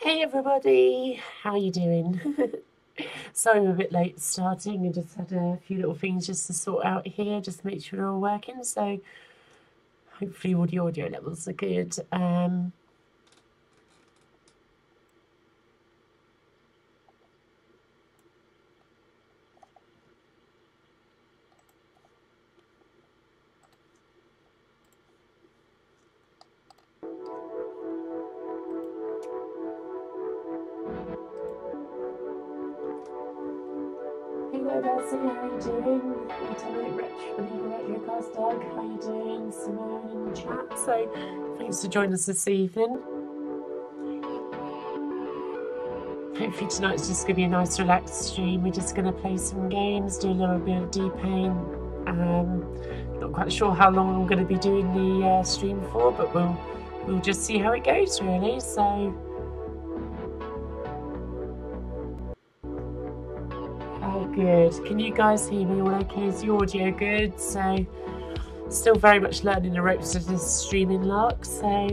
Hey everybody, how you doing? Sorry I'm a bit late starting. I just had a few little things just to sort out here, just to make sure they're all working, so hopefully all the audio levels are good. Hello Bessie, how you doing? Atomic Rich, Leander, Doug, how you doing? Simone in the chat, so thanks for joining us this evening. Hopefully tonight's just going to be a nice relaxed stream. We're just going to play some games, do a little bit of D-Paint. Not quite sure how long I'm going to be doing the stream for, but we'll just see how it goes really. So good. Can you guys hear me all okay? Is the audio good? So still very much learning the ropes of this streaming lark, so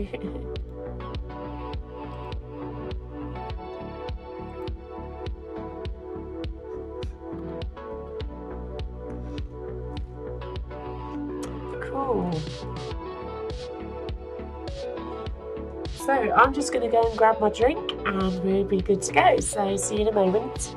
cool. So I'm just going to go and grab my drink and we'll be good to go. So see you in a moment.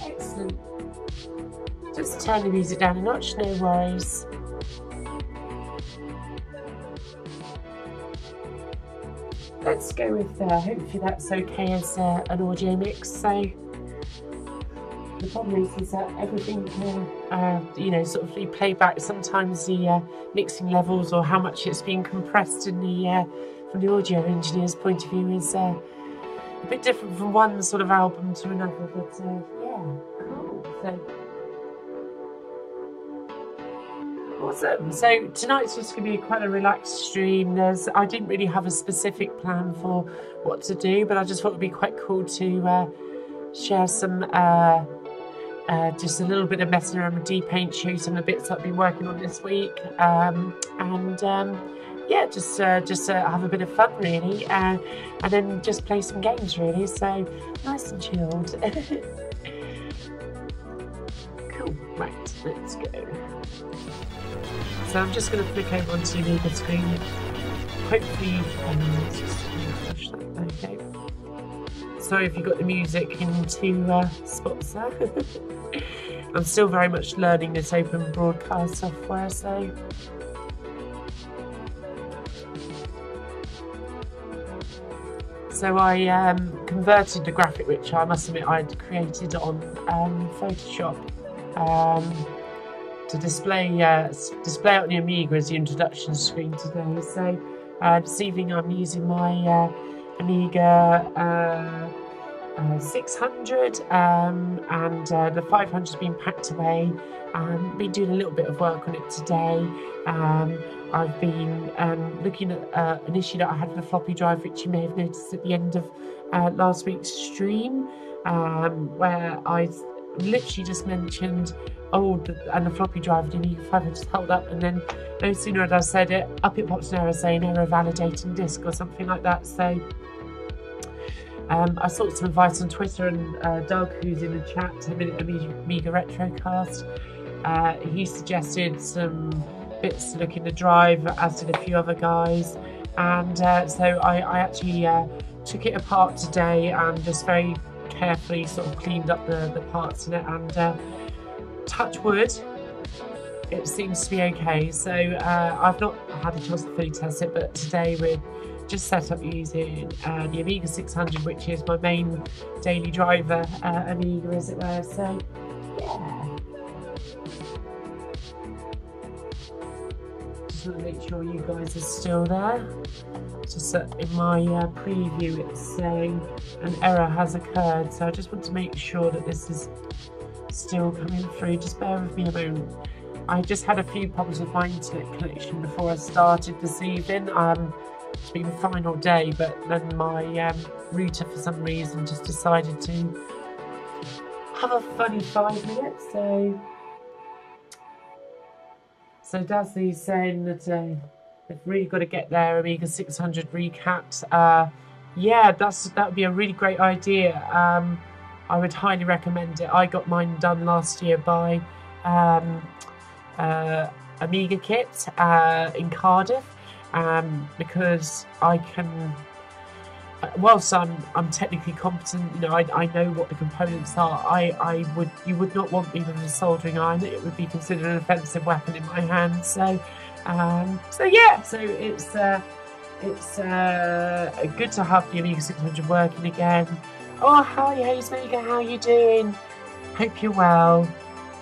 Excellent. Just turn the music down a notch, no worries. Let's go with hopefully that's okay as an audio mix. So the problem is that everything you know, sort of the playback, sometimes the mixing levels or how much it's being compressed in the from the audio engineer's point of view is a bit different from one sort of album to another, but yeah, cool. So awesome. So tonight's just going to be quite a relaxed stream. I didn't really have a specific plan for what to do, but I just thought it would be quite cool to share some just a little bit of messing around with D-Paint, show some of the bits I've been working on this week, yeah, just have a bit of fun really, and then just play some games really, so nice and chilled. Cool, right, let's go. So I'm just going to flick over onto the Amiga screen, hopefully, let's just push that, there we go. Sorry if you got the music in two spots there. I'm still very much learning this open broadcast software, so I converted the graphic which I must admit I'd created on Photoshop to display out the Amiga as the introduction screen today. So this evening I'm using my Amiga 600 and the 500 has been packed away. Been doing a little bit of work on it today. I've been looking at an issue that I had with the floppy drive, which you may have noticed at the end of last week's stream, where I literally just mentioned, and the floppy drive, the Amiga 500 just held up, and then no sooner had I said it, up it pops an error saying error validating disk or something like that. So I sought some advice on Twitter, and Doug, who's in the chat, Amiga Retrocast, he suggested some bits to look in the drive, as did a few other guys, and so I actually took it apart today and just very carefully sort of cleaned up the parts in it, and touch wood, it seems to be okay. So I've not had a chance to fully test it, but today we're just set up using the Amiga 600, which is my main daily driver Amiga, as it were. So yeah, just want to make sure you guys are still there. Just in my preview, it's saying an error has occurred, so I just want to make sure that this is still coming through. Just bear with me a moment. I just had a few problems with my internet connection before I started this evening. It's been fine all day, but then my router for some reason just decided to have a funny 5 minutes. So Dazzy's saying that they've really got to get their Amiga 600 recapped. Yeah, that would be a really great idea. I would highly recommend it. I got mine done last year by Amiga Kit in Cardiff, because I can, whilst I'm technically competent, you know, I know what the components are. You would not want me with a soldering iron. It would be considered an offensive weapon in my hands. So yeah, so it's good to have the Amiga 600 working again. Oh, hi Hazemaker, how you doing? Hope you're well.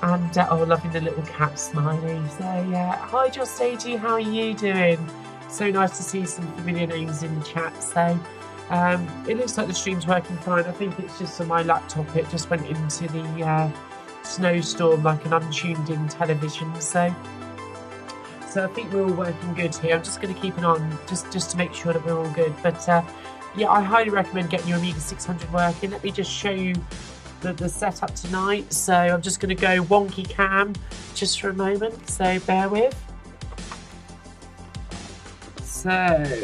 And oh, loving the little cat smiley. So yeah, hi Joss AG, how are you doing? So nice to see some familiar names in the chat. So it looks like the stream's working fine. I think it's just on my laptop. It just went into the snowstorm like an untuned in television. So I think we're all working good here. I'm just going to keep it on just to make sure that we're all good. But yeah, I highly recommend getting your Amiga 600 working. Let me just show you the setup tonight. So I'm just going to go wonky cam just for a moment. So bear with. So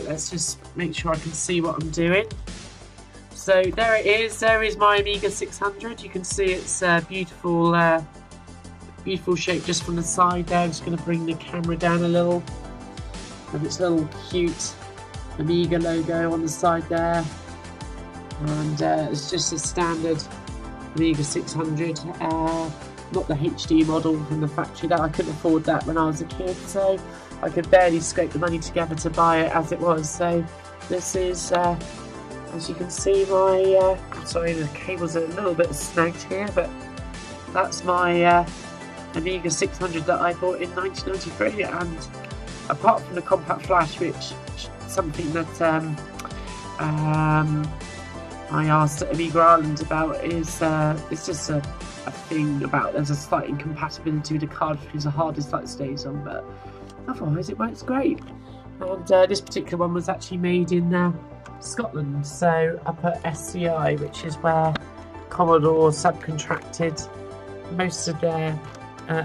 let's just make sure I can see what I'm doing. So there it is. There is my Amiga 600. You can see it's beautiful. Beautiful shape just from the side there. I'm just going to bring the camera down a little. And its little cute Amiga logo on the side there. And it's just a standard Amiga 600. Not the HD model from the factory. That I couldn't afford that when I was a kid. So I could barely scrape the money together to buy it as it was. So this is, as you can see, my... sorry, the cables are a little bit snagged here. But that's my... Amiga 600 that I bought in 1993, and apart from the compact flash, which something that I asked Amiga Ireland about, is it's just a thing about there's a slight incompatibility with the cartridge because the hard disk light stays on, but otherwise it works great. And this particular one was actually made in Scotland, so up at SCI, which is where Commodore subcontracted most of their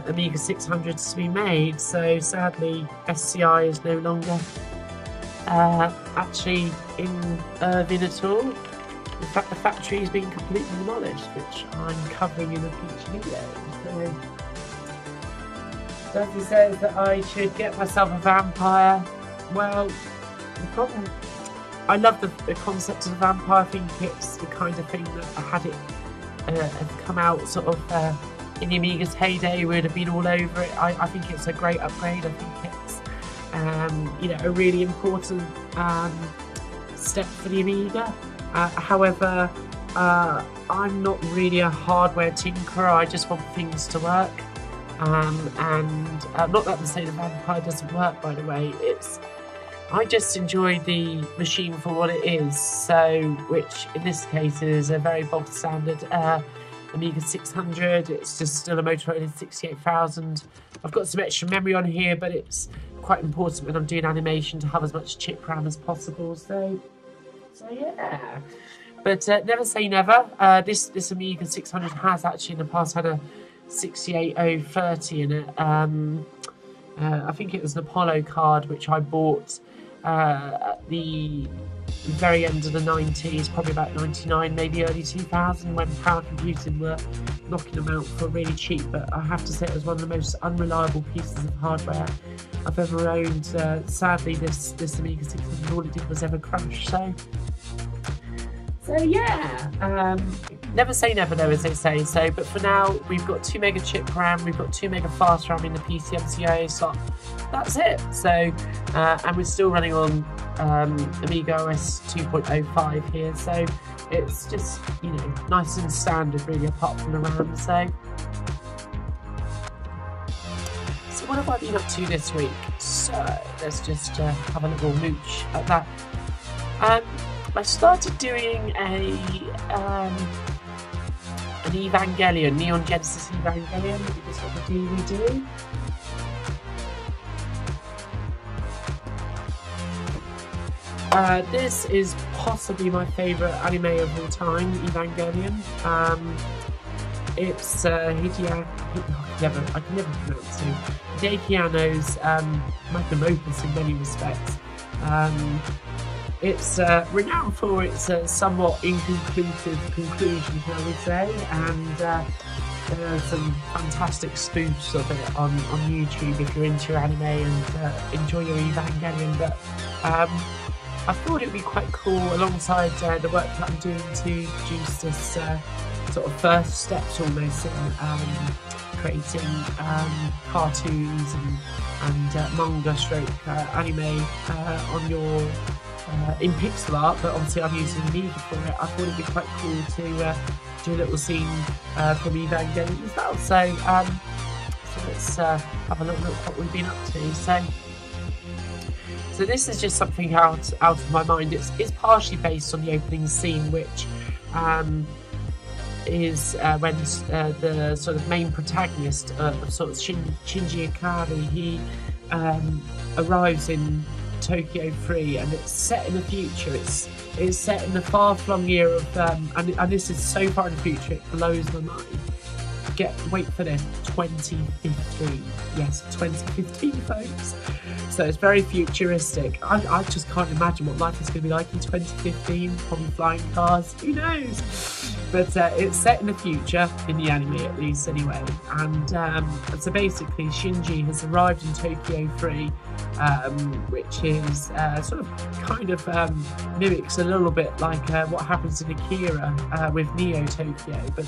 Amiga 600s to be made. So sadly SCI is no longer actually in Irvine at all. In fact, the factory is being completely demolished, which I'm covering in a future video. So Dusty says that I should get myself a vampire. Well, the problem, I love the concept of the vampire. I think it's the kind of thing that I had it have come out sort of in the Amiga's heyday, would have been all over it. I think it's a great upgrade. I think it's you know, a really important step for the Amiga. However, I'm not really a hardware tinkerer. I just want things to work. And not that I'm saying the vampire doesn't work, by the way. I just enjoy the machine for what it is. So, which in this case is a very bog standard Amiga 600. It's just still a Motorola 68000. I've got some extra memory on here, but it's quite important when I'm doing animation to have as much chip RAM as possible. So yeah. But never say never. This Amiga 600 has actually in the past had a 68030 in it. I think it was an Apollo card, which I bought at the very end of the 90s, probably about 99, maybe early 2000, when Power Computing were knocking them out for really cheap. But I have to say it was one of the most unreliable pieces of hardware I've ever owned. Sadly, this Amiga 600, all it did was ever crash. So yeah, never say never though, as they say. So, but for now, we've got 2 mega chip RAM, we've got 2 mega fast RAM in the PCMCIA slot. That's it. So, and we're still running on Amiga OS 2.05 here. So it's just, you know, nice and standard really, apart from the RAM. So what have I been up to this week? So let's just have a little mooch at that. I started doing an Evangelion, Neon Genesis Evangelion, which is what the DVD. This is possibly my favourite anime of all time, Evangelion. It's Hideaki, I can never pronounce it. Hideaki Anno's magnum opus in many respects. It's renowned for its somewhat inconclusive conclusion, I would say, and there are some fantastic spoofs of it on YouTube if you're into anime and enjoy your Evangelion. But I thought it would be quite cool, alongside the work that I'm doing, to produce this sort of first steps almost in creating cartoons and manga stroke anime on your in pixel art, but obviously I'm using Amiga for it. I thought it'd be quite cool to do a little scene from Evangelion as well. So, so let's have a little look at what we've been up to. So this is just something out of my mind. It's partially based on the opening scene, which is when the sort of main protagonist of sort of Shinji Ikari, he arrives in Tokyo 3, and it's set in the future. It's set in the far-flung year of and this is so far in the future it blows my mind. Wait for this, 2015. Yes, 2015, folks. So it's very futuristic. I just can't imagine what life is going to be like in 2015. Probably flying cars, who knows? But it's set in the future, in the anime at least anyway. And so basically Shinji has arrived in Tokyo 3, which is sort of kind of mimics a little bit like what happens in Akira with Neo Tokyo. But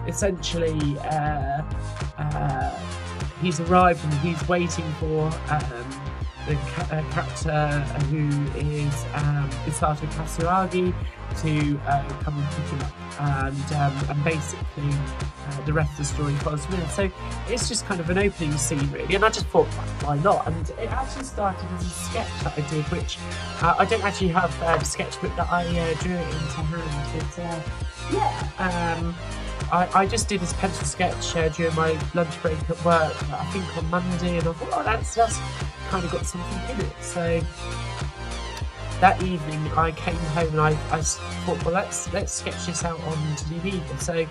essentially he's arrived and he's waiting for the character who is Misato Kasuragi to come and pick him up, and basically the rest of the story follows from there. So it's just kind of an opening scene really, and I just thought, why not? And it actually started as a sketch that I did, which I don't actually have the sketchbook that I drew it into hand. I just did this pencil sketch during my lunch break at work, I think on Monday, and I thought, oh, that's kind of got something in it. So that evening I came home and I thought, well, let's sketch this out onto the Amiga.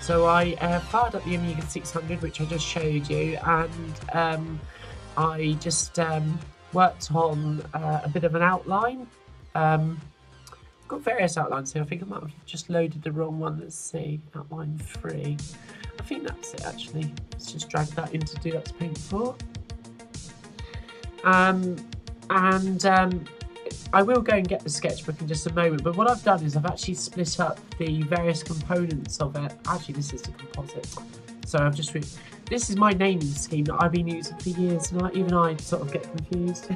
So I fired up the Amiga 600, which I just showed you, and I just worked on a bit of an outline. Got various outlines here. I think I might have just loaded the wrong one. Let's see, outline 3. I think that's it actually. Let's just drag that into Deluxe Paint 4. I will go and get the sketchbook in just a moment, but what I've done is I've actually split up the various components of it. Actually, this is the composite. So I've just this is my naming scheme that I've been using for years, and even I sort of get confused.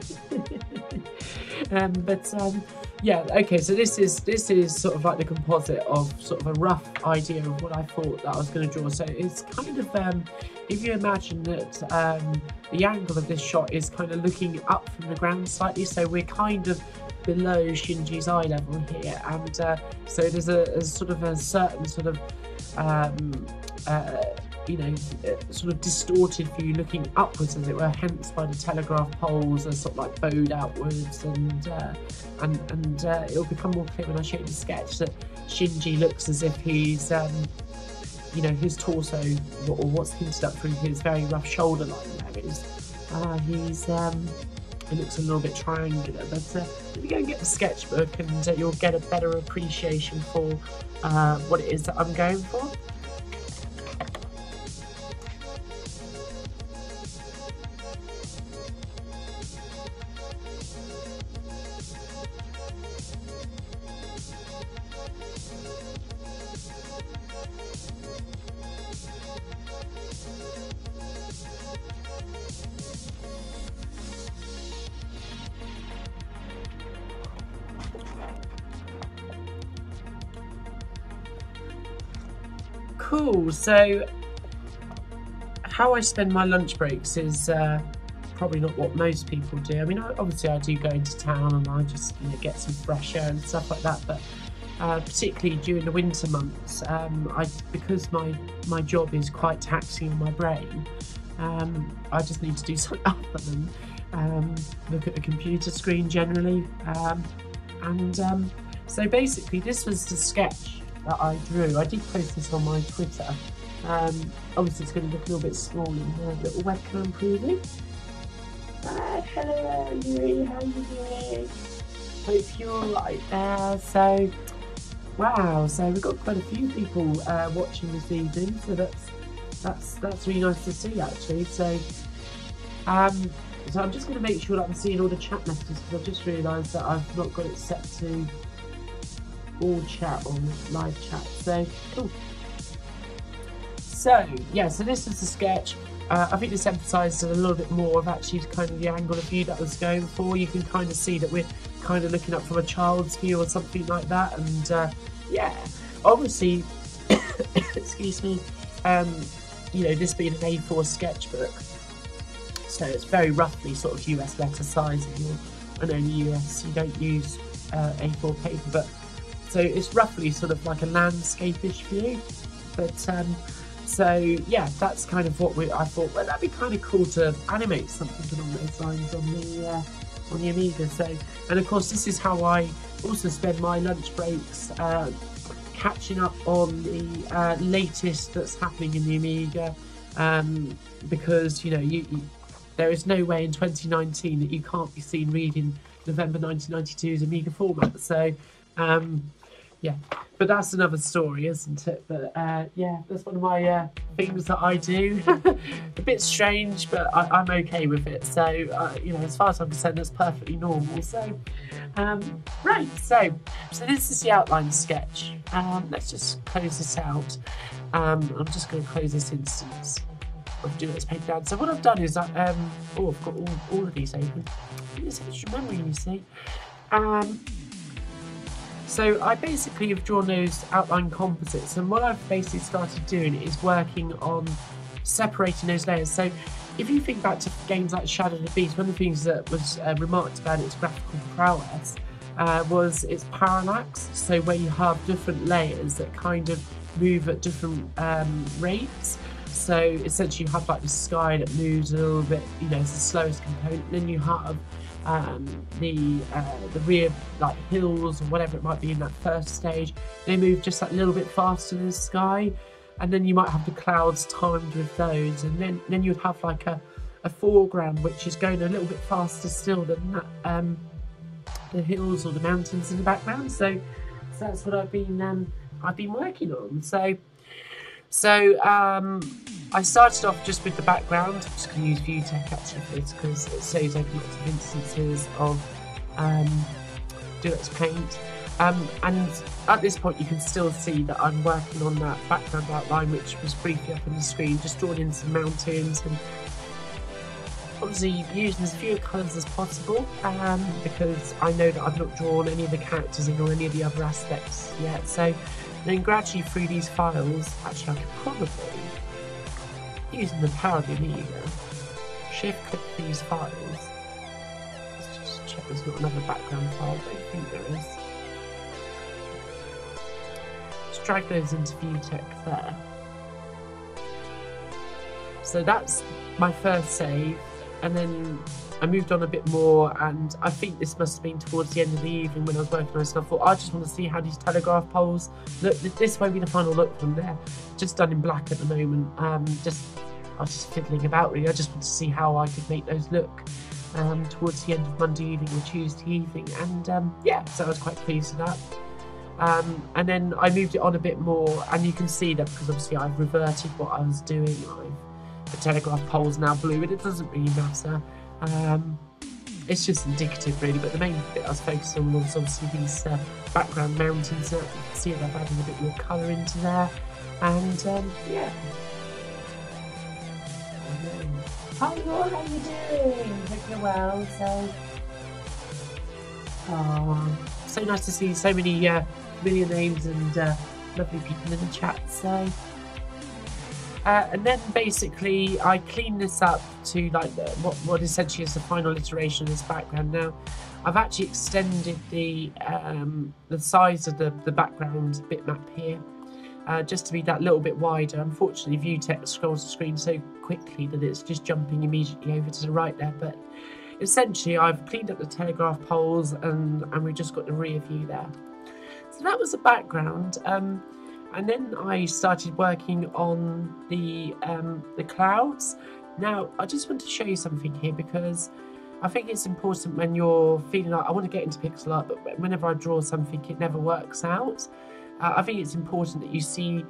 Yeah, okay, so this is sort of like the composite of sort of a rough idea of what I thought that I was going to draw. So it's kind of, if you imagine that the angle of this shot is kind of looking up from the ground slightly, so we're kind of below Shinji's eye level here, and so there's a sort of a certain sort of you know, sort of distorted view looking upwards, as it were, hence why the telegraph poles are sort of like bowed outwards, and it'll become more clear when I show you the sketch that Shinji looks as if he's you know, his torso, or what's hinted up through his very rough shoulder line there is it looks a little bit triangular. But if you go and get the sketchbook, and you'll get a better appreciation for what it is that I'm going for. cool. So how I spend my lunch breaks is probably not what most people do. I mean, obviously I do go into town and I just get some fresh air and stuff like that, but particularly during the winter months, because my job is quite taxing on my brain, I just need to do something other than look at the computer screen generally. So basically this was the sketch that I drew. I did post this on my Twitter. Obviously it's going to look a little bit small in the little webcam preview. Hello Yuri, how are you doing? Hope you're alright there. So wow, so we've got quite a few people watching this evening, so that's really nice to see actually. So I'm just going to make sure that I'm seeing all the chat messages, because I've just realised that I've not got it set to all chat or live chat. So cool. So yeah, so this is the sketch. I think this emphasised a little bit more of actually kind of the angle of view that I was going for. You can kind of see that we're kind of looking up from a child's view or something like that. And yeah, obviously, excuse me, this being an A4 sketchbook, so it's very roughly sort of US letter size, and only US, you don't use A4 paper, but so it's roughly sort of like a landscape-ish view. But so yeah, that's kind of what I thought. Well, that'd be kind of cool to animate something along those lines on the Amiga. So, and of course, this is how I also spend my lunch breaks, catching up on the latest that's happening in the Amiga, because there is no way in 2019 that you can't be seen reading November 1992's Amiga format. So yeah, but that's another story, isn't it? But yeah, that's one of my things that I do. A bit strange, but I'm okay with it. So as far as I'm concerned, that's perfectly normal. So right, so this is the outline sketch. Let's just close this out. I'm just going to close this instance of Deluxe Paint I. So what I've done is I've got all of these open. It's extra memory, you see. So I basically have drawn those outline composites, and what I've basically started doing is working on separating those layers. So if you think back to games like Shadow of the Beast, one of the things that was remarked about its graphical prowess was its parallax, so where you have different layers that kind of move at different rates. So essentially you have like the sky that moves a little bit, it's the slowest component, and then you have the rear like hills or whatever it might be in that first stage. They move just like a little bit faster than the sky, and then you might have the clouds timed with those, and then you'd have like a foreground which is going a little bit faster still than that, the hills or the mountains in the background. So that's what I've been working on. So I started off just with the background. I'm just going to use ViewTech actually for this because it saves over lots of instances of Deluxe Paint. And at this point you can still see that I'm working on that background outline, which was briefly up on the screen, just drawing in some mountains and obviously using as few colours as possible, because I know that I've not drawn any of the characters in or any of the other aspects yet. So then gradually through these files, actually I could probably, using the power of the Amiga, shift click these files. Let's just check there's not another background file, I don't think there is. Just drag those into ViewTech there. So that's my first save, and then I moved on a bit more, and I think this must have been towards the end of the evening when I was working on this, and I thought I just want to see how these telegraph poles look. This won't be the final look from there, just done in black at the moment. I was just fiddling about really. I just wanted to see how I could make those look towards the end of Monday evening or Tuesday evening, and yeah, so I was quite pleased with that. And then I moved it on a bit more, and you can see that because obviously I've reverted what I was doing. The telegraph pole's now blue, and it doesn't really matter. It's just indicative really, but the main bit I was focused on was obviously these background mountains. You can see that I've added a bit more colour into there, and yeah. Hi Laura, how are you doing? Hope you're well. So nice to see so many familiar names and lovely people in the chat. So And then basically I clean this up to like what essentially is the final iteration of this background. Now I've actually extended the size of the background bitmap here, just to be that little bit wider. Unfortunately, ViewTech scrolls the screen so quickly that it's just jumping immediately over to the right there. But essentially, I've cleaned up the telegraph poles, and we've just got the rear view there. So that was the background. And then I started working on the clouds. Now, I just want to show you something here, because I think it's important when you're feeling like I want to get into pixel art, but whenever I draw something, it never works out. I think it's important that you see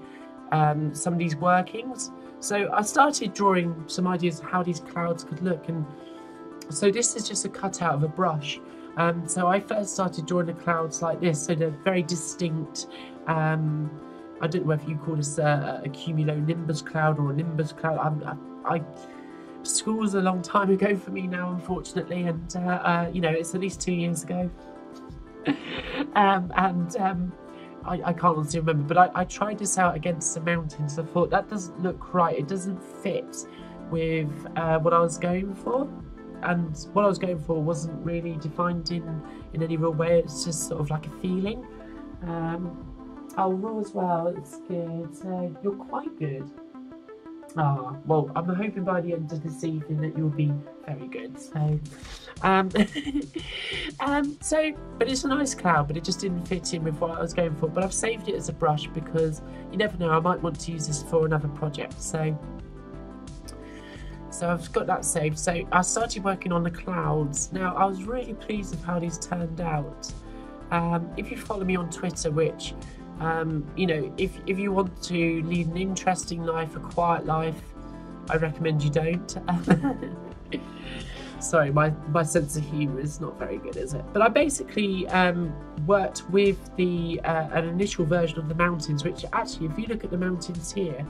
some of these workings. So I started drawing some ideas of how these clouds could look, and so this is just a cutout of a brush. So I first started drawing the clouds like this, so they're very distinct. I don't know whether you call this a cumulonimbus cloud or a nimbus cloud. School was a long time ago for me now, unfortunately, and you know, it's at least 2 years ago. I can't honestly remember, but I tried this out against the mountains. I thought that doesn't look right. It doesn't fit with what I was going for, and what I was going for wasn't really defined in any real way. It's just sort of like a feeling. Oh, raw as well, it's good. So you're quite good. Ah, well, I'm hoping by the end of this evening that you'll be very good. So, but it's a nice cloud, but it just didn't fit in with what I was going for. But I've saved it as a brush because you never know, I might want to use this for another project. So I've got that saved. So I started working on the clouds. Now, I was really pleased with how these turned out. If you follow me on Twitter, which you know, if you want to lead an interesting life, a quiet life, I recommend you don't. Sorry, my sense of humour is not very good, is it? But I basically worked with an initial version of the mountains, which actually, if you look at the mountains here,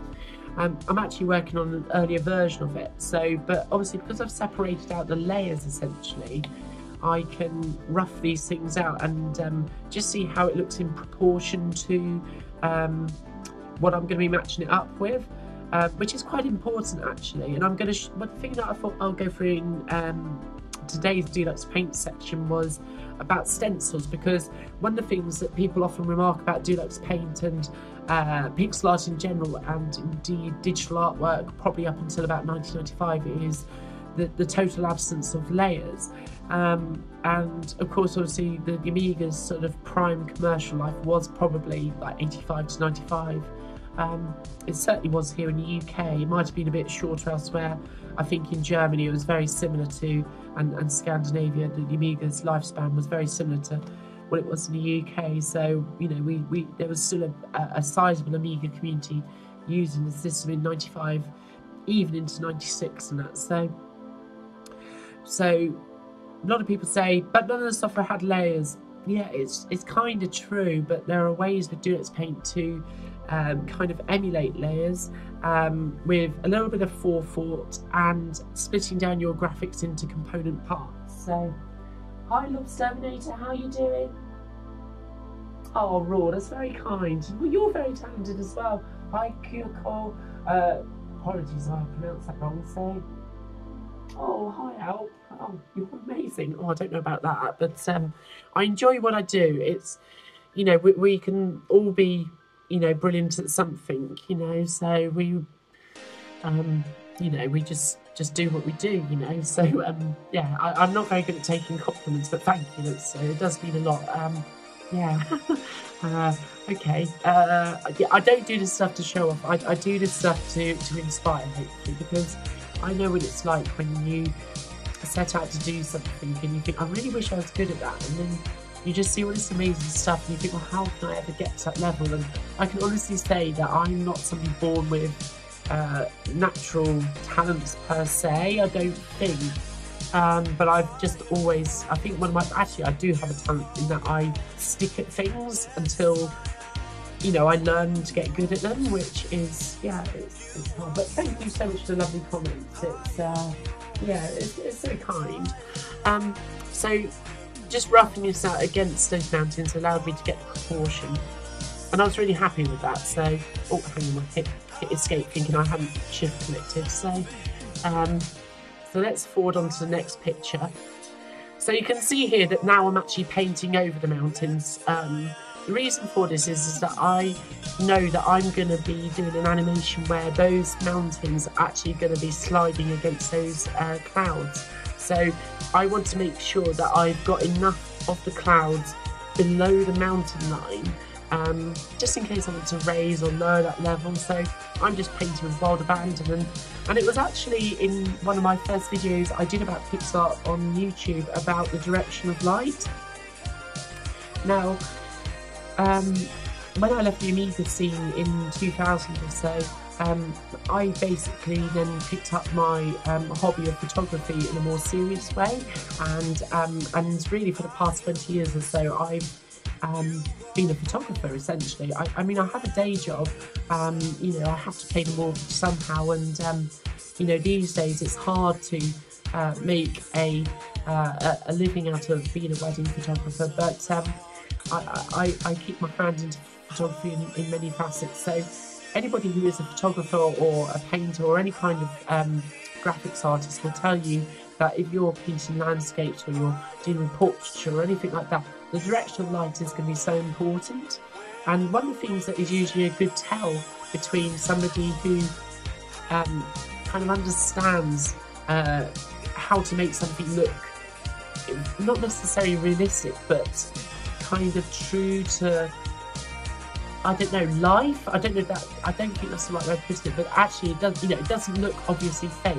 I'm actually working on an earlier version of it. So, but obviously because I've separated out the layers essentially, I can rough these things out and just see how it looks in proportion to what I'm going to be matching it up with, which is quite important actually. And I'm going to, one thing that I thought I'll go through in today's Deluxe Paint section was about stencils, because one of the things that people often remark about Deluxe Paint and pixel art in general, and indeed digital artwork probably up until about 1995, is the total absence of layers. And of course, obviously, the Amiga's sort of prime commercial life was probably like 85 to 95. It certainly was here in the UK. It might have been a bit shorter elsewhere. I think in Germany it was very similar to, and Scandinavia, the Amiga's lifespan was very similar to what it was in the UK. So, you know, there was still a sizable Amiga community using the system in 95, even into 96 and that. So a lot of people say, but none of the software had layers. Yeah, it's kind of true, but there are ways with Deluxe Paint to kind of emulate layers with a little bit of forethought and splitting down your graphics into component parts. So, hi Lobsterminator, how you doing? Oh, Raw, that's very kind. Well, you're very talented as well. Hi Kyoko. Apologies if I pronounced that wrong. So, oh, hi Alp. Oh, you're amazing. Oh, I don't know about that, but I enjoy what I do. It's, you know, we can all be, you know, brilliant at something, you know, so we, you know, we just do what we do, you know. So, yeah, I'm not very good at taking compliments, but thank you. It does mean a lot. Yeah. Okay. Yeah, I don't do this stuff to show off. I do this stuff to inspire, hopefully, because I know what it's like when you set out to do something and you think, I really wish I was good at that, and then you just see all this amazing stuff and you think, well, how can I ever get to that level? And I can honestly say that I'm not somebody born with natural talents per se, I don't think, but I've just always, I think actually I do have a talent in that I stick at things until, you know, I learn to get good at them, which is, yeah, it's hard. But thank you so much for the lovely comments. It's yeah, it's so kind. So just roughing this out against those mountains allowed me to get the proportion. and I was really happy with that. So, oh, hang on, I hit escape thinking I hadn't shift connected. So let's forward on to the next picture. So you can see here that now I'm actually painting over the mountains. The reason for this is that I know that I'm going to be doing an animation where those mountains are actually going to be sliding against those clouds. So I want to make sure that I've got enough of the clouds below the mountain line, just in case I want to raise or lower that level. So I'm just painting with wild abandon, and it was actually in one of my first videos I did about pixel art on YouTube about the direction of light. Now, when I left the Amiga scene in 2000 or so, I basically then picked up my hobby of photography in a more serious way, and really for the past 20 years or so I've been a photographer essentially. I mean, I have a day job, you know, I have to pay the mortgage somehow, and you know, these days it's hard to make a living out of being a wedding photographer, but I keep my hand into photography in many facets. So anybody who is a photographer or a painter or any kind of graphics artist will tell you that if you're painting landscapes or you're dealing with portraiture or anything like that, the direction of light is going to be so important. And one of the things that is usually a good tell between somebody who kind of understands how to make something look not necessarily realistic, but kind of true to, I don't know, life. I don't know that. I don't think that's the right way to put it, but actually, it does. You know, it doesn't look obviously fake.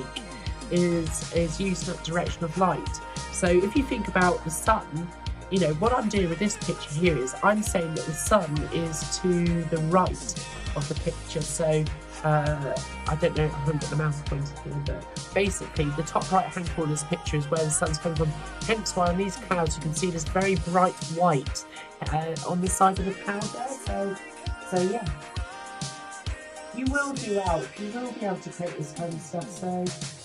Is using that direction of light. So if you think about the sun, you know what I'm doing with this picture here is I'm saying that the sun is to the right of the picture. So I don't know. I haven't got the mouse pointer here, but basically the top right hand corner of this picture is where the sun's coming from. Hence why on these clouds you can see this very bright white on the side of the cloud there. So yeah, you will be able to create this kind of stuff. So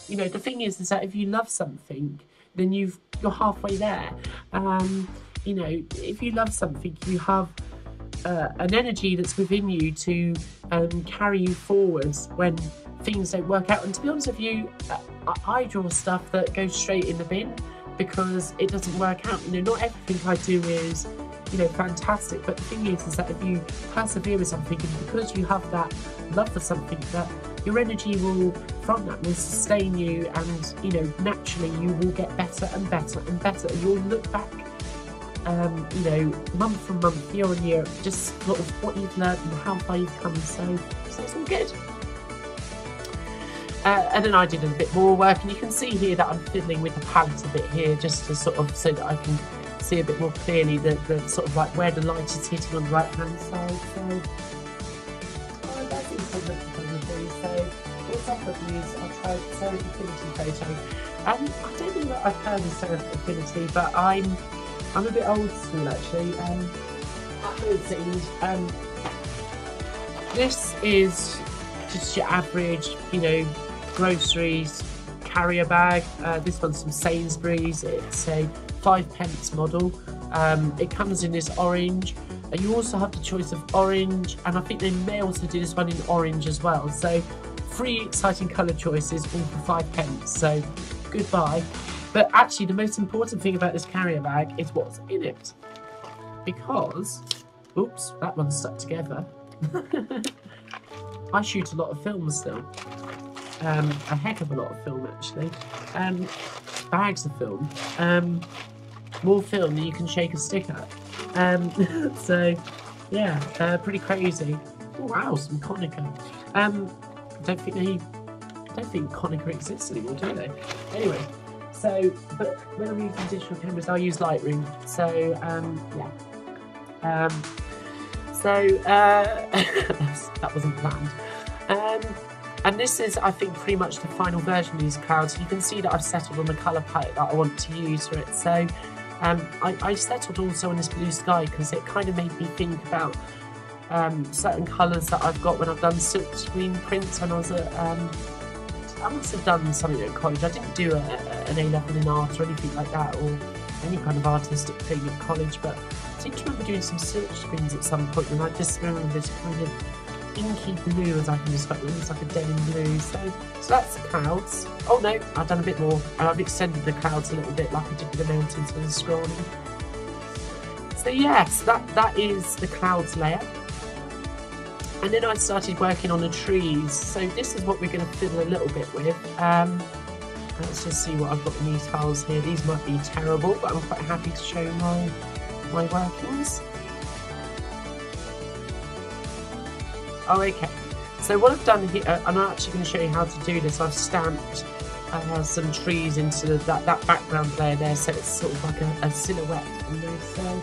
you know, the thing is that if you love something, then you're halfway there. You know, if you love something, you have an energy that's within you to carry you forwards when things don't work out. And to be honest with you, I draw stuff that goes straight in the bin because it doesn't work out. You know, not everything I do is, you know, fantastic, but the thing is that if you persevere with something, and because you have that love for something, that your energy will, from that, will sustain you, and you know, naturally you will get better and better and better, and you'll look back, you know, month from month, year on year, just sort of what you've learned and how far you've come. So it's all good. And then I did a bit more work, and you can see here that I'm fiddling with the palette a bit here, just to sort of so that I can see a bit more clearly the sort of like where the light is hitting on the right hand side. So that's important photography. So what's up with these? I'll try Serif Affinity photo. I don't think that I've heard of Serif Affinity, but I'm a bit old school actually. This is just your average, you know, groceries carrier bag. This one's from Sainsbury's. It's a 5p model. It comes in this orange, and you also have the choice of orange, and I think they may also do this one in orange as well. So 3 exciting colour choices, all for 5p. So goodbye. But actually the most important thing about this carrier bag is what's in it, because oops, that one's stuck together. I shoot a lot of film still, a heck of a lot of film actually, bags of film, more film than you can shake a stick at. So yeah, pretty crazy. Oh, wow, some Konica. I don't think Konica exists anymore, do they? Anyway, so but when I'm using digital cameras, I use Lightroom. So yeah. That wasn't planned. And this is, I think, pretty much the final version of these clouds. You can see that I've settled on the colour palette that I want to use for it. So I settled also on this blue sky because it kind of made me think about certain colours that I've got when I've done silk screen prints when I was at, I must have done something at college. I didn't do an A-level in art or anything like that, or any kind of artistic thing at college, but seem to remember doing some silk screens at some point, and I just remember this kind of inky blue, as I can describe it. It looks like a denim blue. So that's the clouds. Oh no, I've done a bit more, and I've extended the clouds a little bit, like I did with the mountains with the scrolling. So yes, that is the clouds layer. And then I started working on the trees. So this is what we're going to fiddle a little bit with. Let's just see what I've got in these files here. These might be terrible, but I'm quite happy to show my workings. Oh, okay. So what I've done here, and I'm actually going to show you how to do this. I've stamped some trees into that background layer there, so it's sort of like a silhouette. So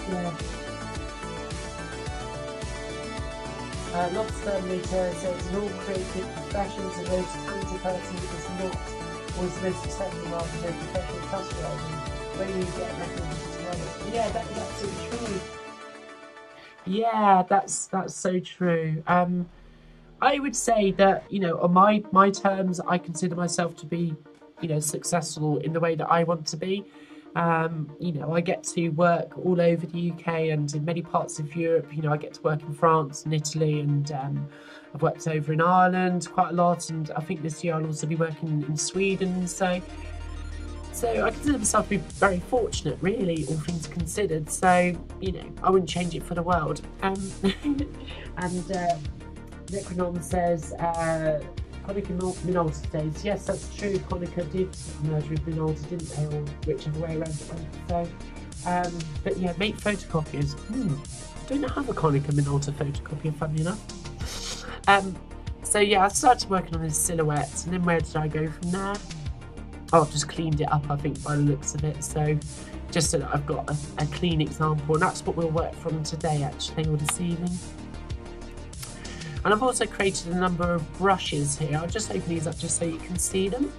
yeah. Lots of thermometer says an all creative professions and those talented person is not always the most successful rather than professional trustworthy. When you get recognised, yeah, that's absolutely true. Yeah, that's so true. I would say that, you know, on my terms, I consider myself to be, you know, successful in the way that I want to be. You know, I get to work all over the UK and in many parts of Europe. You know, I get to work in France and Italy, and I've worked over in Ireland quite a lot, and I think this year I'll also be working in Sweden. So I consider myself to be very fortunate, really, all things considered. So, you know, I wouldn't change it for the world. And Necronom says, Konica Minolta days. Yes, that's true. Konica did merge with Minolta, didn't they? Or whichever way around it went. So, but yeah, make photocopiers. I don't have a Konica Minolta photocopier, funny enough. So yeah, I started working on this silhouette, and then where did I go from there? Oh, I've just cleaned it up, I think, by the looks of it. So just so that I've got a clean example, and that's what we'll work from today, actually, or this evening. And I've also created a number of brushes here. I'll just open these up just so you can see them.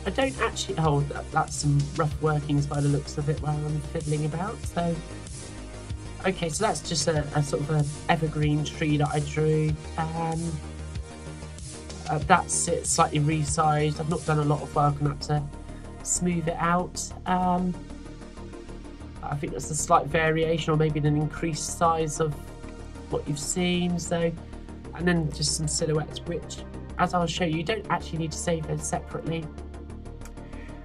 I don't actually... Oh, that's some rough workings by the looks of it while I'm fiddling about. So, okay, so that's just a sort of an evergreen tree that I drew. That's it, slightly resized. I've not done a lot of work on that to smooth it out. I think that's a slight variation, or maybe an increased size of what you've seen. So, and then just some silhouettes, which, as I'll show you, you don't actually need to save those separately.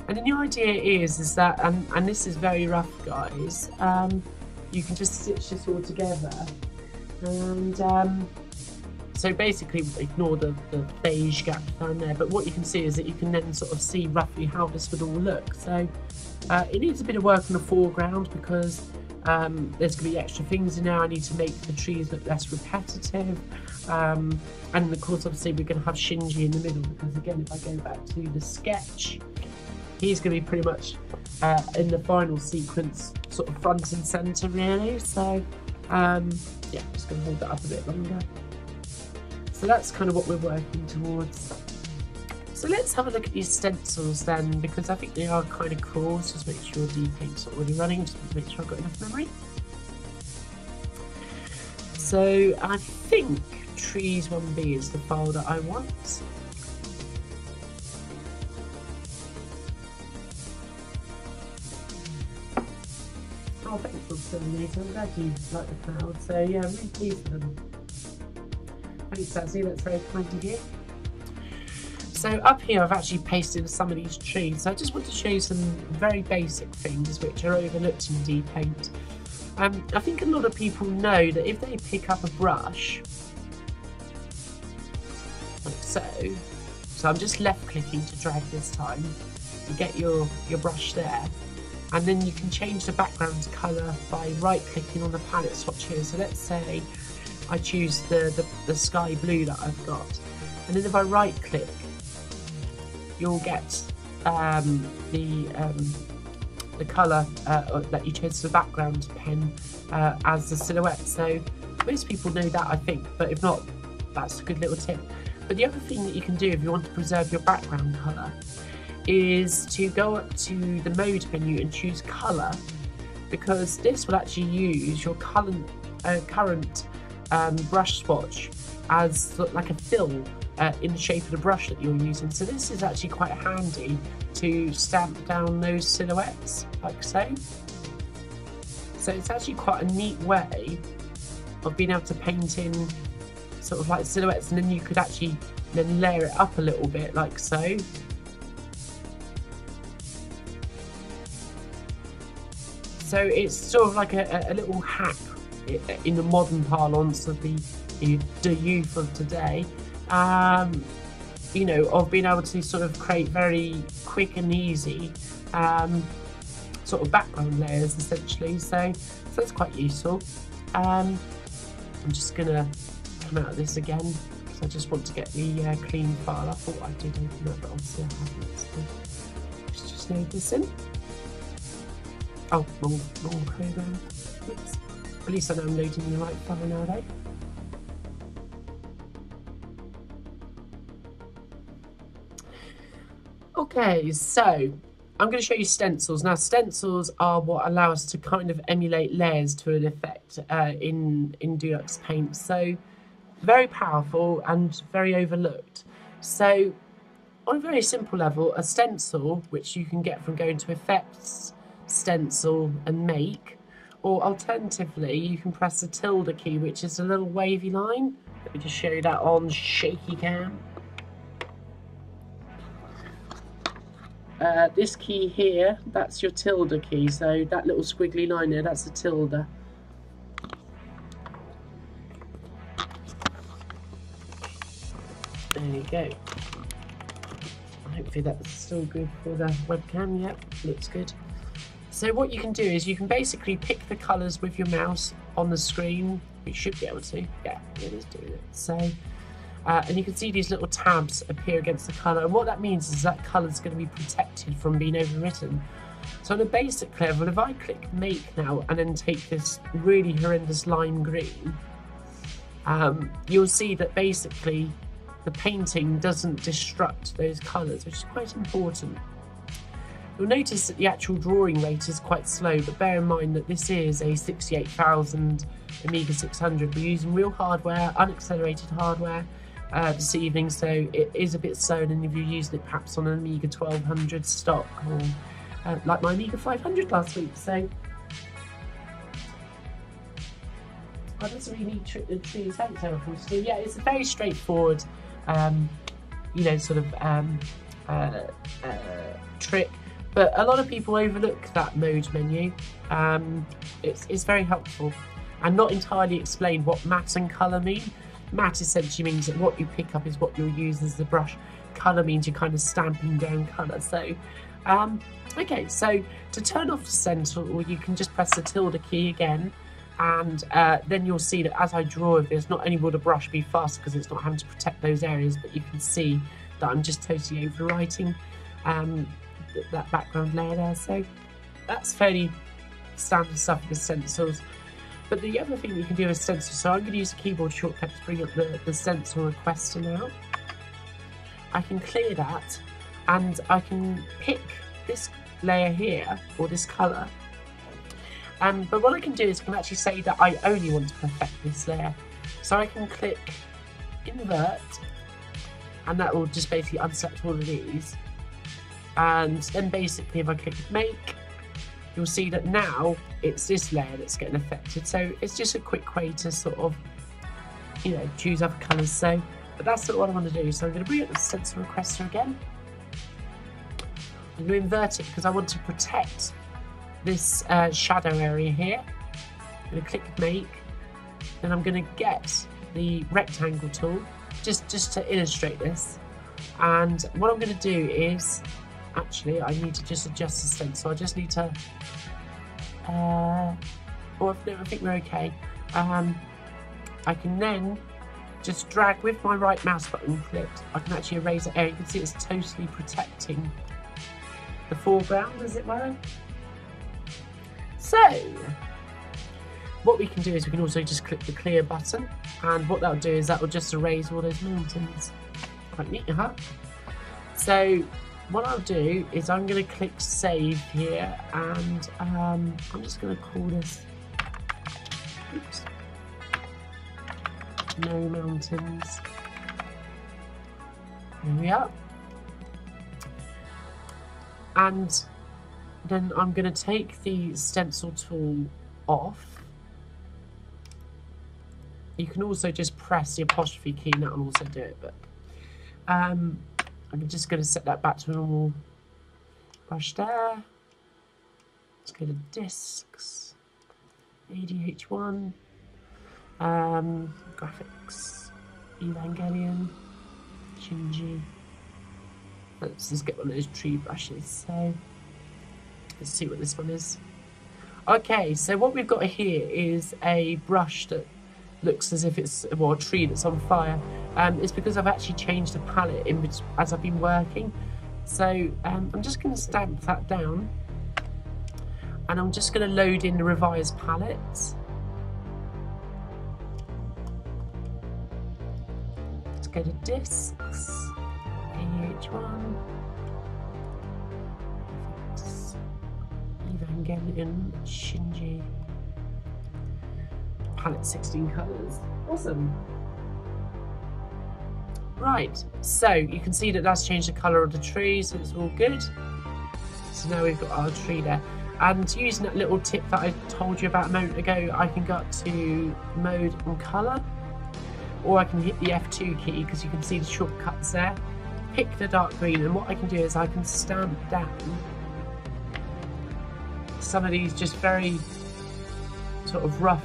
And then the idea is that, and this is very rough, guys. You can just stitch this all together, and so basically ignore the beige gap down there. But what you can see is that you can then sort of see roughly how this would all look. So. It needs a bit of work on the foreground because there's going to be extra things in there. I need to make the trees look less repetitive. And of course, obviously, we're going to have Shinji in the middle because, again, if I go back to the sketch, he's going to be pretty much in the final sequence, sort of front and centre, really. So, yeah, just going to hold that up a bit longer. So that's kind of what we're working towards. So let's have a look at these stencils then, because I think they are kind of cool. So just make sure D-Paint's already running, just make sure I've got enough memory. So I think Trees 1B is the file that I want. Oh, thanks for filming. I'm glad you like the cloud. So yeah, I'm really pleased with them. Thanks, Sassy, that's very kind of you. So up here I've actually pasted some of these trees. So I just want to show you some very basic things which are overlooked in D-Paint. I think a lot of people know that if they pick up a brush, like so I'm just left clicking to drag this time, you get your brush there, and then you can change the background colour by right clicking on the palette swatch here. So let's say I choose the sky blue that I've got, and then if I right click, you'll get the colour that you chose for the background pen as the silhouette. So most people know that, I think, but if not, that's a good little tip. But the other thing that you can do if you want to preserve your background colour is to go up to the mode menu and choose colour, because this will actually use your current brush swatch as like a fill in the shape of the brush that you're using. So this is actually quite handy to stamp down those silhouettes, like so. So it's actually quite a neat way of being able to paint in sort of like silhouettes, and then you could actually then layer it up a little bit, like so. So it's sort of like a little hack in the modern parlance of the youth of today, you know, of being able to sort of create very quick and easy sort of background layers, essentially. So that's quite useful. I'm just gonna come out of this again because I just want to get the clean file. I thought I did open that, but obviously I haven't. So let's just load this in. Oh, wrong program. Oops. At least I know I'm loading the right file now, though. Okay, so I'm going to show you stencils. Now, stencils are what allow us to kind of emulate layers to an effect in Deluxe Paint. So very powerful and very overlooked. So on a very simple level, a stencil, which you can get from going to Effects, Stencil and Make, or alternatively you can press the tilde key, which is a little wavy line. Let me just show you that on shaky cam. This key here, that's your tilde key, so that little squiggly line there, that's a tilde. There you go. Hopefully that's still good for the webcam. Yep, looks good. So what you can do is you can basically pick the colours with your mouse on the screen. You should be able to. Yeah, it is doing it. So, and you can see these little tabs appear against the colour. And what that means is that colour is going to be protected from being overwritten. So on a basic level, if I click Make now and then take this really horrendous lime green, you'll see that basically the painting doesn't destruct those colours, which is quite important. You'll notice that the actual drawing rate is quite slow, but bear in mind that this is a 68,000 Amiga 600. We're using real hardware, unaccelerated hardware this evening, so it is a bit slower than if you're using it perhaps on an Amiga 1200 stock, or like my Amiga 500 last week. So I doesn't really need true sense everything to do. Yeah, it's a very straightforward, you know, sort of trick. But a lot of people overlook that mode menu. It's very helpful and not entirely explain what matte and colour mean. Matte essentially means that what you pick up is what you'll use as the brush. Colour means you're kind of stamping down colour. So, okay, so to turn off the stencil, you can just press the tilde key again, and then you'll see that as I draw with this, not only will the brush be fast because it's not having to protect those areas, but you can see that I'm just totally overwriting that background layer there. So that's fairly standard stuff with the stencils. But the other thing you can do with stencils, so I'm going to use the keyboard shortcut to bring up the stencil requester now. I can clear that and I can pick this layer here, or this colour. But what I can do is I can actually say that I only want to perfect this layer. So I can click invert, and that will just basically unselect all of these. And then basically if I click make, you'll see that now it's this layer that's getting affected. So it's just a quick way to sort of, you know, choose other colours. So, but that's not what I want to do. So I'm going to bring up the stencil requester again. I'm going to invert it because I want to protect this shadow area here. I'm going to click make. Then I'm going to get the rectangle tool just to illustrate this. And what I'm going to do is, actually, I need to just adjust the stencil. I just need to, no, I think we're okay. I can then just drag with my right mouse button clicked. I can actually erase the area. You can see it's totally protecting the foreground, as it were. So, what we can do is we can also just click the clear button, and what that'll do is that will just erase all those mountains. Quite neat, huh? So, what I'll do is I'm going to click save here, and I'm just going to call this, oops, no mountains. Here we are. And then I'm going to take the stencil tool off. You can also just press the apostrophe key and that will also do it, but I'm just going to set that back to a normal brush there. Let's go to discs, ADH1, graphics, Evangelion, Shinji. Let's just get one of those tree brushes. So let's see what this one is. Okay, so what we've got here is a brush that looks as if it's, well, a tree that's on fire. It's because I've actually changed the palette as I've been working. So I'm just going to stamp that down, and I'm just going to load in the revised palette. Let's go to discs, AH1, Evangelion, Shinji, palette 16 colours. Awesome. Right, so you can see that that's changed the colour of the tree, so it's all good. So now we've got our tree there. And using that little tip that I told you about a moment ago, I can go up to mode and colour, or I can hit the F2 key because you can see the shortcuts there. Pick the dark green, and what I can do is I can stamp down some of these just very sort of rough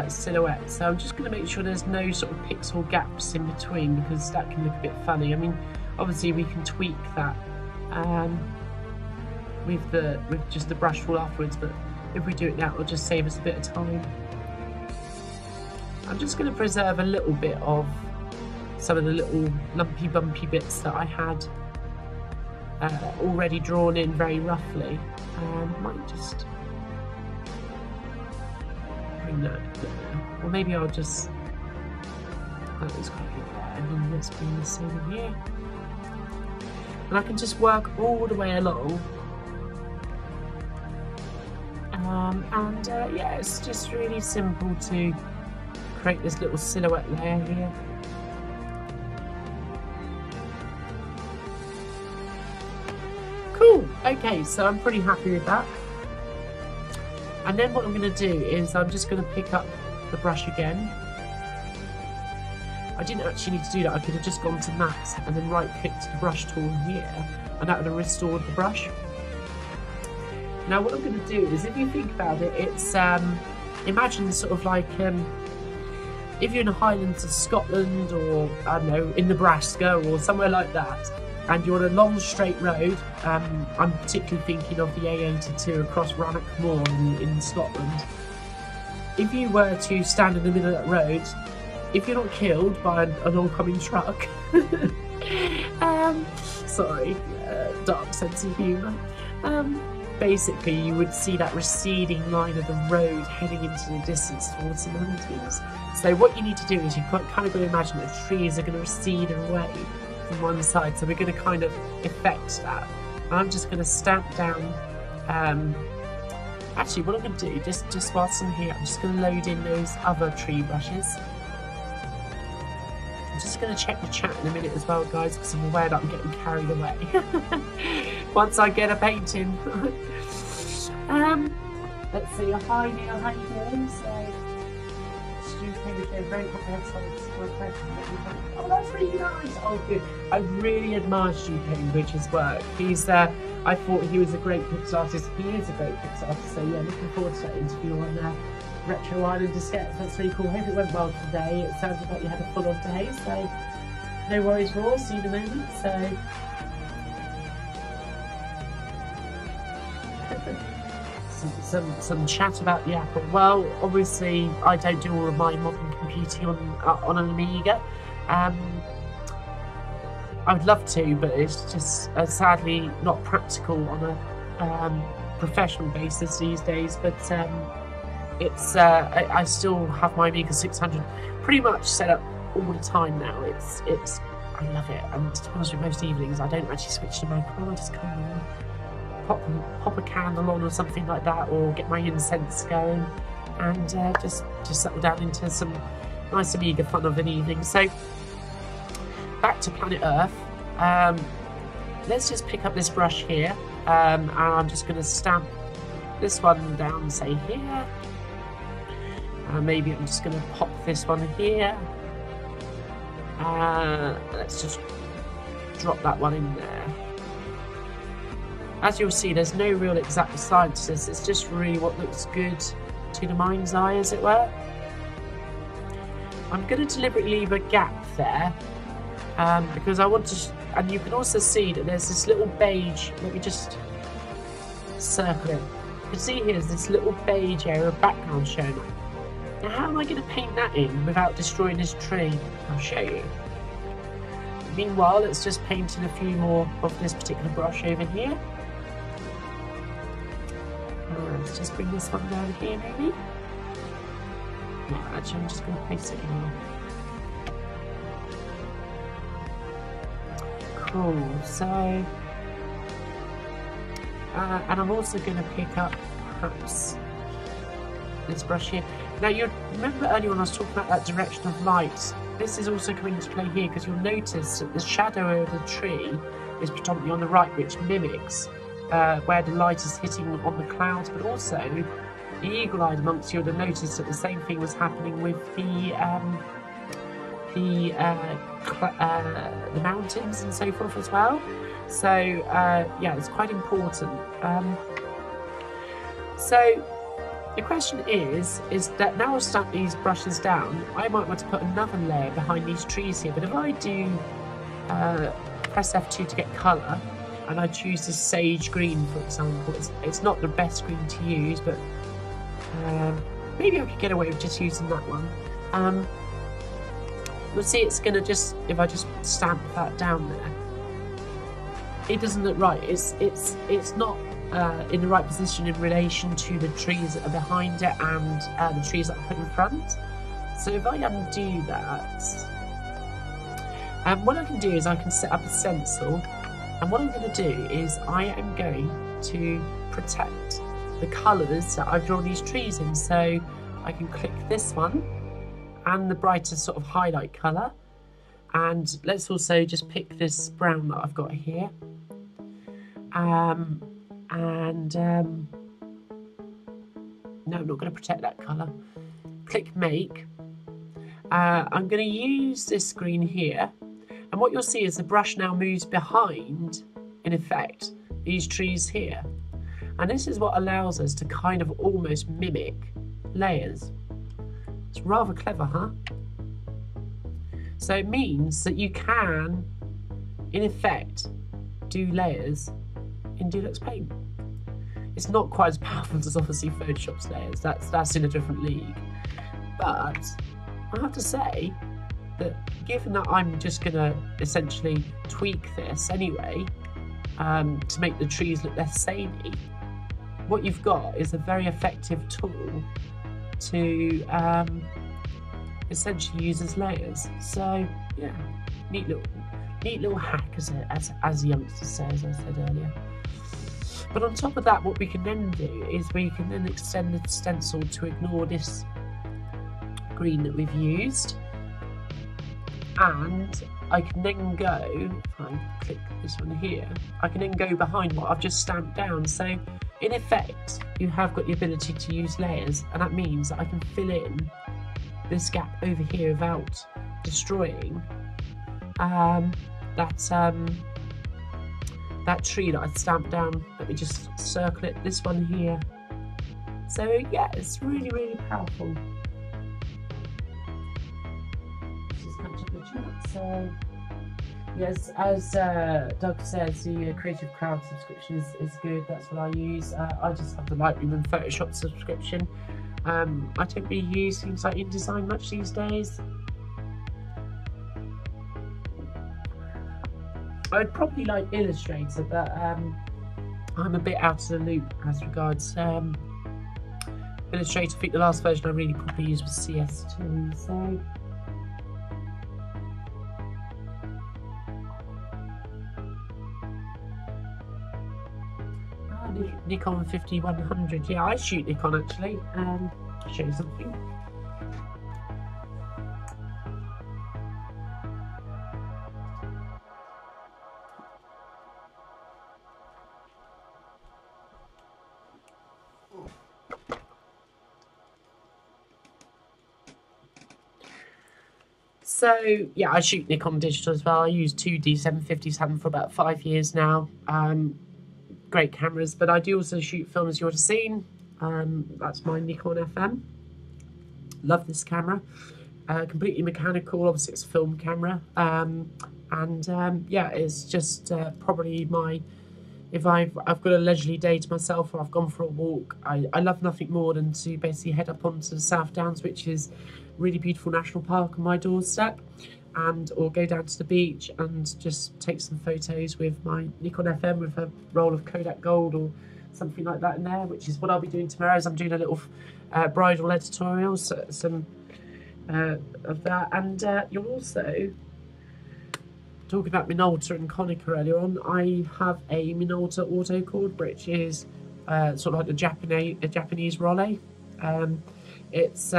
silhouettes. So I'm just going to make sure there's no sort of pixel gaps in between, because that can look a bit funny. I mean, obviously we can tweak that with just the brush tool afterwards, but if we do it now, it'll just save us a bit of time. I'm just going to preserve a little bit of some of the little lumpy bumpy bits that I had already drawn in very roughly. Might just bring that there. Or maybe I'll just, that was quite good there, and then let's bring this over here. And I can just work all the way along. Yeah, it's just really simple to create this little silhouette layer here. Cool, okay, so I'm pretty happy with that. And then what I'm going to do is I'm just going to pick up the brush again. I didn't actually need to do that, I could have just gone to matte and then right clicked the brush tool here, and that would have restored the brush. Now what I'm going to do is, if you think about it, it's imagine sort of like if you're in the Highlands of Scotland, or I don't know, in Nebraska or somewhere like that, and you're on a long straight road. I'm particularly thinking of the A82 across Rannoch Moor in Scotland. If you were to stand in the middle of that road, if you're not killed by an oncoming truck, sorry, dark sense of humour, basically you would see that receding line of the road heading into the distance towards the mountains. So what you need to do is you've kind of got to imagine that trees are going to recede away from one side, so we're going to kind of effect that. And I'm just going to stamp down, actually what I'm going to do, just whilst I'm here, I'm just going to load in those other tree brushes. I'm just going to check the chat in a minute as well, guys, because I'm aware that I'm getting carried away once I get a painting. Let's see, hi Neil, how you doing? So, very comprehensive. Oh, that's really nice. Oh, good. I really admire Stu Cambridge's work. I thought he was a great pixel artist. He is a great pixel artist. So yeah, looking forward to that interview on Retro Island Disquette. That's really cool. Hope it went well today. It sounded like you had a full-on day. So no worries, Raw. See you in a moment. So. Some chat about the Apple. Well, obviously I don't do all of my modern computing on an Amiga. I would love to, but it's just sadly not practical on a professional basis these days. But I still have my Amiga 600 pretty much set up all the time now. I love it, and to be honest with most evenings I don't actually switch to my car. I just come on, pop a candle on or something like that, or get my incense going, and just settle down into some nice Amiga fun of an evening. So back to planet Earth. Let's just pick up this brush here, and I'm just going to stamp this one down, say here. Maybe I'm just going to pop this one here. Let's just drop that one in there. As you'll see, there's no real exact science to this. It's just really what looks good to the mind's eye, as it were. I'm going to deliberately leave a gap there because I want to, and you can also see that there's this little beige. Let me just circle it. You can see here there's this little beige area of background showing up. Now, how am I going to paint that in without destroying this tree? I'll show you. Meanwhile, let's just paint in a few more of this particular brush over here. Let's just bring this one down here, maybe. No, actually, I'm just going to place it in here. Cool. So, and I'm also going to pick up perhaps this brush here. Now, you remember earlier when I was talking about that direction of light. This is also coming into play here because you'll notice that the shadow of the tree is predominantly on the right, which mimics where the light is hitting on the clouds, but also the eagle-eyed amongst you would have noticed that the same thing was happening with the mountains and so forth as well. So yeah, it's quite important. So the question is that now I've stamped these brushes down, I might want to put another layer behind these trees here. But if I do press F2 to get colour, and I choose this sage green, for example, it's not the best green to use, but maybe I could get away with just using that one. You'll see it's going to just, if I just stamp that down there, it doesn't look right. It's not in the right position in relation to the trees that are behind it and the trees that I put in front. So if I undo that, what I can do is I can set up a stencil, and what I'm going to do is I am going to protect the colours that I've drawn these trees in. So I can click this one and the brighter sort of highlight colour, and let's also just pick this brown that I've got here. No, I'm not going to protect that colour. Click make. I'm going to use this green here, and what you'll see is the brush now moves behind, in effect, these trees here. And this is what allows us to kind of almost mimic layers. It's rather clever, huh? So it means that you can, in effect, do layers in Deluxe Paint. It's not quite as powerful as obviously Photoshop's layers. That's in a different league. But I have to say that given that I'm just going to essentially tweak this anyway to make the trees look less samey, what you've got is a very effective tool to essentially use as layers. So yeah, neat little hack, as the youngsters say, as I said earlier. But on top of that, what we can then do is we can then extend the stencil to ignore this green that we've used, and I can then go, if I click this one here, I can then go behind what I've just stamped down. So in effect, you have got the ability to use layers, and that means that I can fill in this gap over here without destroying that tree that I stamped down. Let me just circle it, this one here. So yeah, it's really, really powerful. Just catch up the chat. So yes, as Doug says, the Creative Cloud subscription is good. That's what I use. I just have the Lightroom and Photoshop subscription. I don't really use things like InDesign much these days. I'd probably like Illustrator, but I'm a bit out of the loop as regards Illustrator. I think the last version I really probably used was CS2. So Nikon 5100. Yeah, I shoot Nikon actually. I'll show you something. So yeah, I shoot Nikon digital as well. I use 2D 750 for about 5 years now. Great cameras, but I do also shoot film, as you would have seen. That's my Nikon FM. Love this camera. Completely mechanical. Obviously, it's a film camera. Yeah, it's just probably my. If I've got a leisurely day to myself, or I've gone for a walk, I love nothing more than to basically head up onto the South Downs, which is a really beautiful national park on my doorstep, or go down to the beach and just take some photos with my Nikon FM with a roll of Kodak Gold or something like that in there, which is what I'll be doing tomorrow. As I'm doing a little bridal editorial, so some of that, and you'll also. Talking about Minolta and Konica earlier on, I have a Minolta autocord, which is sort of like a Japanese Rolle. It's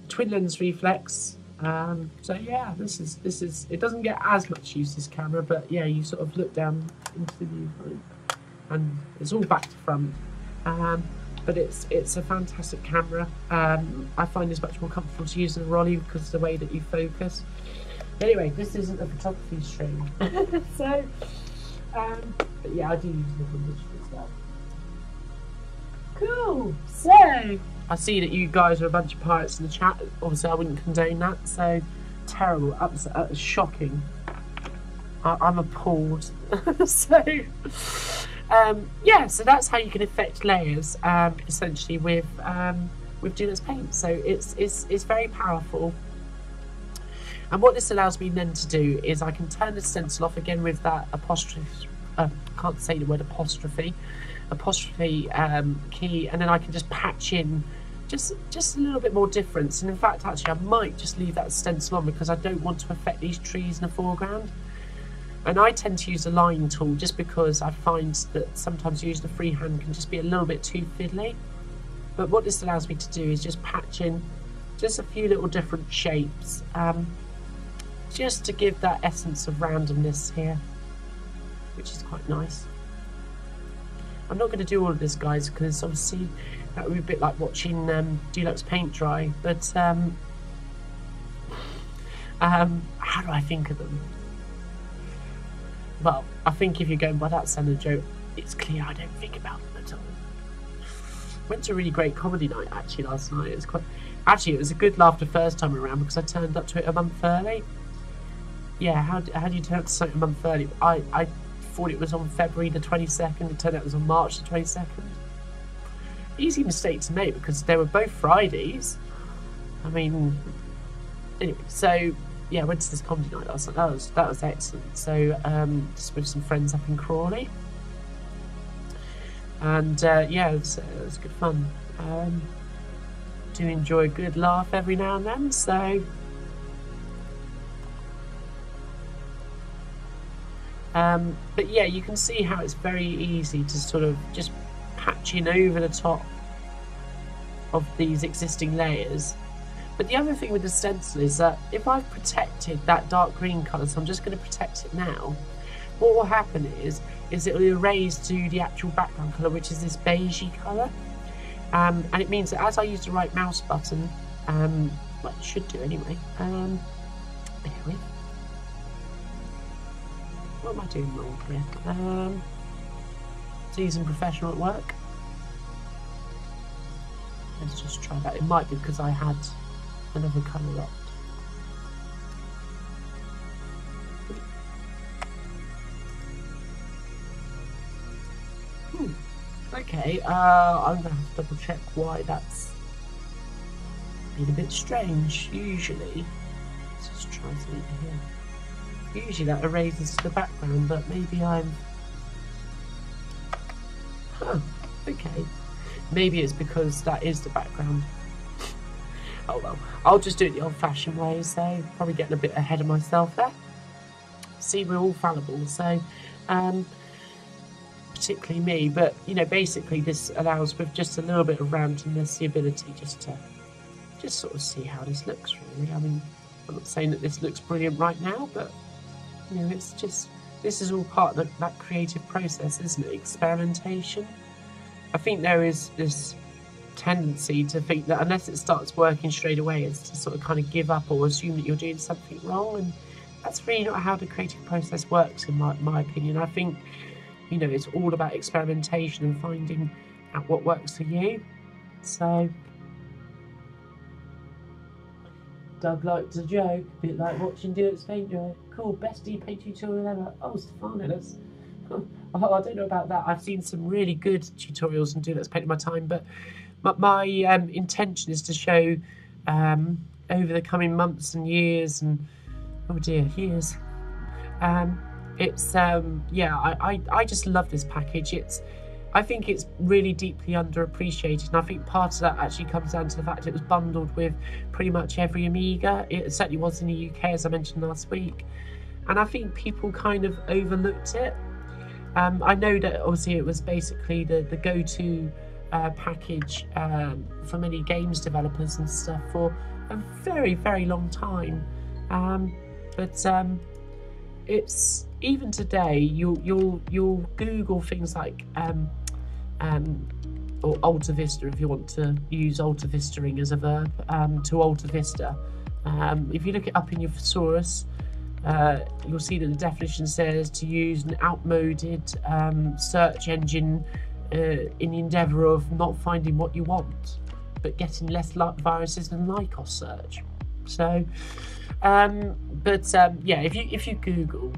twin lens reflex. So yeah, this is. It doesn't get as much use, this camera, but yeah, you sort of look down into the viewfinder, and it's all back to front. But it's a fantastic camera. I find this much more comfortable to use than a Rolle because of the way that you focus. Anyway, this isn't a photography stream, so but yeah, I do use Nikon digital as well. Cool. So I see that you guys are a bunch of pirates in the chat. Obviously, I wouldn't condone that. So terrible, shocking. I'm appalled. So yeah, so that's how you can affect layers essentially with Deluxe Paint. So it's very powerful. And what this allows me then to do is I can turn the stencil off again with that apostrophe, can't say the word apostrophe key, and then I can just patch in just a little bit more difference. And in fact, actually, I might just leave that stencil on because I don't want to affect these trees in the foreground. And I tend to use a line tool just because I find that sometimes using the freehand can just be a little bit too fiddly. But what this allows me to do is just patch in just a few little different shapes. Just to give that essence of randomness here, which is quite nice. I'm not going to do all of this, guys, because obviously that would be a bit like watching Deluxe Paint dry, but how do I think of them? Well, I think if you're going by that standard joke, it's clear I don't think about them at all. Went to a really great comedy night actually last night. It was a good laugh the first time around because I turned up to it a month early. Yeah, how do you turn up to something a month early? I thought it was on February the 22nd. It turned out it was on March the 22nd. Easy mistake to make because they were both Fridays. I mean, anyway, so yeah, I went to this comedy night last night. That was excellent. So just with some friends up in Crawley, and yeah, it was good fun. Do enjoy a good laugh every now and then. So. But yeah, you can see how it's very easy to sort of just patch in over the top of these existing layers. But the other thing with the stencil is that if I've protected that dark green colour, so I'm just going to protect it now, what will happen is it will erase to the actual background colour, which is this beigey colour. And it means that as I use the right mouse button, well, it should do anyway, bear with. What am I doing wrong here? Seasoned professional at work. Let's just try that. It might be because I had another colour locked. Okay, I'm going to have to double check why that's been a bit strange. Usually, let's just try something here. Usually that erases to the background, but maybe I'm... okay. Maybe it's because that is the background. Oh well, I'll just do it the old-fashioned way, so probably getting a bit ahead of myself there. See, we're all fallible, so... particularly me, but, you know, basically this allows, with just a little bit of randomness, the ability just to sort of see how this looks, really. I mean, I'm not saying that this looks brilliant right now, but... you know, it's just, this is all part of that creative process, isn't it? Experimentation. I think there is this tendency to think that unless it starts working straight away, it's to sort of kind of give up or assume that you're doing something wrong. And that's really not how the creative process works, in my opinion. I think, you know, it's all about experimentation and finding out what works for you. So Doug liked a joke, a bit like watching Deluxe Paint I. Cool, best paint tutorial ever. Oh, Stefano, that's... Oh, I don't know about that. I've seen some really good tutorials in Deluxe Paint in my time, but my intention is to show over the coming months and years, and oh dear, years. I just love this package. I think it's really deeply underappreciated, and I think part of that actually comes down to the fact it was bundled with pretty much every Amiga. It certainly was in the UK, as I mentioned last week, and I think people kind of overlooked it. I know that obviously it was basically the go-to package for many games developers and stuff for a very, very long time, but it's even today. You'll Google things like or Alta Vista, if you want to use Alta Vistaing as a verb, to Alta Vista. If you look it up in your thesaurus, you'll see that the definition says to use an outmoded search engine in the endeavour of not finding what you want, but getting less viruses than Lycos search. So, yeah, if you Google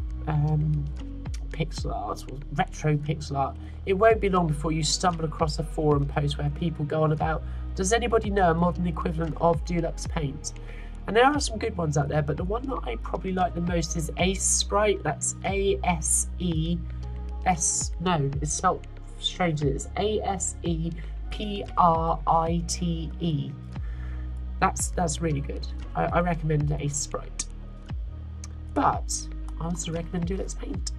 pixel art or retro pixel art, it won't be long before you stumble across a forum post where people go on about, does anybody know a modern equivalent of Deluxe Paint? And there are some good ones out there, but the one that I probably like the most is Ace Sprite. That's A-S-E-S, no, it's spelled strangely, it's A-S-E-P-R-I-T-E. That's really good. I recommend Ace Sprite. But I also recommend Deluxe Paint.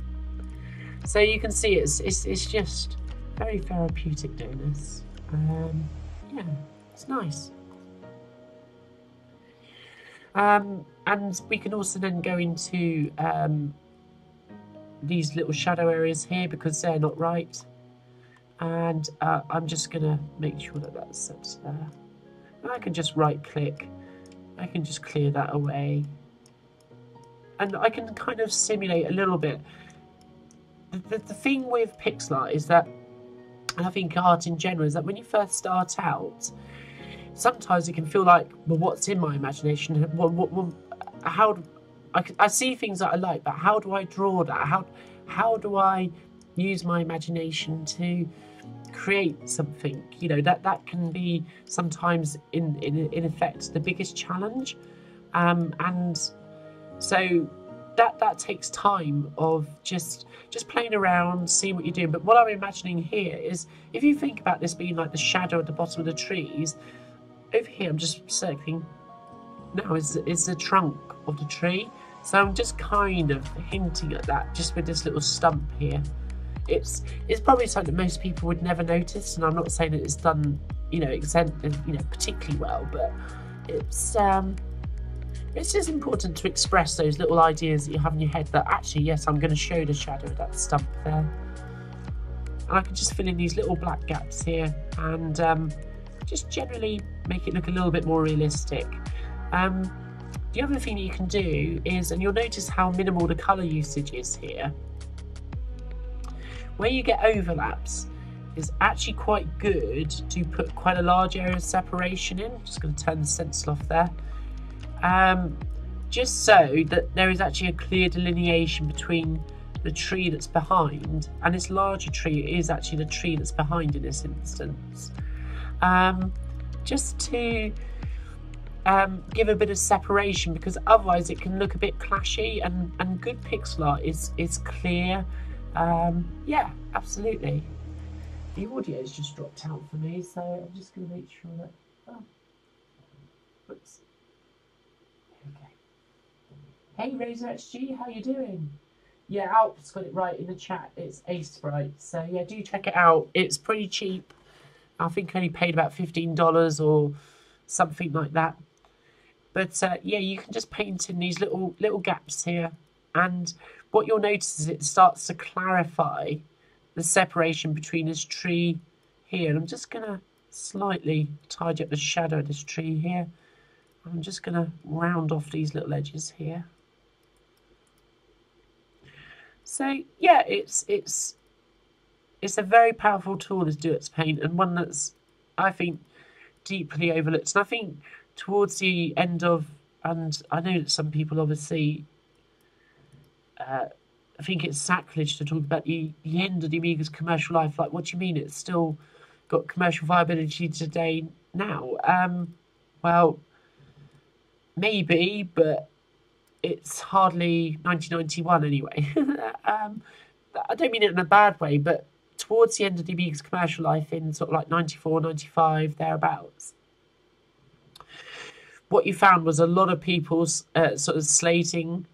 So you can see it's just very therapeutic doing this. Yeah, it's nice. And we can also then go into these little shadow areas here because they're not right. And I'm just going to make sure that that's set there. And I can just right click. I can just clear that away. And I can kind of simulate a little bit. The thing with pixel art is that, and I think art in general, is that when you first start out, sometimes it can feel like, well, what's in my imagination? I see things that I like, but how do I draw that? How do I use my imagination to create something? You know, that can be sometimes in effect the biggest challenge, and so that takes time of just playing around, seeing what you're doing. But what I'm imagining here is, if you think about this being like the shadow at the bottom of the trees, over here I'm just circling now is the trunk of the tree. So I'm just kind of hinting at that just with this little stump here. It's probably something that most people would never notice, and I'm not saying that it's done, you know, particularly well, but it's just important to express those little ideas that you have in your head that actually, yes, I'm going to show the shadow of that stump there. And I can just fill in these little black gaps here and just generally make it look a little bit more realistic. The other thing that you can do is, and you'll notice how minimal the colour usage is here, where you get overlaps, is actually quite good to put quite a large area of separation in. Just going to turn the stencil off there. Just so that there is actually a clear delineation between the tree that's behind, and this larger tree is actually the tree that's behind in this instance. Just to give a bit of separation, because otherwise it can look a bit clashy, and good pixel art is clear. Yeah, absolutely. The audio's just dropped out for me, so I'm just going to make sure that... Oh. Oops. Okay. Hey Razor XG, how you doing? Yeah, Alp's got it right in the chat. It's Ace Sprite, so yeah, do check it out. It's pretty cheap. I think I only paid about $15 or something like that. But yeah, you can just paint in these little gaps here, and what you'll notice is it starts to clarify the separation between this tree here. And I'm just gonna slightly tidy up the shadow of this tree here. I'm just going to round off these little edges here. So yeah, it's a very powerful tool, this Deluxe Paint, and one that's, I think, deeply overlooked. And I think towards the end of, and I know that some people obviously I think it's sacrilege to talk about the end of the Amiga's commercial life. Like, what do you mean it's still got commercial viability today now? Well, maybe, but it's hardly 1991 anyway. I don't mean it in a bad way, but towards the end of the Amiga's commercial life in sort of like 94, 95, thereabouts, what you found was a lot of people's sort of slating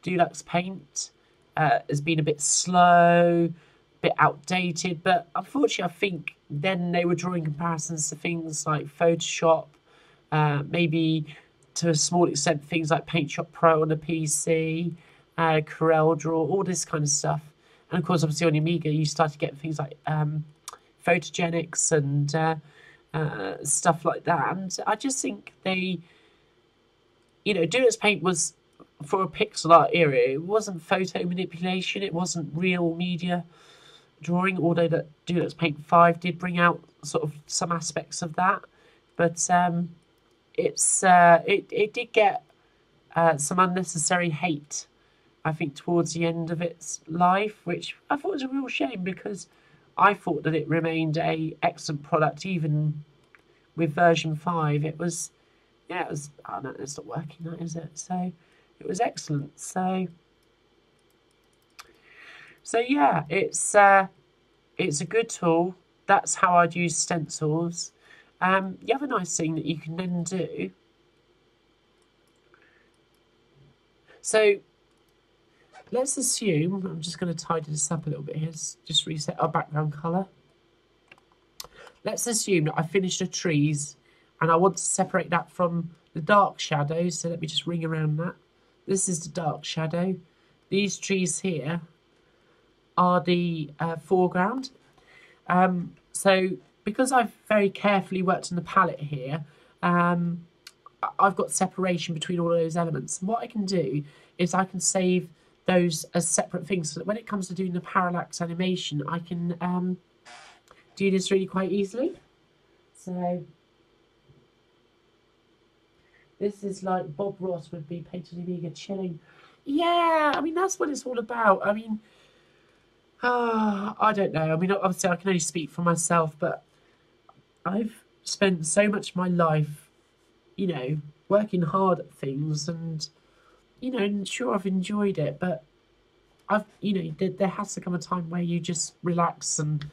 Deluxe Paint has been a bit slow, a bit outdated, but unfortunately I think then they were drawing comparisons to things like Photoshop, maybe to a small extent things like PaintShop Pro on a PC, CorelDRAW, all this kind of stuff. And of course, obviously on Amiga, you start to get things like photogenics and stuff like that. And I just think they, you know, Deluxe Paint was, for a pixel art era, it wasn't photo manipulation, it wasn't real media drawing, although that Deluxe Paint 5 did bring out sort of some aspects of that. But it did get some unnecessary hate, I think, towards the end of its life, which I thought was a real shame, because I thought that it remained a excellent product even with version 5. It was, yeah, it was, oh no, it's not working, that is it? So it was excellent. So yeah, it's a good tool. That's how I'd use stencils. The other nice thing that you can then do, so let's assume, I'm just going to tidy this up a little bit here, just reset our background colour. Let's assume that I finished the trees and I want to separate that from the dark shadows, so let me just ring around that. This is the dark shadow. These trees here are the foreground. So because I've very carefully worked on the palette here, I've got separation between all of those elements. And what I can do is I can save those as separate things, so that when it comes to doing the parallax animation, I can do this really quite easily. So this is like Bob Ross would be painted Amiga chilling. Yeah, I mean, that's what it's all about. I mean, I don't know. I mean, obviously I can only speak for myself, but I've spent so much of my life, you know, working hard at things, and, you know, and sure, I've enjoyed it, but you know, there has to come a time where you just relax and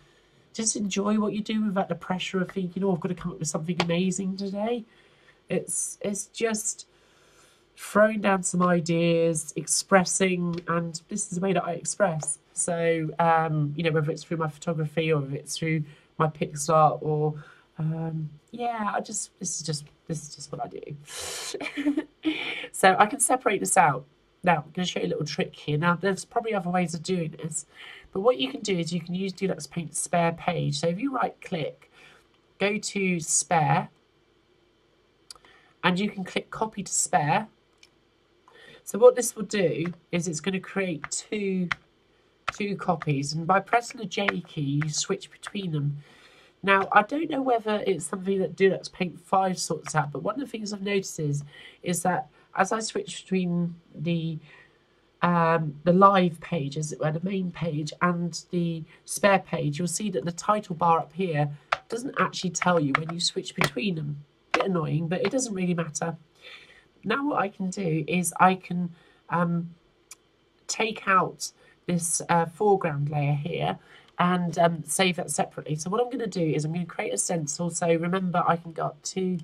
just enjoy what you do without the pressure of thinking, oh, I've got to come up with something amazing today. It's just throwing down some ideas, expressing, and this is the way that I express. So, you know, whether it's through my photography or if it's through my pixel art, or yeah, this is just what I do. So I can separate this out. Now, I'm going to show you a little trick here. Now, there's probably other ways of doing this, but what you can do is you can use Deluxe Paint Spare Page. So if you right-click, go to Spare, and you can click Copy to Spare. So what this will do is it's going to create two copies, and by pressing the J key, you switch between them. Now, I don't know whether it's something that Deluxe Paint 5 sorts out, but one of the things I've noticed is that as I switch between the live page, as it were, the main page, and the spare page, you'll see that the title bar up here doesn't actually tell you when you switch between them. A bit annoying, but it doesn't really matter. Now what I can do is I can take out this foreground layer here and save that separately. So what I'm going to do is I'm going to create a stencil. So remember, I can go up to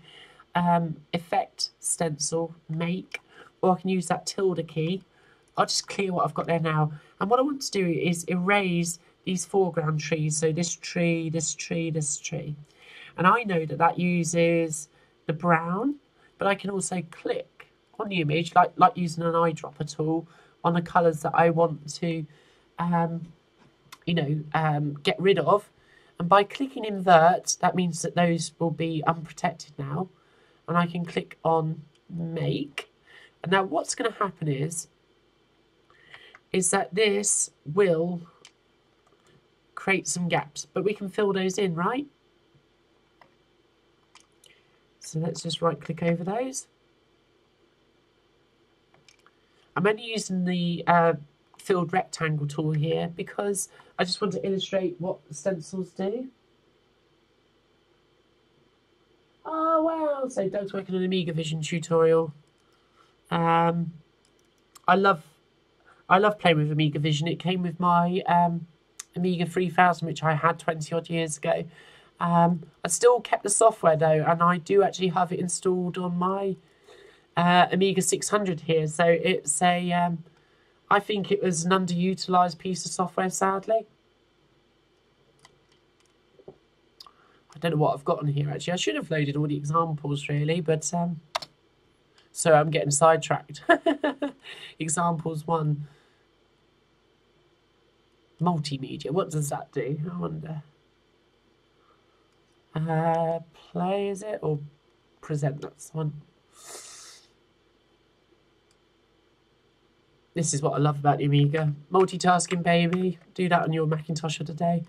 Effect, Stencil, Make, or I can use that tilde key. I'll just clear what I've got there now. And what I want to do is erase these foreground trees. So this tree, this tree, this tree. And I know that that uses the brown, but I can also click on the image, like using an eyedropper tool, on the colours that I want to, you know, get rid of. And by clicking invert, that means that those will be unprotected now. And I can click on make. And now what's going to happen is that this will create some gaps, but we can fill those in, right? So let's just right click over those. I'm only using the filled rectangle tool here because I just want to illustrate what the stencils do. Oh wow, so Doug's working on an Amiga Vision tutorial. I love playing with Amiga Vision. It came with my Amiga 3000, which I had 20 odd years ago. I still kept the software though, and I do actually have it installed on my Amiga 600 here. So it's a, I think it was an underutilized piece of software, sadly. I don't know what I've got on here actually. I should have loaded all the examples really, but so I'm getting sidetracked. Examples 1. Multimedia. What does that do? I wonder. Play, is it? Or present, that's one. This is what I love about the Amiga. Multitasking, baby. Do that on your Macintosh of the day.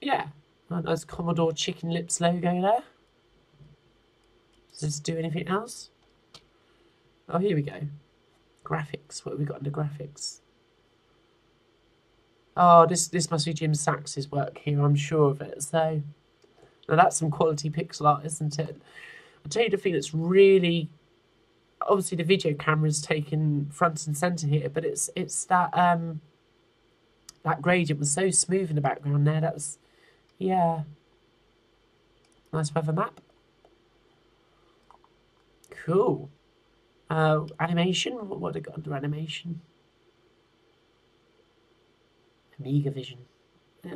Yeah. Nice Commodore Chicken Lips logo there. Does this do anything else? Oh, here we go. Graphics. What have we got under graphics? Oh, this must be Jim Sachs's work here, I'm sure of it. So, now that's some quality pixel art, isn't it? I'll tell you the thing that's really... Obviously, the video camera's taken front and centre here, but it's that that gradient was so smooth in the background there. That was, yeah. Nice weather map. Cool. Animation. What have I got under animation? Amiga Vision. Yeah.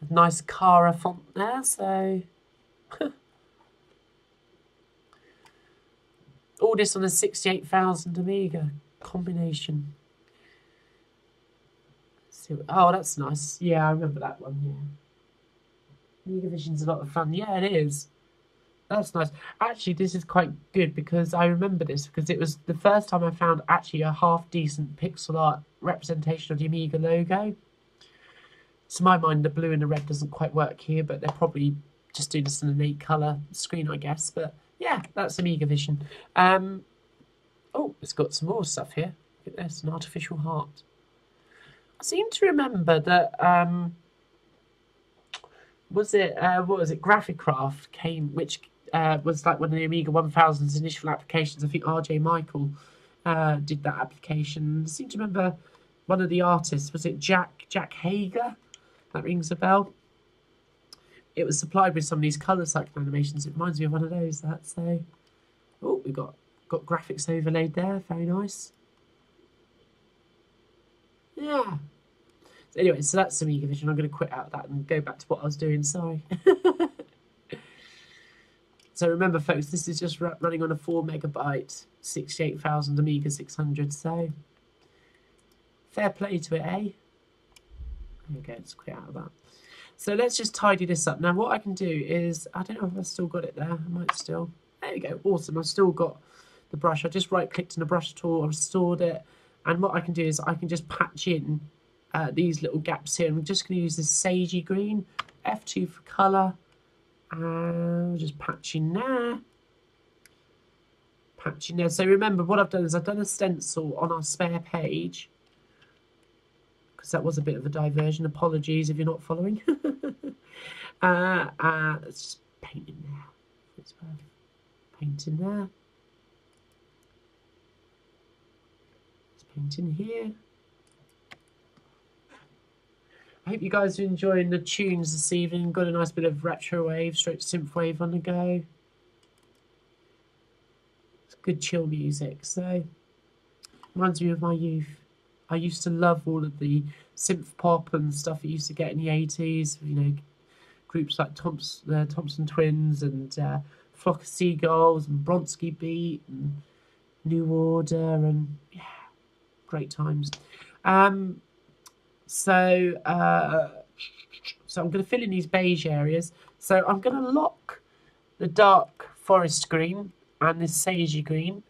Nice Cara font there, so... All this on a 68,000 Amiga combination. Oh, that's nice. Yeah, I remember that one, yeah. Amiga Vision's a lot of fun. Yeah, it is. That's nice. Actually, this is quite good because I remember this because it was the first time I found actually a half-decent pixel art representation of the Amiga logo. To my mind, the blue and the red doesn't quite work here, but they're probably just doing this in an 8-colour screen, I guess. But yeah, that's Amiga Vision. Oh, it's got some more stuff here. Look at this, an artificial heart. I seem to remember that, what was it, Graphicraft came, which was like one of the Amiga 1000's initial applications. I think RJ Michael did that application. I seem to remember one of the artists, was it Jack Hager? That rings a bell. It was supplied with some of these colour cycle animations. It reminds me of one of those, that, so... Oh, we've got graphics overlaid there. Very nice. Yeah. So anyway, so that's Amiga Vision. I'm going to quit out of that and go back to what I was doing. Sorry. So remember, folks, this is just running on a 4 megabyte 68,000 Amiga 600. So fair play to it, eh? There we go. Let's quit out of that. So let's just tidy this up. Now what I can do is, I don't know if I've still got it there. I might still. There we go. Awesome. I've still got the brush. I just right clicked on the brush tool. I've restored it. And what I can do is I can just patch in these little gaps here. I'm just going to use this sagey green. F2 for colour. And we'll just patch in there. Patch in there. So remember what I've done is I've done a stencil on our spare page. Because that was a bit of a diversion. Apologies if you're not following. Let's just paint in there. It's worth painting there. Let's paint in here. I hope you guys are enjoying the tunes this evening. Got a nice bit of retro wave, straight synthwave on the go. It's good chill music. So reminds me of my youth. I used to love all of the synth pop and stuff I used to get in the 80s. You know, groups like Thompson Twins and Flock of Seagulls and Bronski Beat and New Order and yeah, great times. So So I'm going to fill in these beige areas. So I'm going to lock the dark forest green and this sagey green.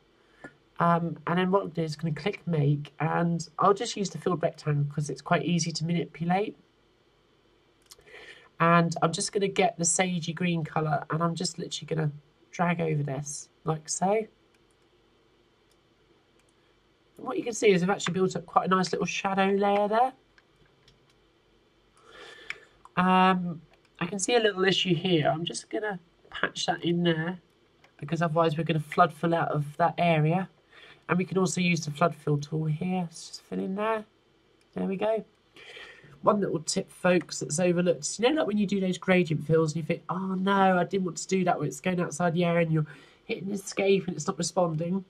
And then what I'll do is going to click make, and I'll just use the filled rectangle because it's quite easy to manipulate. And I'm just going to get the sagey green colour, and I'm just literally going to drag over this like so. And what you can see is I've actually built up quite a nice little shadow layer there. I can see a little issue here. I'm just going to patch that in there because otherwise we're going to flood fill out of that area. And we can also use the flood fill tool here. Let's just fill in there. There we go. One little tip, folks, that's overlooked. You know, like when you do those gradient fills and you think, oh no, I didn't want to do that when it's going outside the area and you're hitting escape and it's not responding.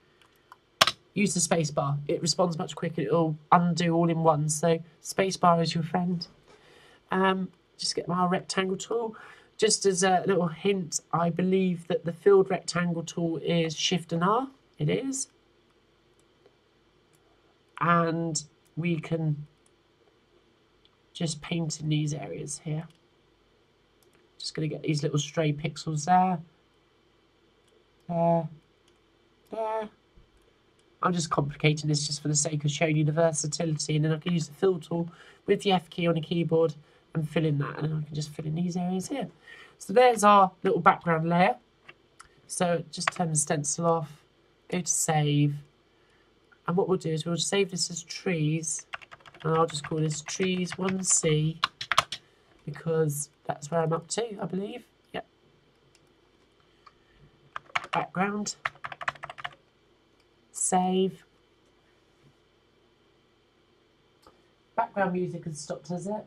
Use the space bar. It responds much quicker. It'll undo all in one. So space bar is your friend. Just get my rectangle tool. Just as a little hint, I believe that the filled rectangle tool is Shift and R. It is. And we can just paint in these areas here. Just going to get these little stray pixels there. There. There. I'm just complicating this just for the sake of showing you the versatility, and then I can use the fill tool with the F key on the keyboard and fill in that, and then I can just fill in these areas here. So there's our little background layer. So just turn the stencil off, go to save, and what we'll do is we'll save this as trees, and I'll just call this trees 1C because that's where I'm up to, I believe. Yep. Background. Save. Background music has stopped, has it?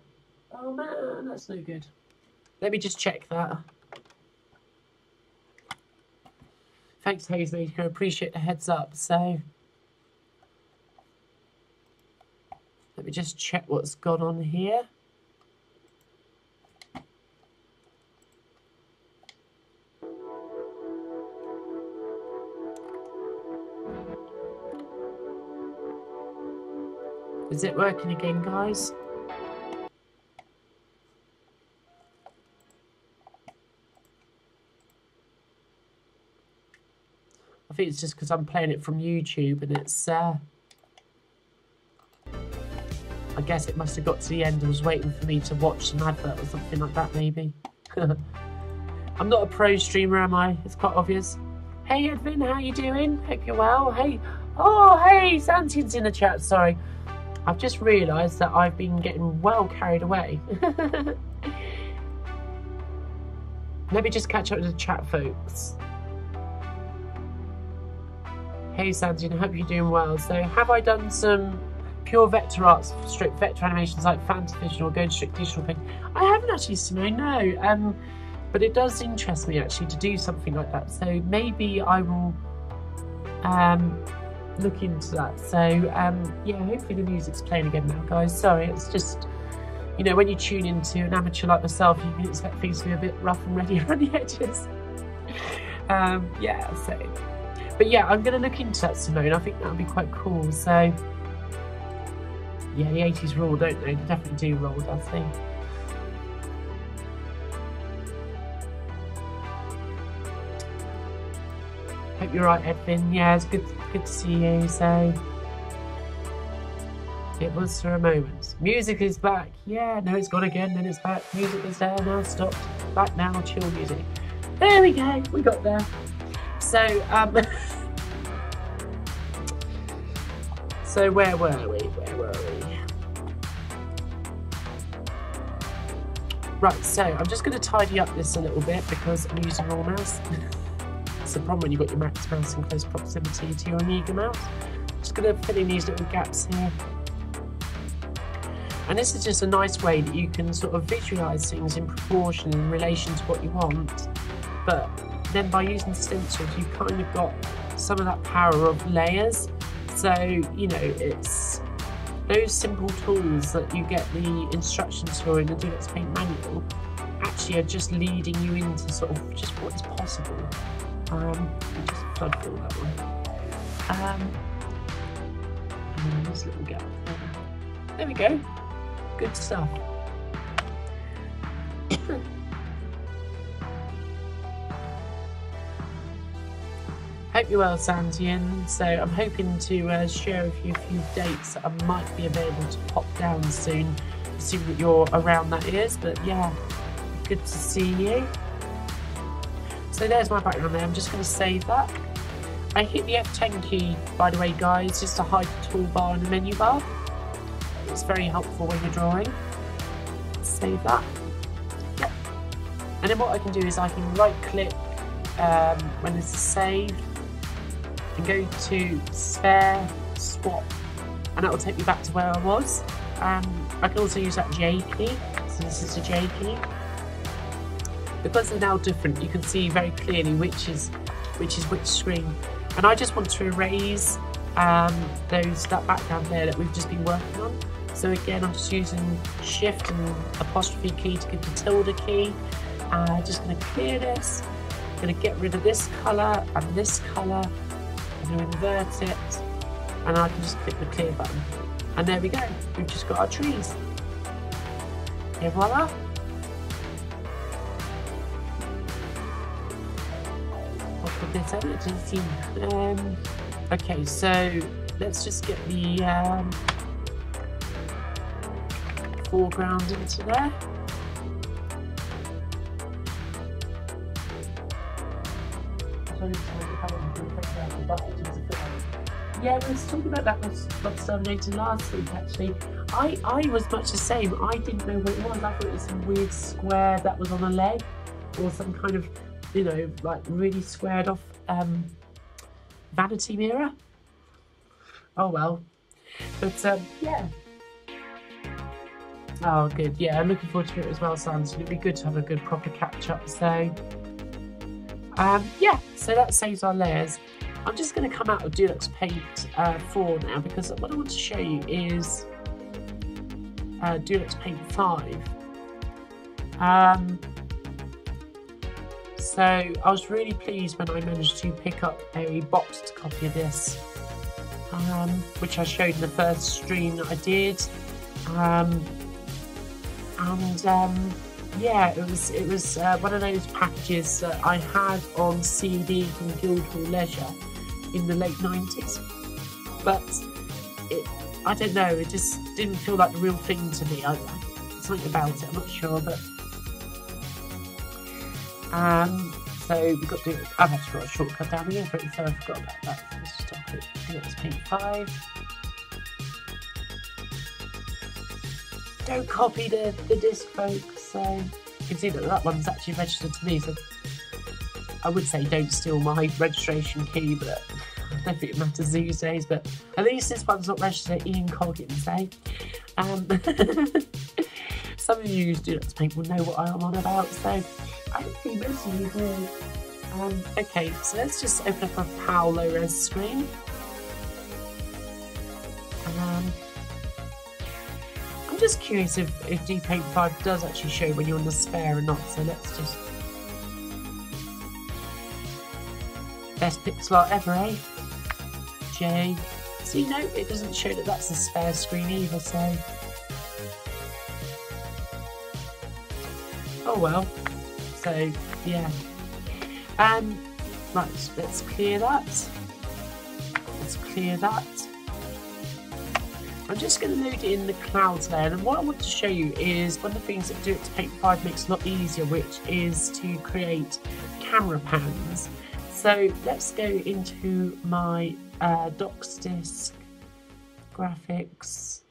Oh man, that's no good. Let me just check that. Thanks, Hazemaker. I appreciate the heads up. So let me just check what's gone on here. Is it working again, guys? I think it's just because I'm playing it from YouTube and it's, I guess it must have got to the end and was waiting for me to watch an advert or something like that, maybe. I'm not a pro streamer, am I? It's quite obvious. Hey, Edwin, how you doing? Hope you're well. Hey, oh, hey, Santian's in the chat, sorry. I've just realised that I've been getting well carried away. Let me just catch up with the chat, folks. Hey, Santian, I hope you're doing well. So, have I done some pure vector arts, strict vector animations like Fantavision or going strict digital paint? I haven't actually, Simone, no. But it does interest me actually to do something like that. So maybe I will look into that. So yeah, hopefully the music's playing again now, guys. Sorry, it's just, you know, when you tune into an amateur like myself, you can expect things to be a bit rough and ready around the edges. Yeah, so, but yeah, I'm going to look into that, Simone. I think that would be quite cool. So yeah, the 80s rule, don't they? They definitely do roll, does they? Hope you're right, Edwin. Yeah, it's good to see you. So it was for a moment. Music is back. Yeah, no, it's gone again. Then it's back. Music is there now. Stopped. Back now. Chill music. There we go. We got there. So so where were we? Right. So I'm just going to tidy up this a little bit because I'm using raw mouse. It's the problem when you've got your Max mouse in close proximity to your Amiga mouse. Just going to fill in these little gaps here. And this is just a nice way that you can sort of visualise things in proportion in relation to what you want. But then by using stencils, you've kind of got some of that power of layers. So, you know, it's those simple tools that you get the instructions for in the Deluxe Paint manual actually are just leading you into sort of just what is possible. Just flood fill that one. And then this little gap there. There we go. Good stuff. Hope you're well, Santian. So I'm hoping to share with you a few dates that I might be available to pop down soon. Assuming that you're around, that is. But yeah, good to see you. So there's my background there. I'm just going to save that. I hit the F10 key, by the way, guys, just to hide the toolbar and the menu bar. It's very helpful when you're drawing. Save that. Yep. And then what I can do is I can right-click when this is saved, and go to spare, swap, and that will take me back to where I was. I can also use that J key, so this is the J key. Because they're now different, you can see very clearly which is which screen. And I just want to erase that background there that we've just been working on. So again, I'm just using Shift and apostrophe key to give the tilde key. Just going to clear this. I'm going to get rid of this colour and this colour. I'm going to invert it, and I can just click the clear button. And there we go. We've just got our trees. Et voila. I'll put this editing. Okay, so let's just get the foreground into there. Yeah, we was talking about that with Terminator last week, actually. I was much the same. I didn't know what it was. I thought it was some weird square that was on a leg, or some kind of, you know, like really squared off vanity mirror. Oh well. But yeah. Oh good. Yeah, I'm looking forward to it as well, Sans. It'd be good to have a good proper catch up. So yeah, so that saves our layers. I'm just going to come out of Deluxe Paint 4 now, because what I want to show you is Deluxe Paint 5. So I was really pleased when I managed to pick up a boxed copy of this, which I showed in the first stream that I did. Yeah, it was one of those packages that I had on CD from Guildhall Leisure in the late 90s, but I don't know, it just didn't feel like the real thing to me. Something about it, I'm not sure, but so we've got to do. I've actually got a shortcut down here for it, so I forgot about that. So let's just stop it. Let's paint 5. Don't copy the disc, folks. So you can see that one's actually registered to me, so I would say don't steal my registration key, but I don't think it matters these days. But at least this one's not registered Ian Coggins, eh? Some of you who do Deluxe Paint will know what I'm on about, so I don't think most of you do. Okay, so let's just open up a PAL low-res screen. I'm just curious if D-Paint 5 does actually show when you're on the spare or not, so let's just... Best pixel art ever, eh? J. See, no, it doesn't show that that's a spare screen either, so... Oh well. So, yeah. Right, let's clear that. Let's clear that. I'm just going to load it in the clouds layer, and what I want to show you is one of the things that Deluxe Paint 5 makes a lot easier, which is to create camera pans. So let's go into my docs disk, graphics,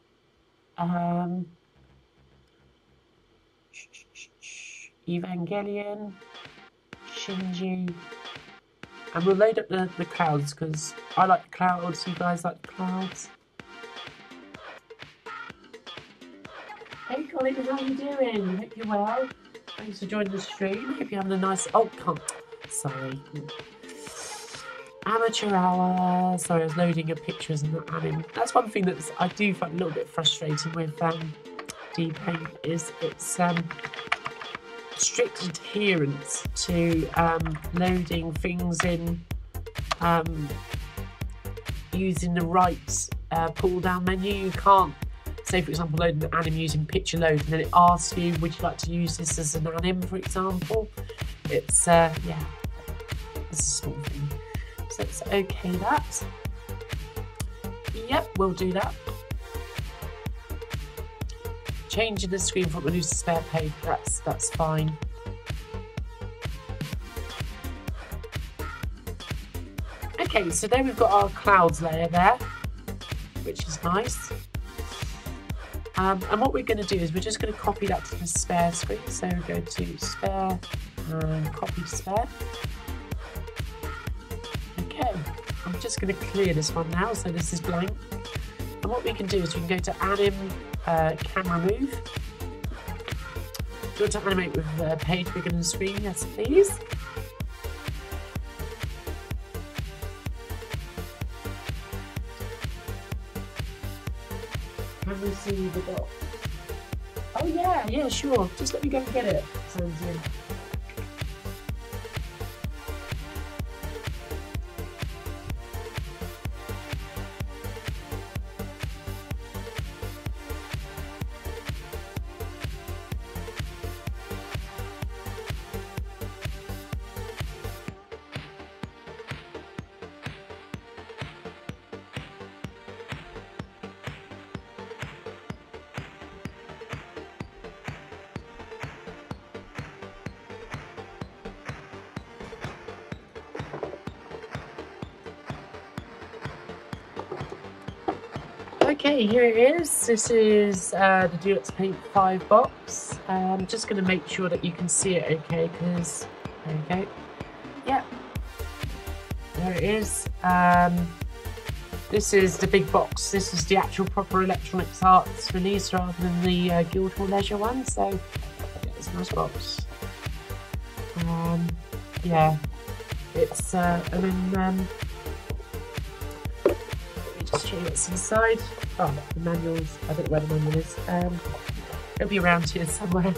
Evangelion, Shinji, and we'll load up the clouds because I like the clouds, you guys like the clouds. Hey Colin, how you doing? Hope you're well. Thanks for joining the stream. Hope you're having a nice... Oh, sorry. Amateur hour. Sorry, I was loading up pictures and that's one thing that I do find a little bit frustrating with D-Paint is its strict adherence to loading things in using the right pull down menu. You can't say for example load an anim using picture load, and then it asks you, would you like to use this as an anim, for example. It's yeah, it's a small thing. So let's OK that. Yep, we'll do that. Changing the screen from menu to spare page, that's fine. Okay, so then we've got our clouds layer there, which is nice. And what we're going to do is we're just going to copy that to the spare screen. So we go to spare and copy to spare. Okay, I'm just going to clear this one now, so this is blank. And what we can do is we can go to anim, camera move. Do you want to animate with page bigger than screen? Yes, please. Can we see the box? Oh yeah, sure. Just let me go and get it. Sounds good. Okay, here it is. This is the Deluxe Paint I box. I'm just going to make sure that you can see it okay, because there we go. Yeah, there it is. This is the big box. This is the actual proper Electronics Arts release rather than the Guildhall Leisure one. So yeah, it's a nice box. Yeah, it's and then just show you what's inside. Oh, the manuals. I don't know where the manual is. It'll be around here somewhere.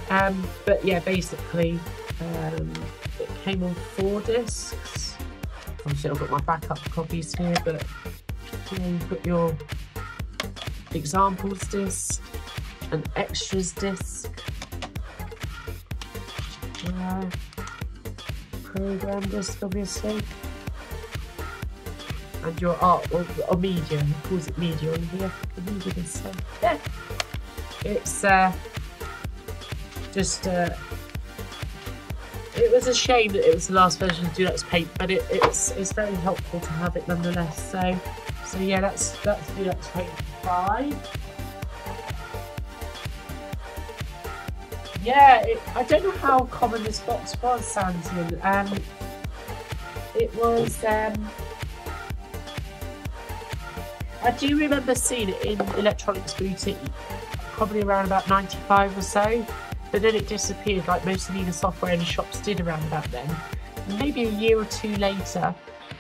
But yeah, basically, it came on 4 discs. Obviously, I've got my backup copies here, but here you've got your examples disc, an extras disc, program disc, obviously. And your art or media, he calls it media on here. The media disc. So yeah, it's just it was a shame that it was the last version of Deluxe Paint, but it's very helpful to have it nonetheless. So yeah, that's Deluxe Paint 5. Yeah, I don't know how common this box was, Santian. It was. I do remember seeing it in Electronics Boutique, probably around about 95 or so, but then it disappeared like most Amiga software in the shops did around about then. And maybe a year or 2 later,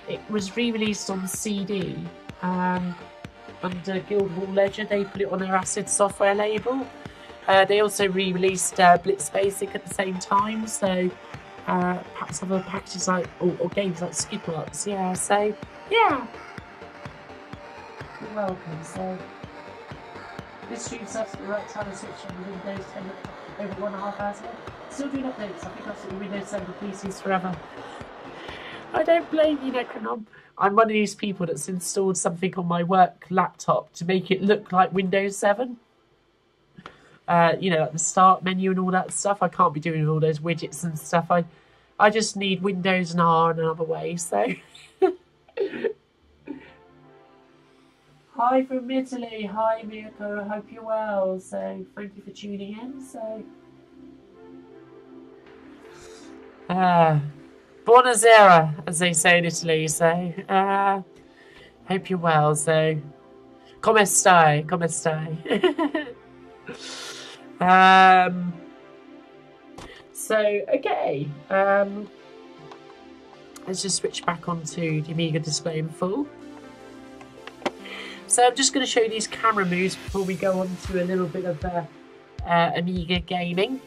it was re-released on CD under Guildhall Leisure. They put it on their Acid software label. They also re-released Blitz Basic at the same time, so perhaps other packages like or games like Skid Marks. Yeah, so yeah. You're welcome. So this shoots us the right time to switch on Windows 10 over 1.5 hours ago. Still doing updates. I think I'll see Windows 7 PCs forever. I don't blame you, Necronom. I'm one of these people that's installed something on my work laptop to make it look like Windows 7. You know, like the start menu and all that stuff. I can't be doing all those widgets and stuff. I just need Windows and R in another way. So. Hi from Italy. Hi, Mirko. I hope you're well. So, thank you for tuning in. So, buonasera, as they say in Italy. So, hope you're well. So, come stai? Come stai? So, okay. Let's just switch back onto the Amiga display in full. So I'm just going to show you these camera moves before we go on to a little bit of Amiga gaming.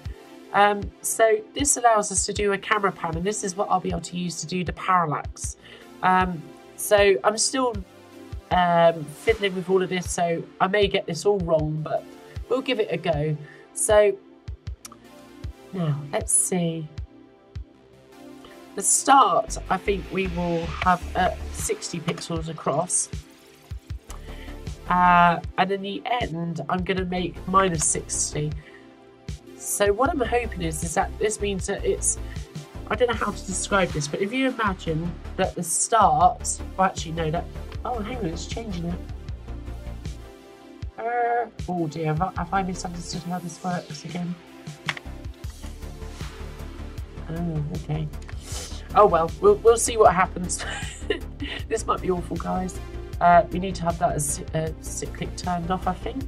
So this allows us to do a camera pan, and this is what I'll be able to use to do the parallax. So I'm still fiddling with all of this, so I may get this all wrong, but we'll give it a go. So now let's see. The start, I think we will have 60 pixels across. And in the end, I'm going to make minus 60. So what I'm hoping is that this means that it's, I don't know how to describe this, but if you imagine that the start, well actually no, that, oh hang on, it's changing it. Oh dear, have I misunderstood how this works again? Oh, okay. Oh well, we'll see what happens. This might be awful, guys. We need to have that as cyclic turned off, I think.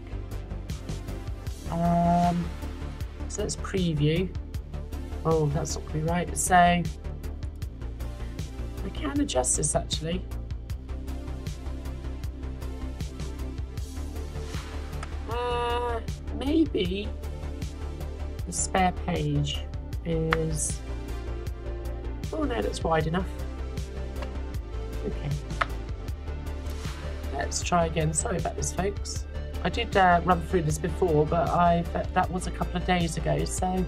So let's preview. Oh, that's not going to be right. So I can adjust this actually. Maybe the spare page is, oh no, that's wide enough. Okay. Let's try again. Sorry about this, folks. I did run through this before, but that was a couple of days ago, so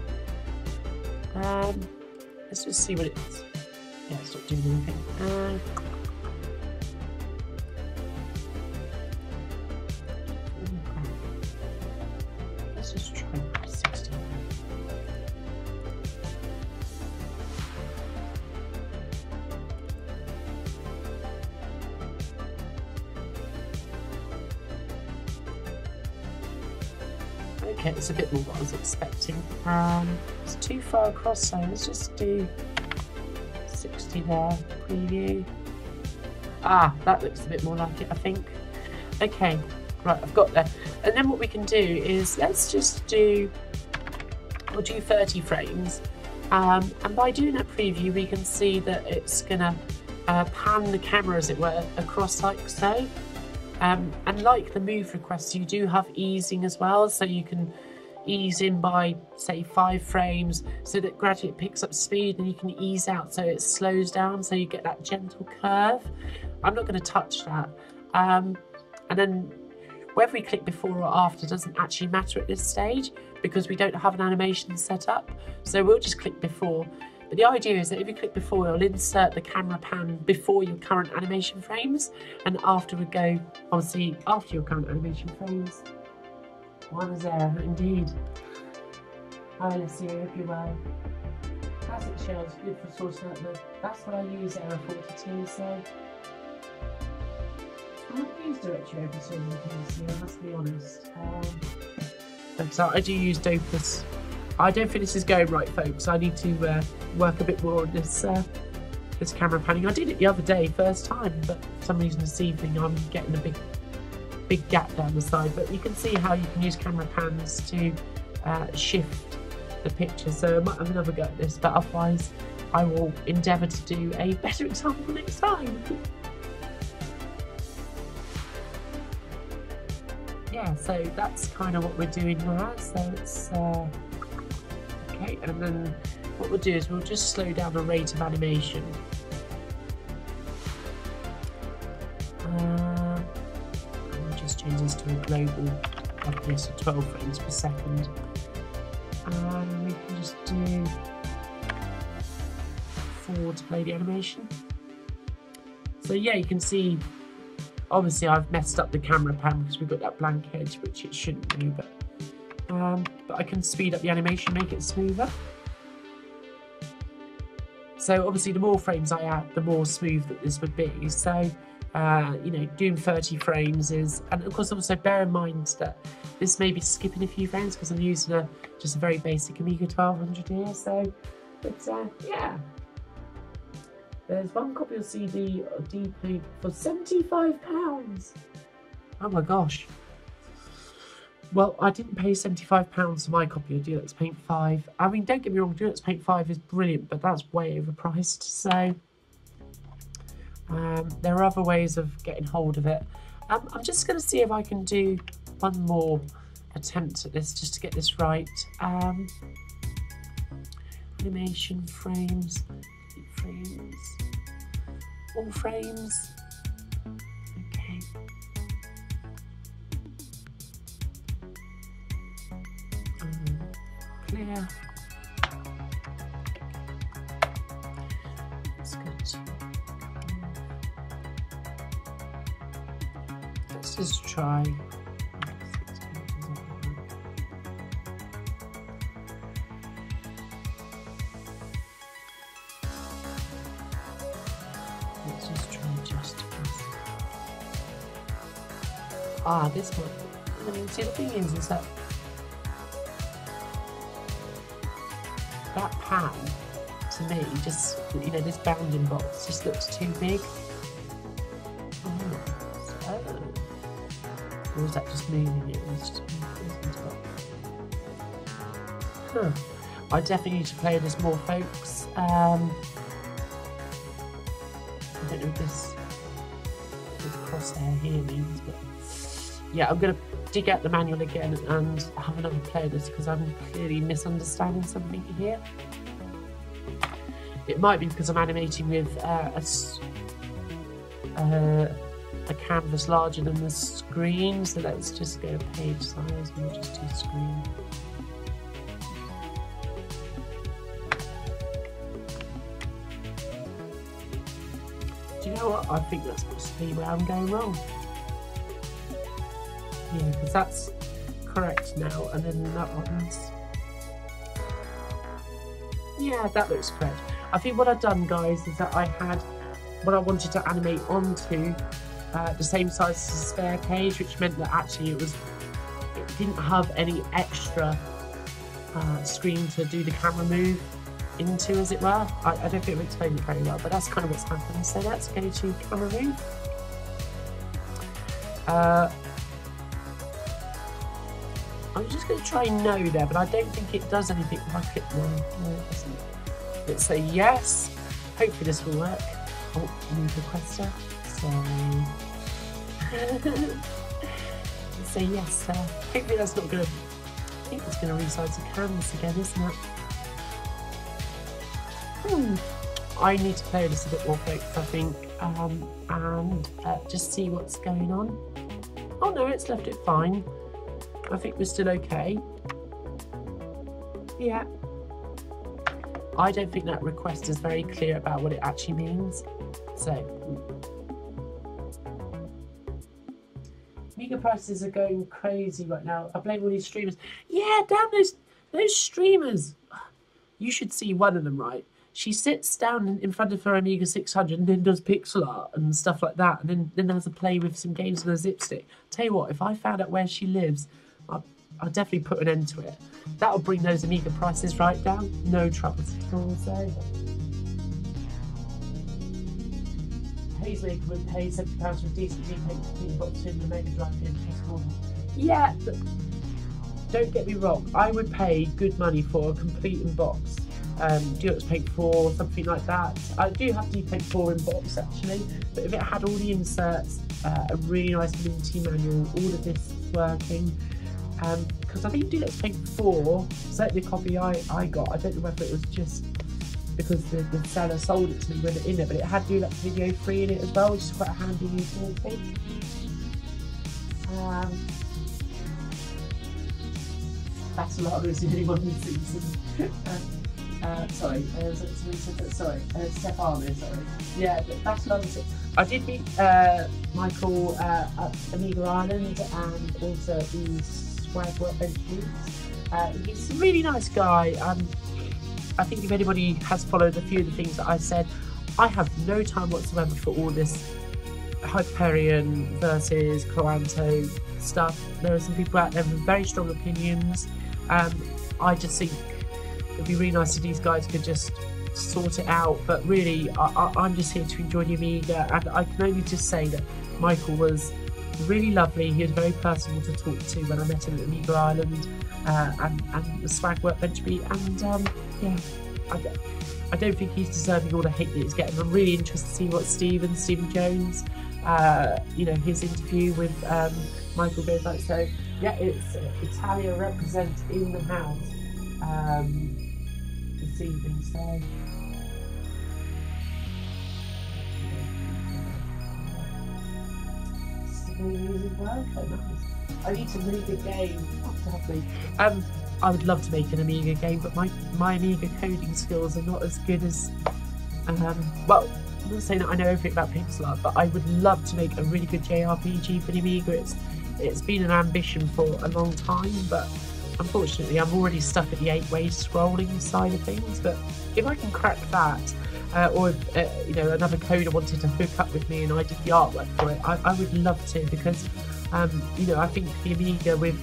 let's just see what it's, yeah, it's not doing anything. Let's just try 60. Okay, it's a bit more what I was expecting. It's too far across, so let's just do 60 there, preview. Ah, that looks a bit more like it, I think. Okay, right, I've got that. And then what we can do is, let's just do, we'll do 30 frames. And by doing that preview, we can see that it's gonna pan the camera, as it were, across like so. And like the move requests, you do have easing as well, so you can ease in by say 5 frames so that gradually it picks up speed, and you can ease out so it slows down so you get that gentle curve. I'm not going to touch that. And then whether we click before or after doesn't actually matter at this stage because we don't have an animation set up, so we'll just click before. But the idea is that if you click before, it'll insert the camera pan before your current animation frames, and after would go, obviously, after your current animation frames. One is there, indeed. Hi, Lucy, I hope you're well. Classic shells, good for sorting out the, that's what I use Error 42, so. I haven't used Directory Open Source in I must be honest. So I do use Dopus. I don't think this is going right, folks. I need to work a bit more on this this camera panning. I did it the other day, first time, but for some reason this evening I'm getting a big gap down the side. But you can see how you can use camera pans to shift the picture. So I might have another go at this, but otherwise I will endeavour to do a better example next time. Yeah, so that's kind of what we're doing now. So it's okay, and then what we'll do is we'll just slow down the rate of animation. And we'll just change this to a global FPS of 12 frames per second. And we can just do 4 to play the animation. So yeah, you can see, obviously I've messed up the camera pan because we've got that blank edge, which it shouldn't do, but I can speed up the animation, make it smoother. So obviously the more frames I add, the more smooth that this would be. So, you know, doing 30 frames is, and of course also bear in mind that this may be skipping a few frames because I'm using just a very basic Amiga 1200 here, so, but yeah. There's one copy of CD or D-Paint for £75. Oh my gosh. Well, I didn't pay £75 for my copy of Deluxe Paint 5. I mean, don't get me wrong, Deluxe Paint 5 is brilliant, but that's way overpriced. So there are other ways of getting hold of it. I'm just going to see if I can do one more attempt at this just to get this right. Animation frames. Frames, all frames. Okay. Yeah. Let's go to. Let's just try. Let's just try justice. Ah, this one. I mean, see, the thing is that that pan, to me, just, you know, this bounding box just looks too big. Oh. Or is that just moving it? It's just huh. I definitely need to play this more, folks. I don't know if this crosshair here means, but yeah, I'm going to dig out the manual again and have another play of this because I'm clearly misunderstanding something here. It might be because I'm animating with a canvas larger than the screen, so let's just go page size and we'll just do screen. Do you know what? I think that's possibly where I'm going wrong. Yeah, because that's correct now, and then that one's... Yeah, that looks correct. I think what I've done, guys, is that I had what I wanted to animate onto the same size as the spare page, which meant that actually it didn't have any extra screen to do the camera move into, as it were. I don't think I've explained it very well, but that's kind of what's happened. So let's go to camera move. I'm just going to try no there, but I don't think it does anything if I click no. No, it doesn't. Let's say yes. Hopefully this will work. Oh, new requester. So let's say yes, sir. Hopefully that's not going to. I think it's going to resize the canvas again, isn't it? I need to play this a bit more, folks, I think, and just see what's going on. Oh no, it's left it fine. I think we're still okay. Yeah. I don't think that request is very clear about what it actually means. So, Amiga prices are going crazy right now. I blame all these streamers. Yeah, damn those streamers. You should see one of them, right? She sits down in front of her Amiga 600 and then does pixel art and stuff like that, and then has a play with some games with a zip stick. Tell you what, if I found out where she lives, I'll definitely put an end to it. That'll bring those Amiga prices right down. No trouble at all. So, Hayesmaker would pay £70 for a decent repaint box in the Mega Drive in case. Yeah, don't get me wrong. I would pay good money for a complete in box. Deluxe Paint 4, something like that. I do have Deluxe Paint 4 in box actually, but if it had all the inserts, a really nice Minty manual, all of this working. Because I think Deluxe Paint 4, certainly the copy I got, I don't know whether it was just because the seller sold it to me with it in it, but it had Deluxe Video 3 in it as well, which is quite a handy utility. That's a lot of the only one this season. Steph Armour, sorry. Yeah, that's a lot of it. I did meet Michael at Amiga Island and also at the Swag Workbench Meets. He's a really nice guy. I think if anybody has followed a few of the things that I said, I have no time whatsoever for all this Hyperion versus Coanto stuff. There are some people out there with very strong opinions. I just think it'd be really nice if these guys could just sort it out, but really I'm just here to enjoy the Amiga, and I can only just say that Michael was really lovely. He was very personable to talk to when I met him at Amiga Island and the Swag Workbench Meet, and yeah, I don't think he's deserving all the hate that he's getting. I'm really interested to see what Stephen Jones, you know, his interview with Michael goes like. So yeah, it's Italia represent in the house this evening, so uses worker. Nice. I need to make a game. I would love to make an Amiga game, but my Amiga coding skills are not as good as well, I'm not saying that I know everything about pixel art, but I would love to make a really good JRPG for the Amiga. It's been an ambition for a long time, but unfortunately I'm already stuck at the 8-way scrolling side of things. But if I can crack that, or if you know, another coder wanted to hook up with me and I did the artwork for it, I would love to, because you know, I think the Amiga with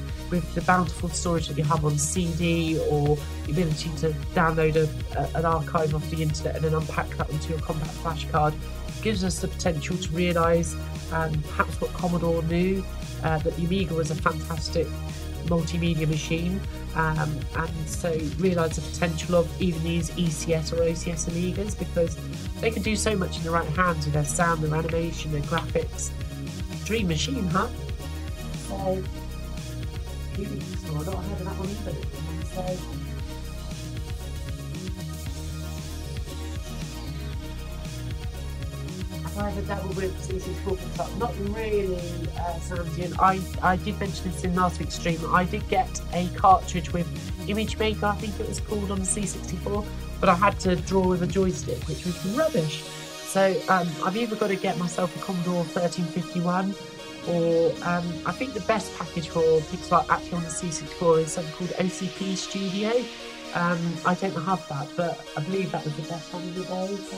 the bountiful storage that you have on CD, or the ability to download an archive off the internet and then unpack that onto your compact flash card, gives us the potential to realise perhaps what Commodore knew, that the Amiga was a fantastic multimedia machine, and so realise the potential of even these ECS or OCS Amigas, because they can do so much in the right hands with their sound, their animation, their graphics. Dream machine, huh? So, I've not heard of that one either. So, I have a dabble with C64 pixel. Not really, Sandian. I did mention this in last week's stream. I did get a cartridge with Image Maker, I think it was called, on the C64, but I had to draw with a joystick, which was rubbish. So I've either got to get myself a Commodore 1351, or I think the best package for pixel art actually on the C64 is something called OCP Studio. I don't have that, but I believe that was the best one of the day. So.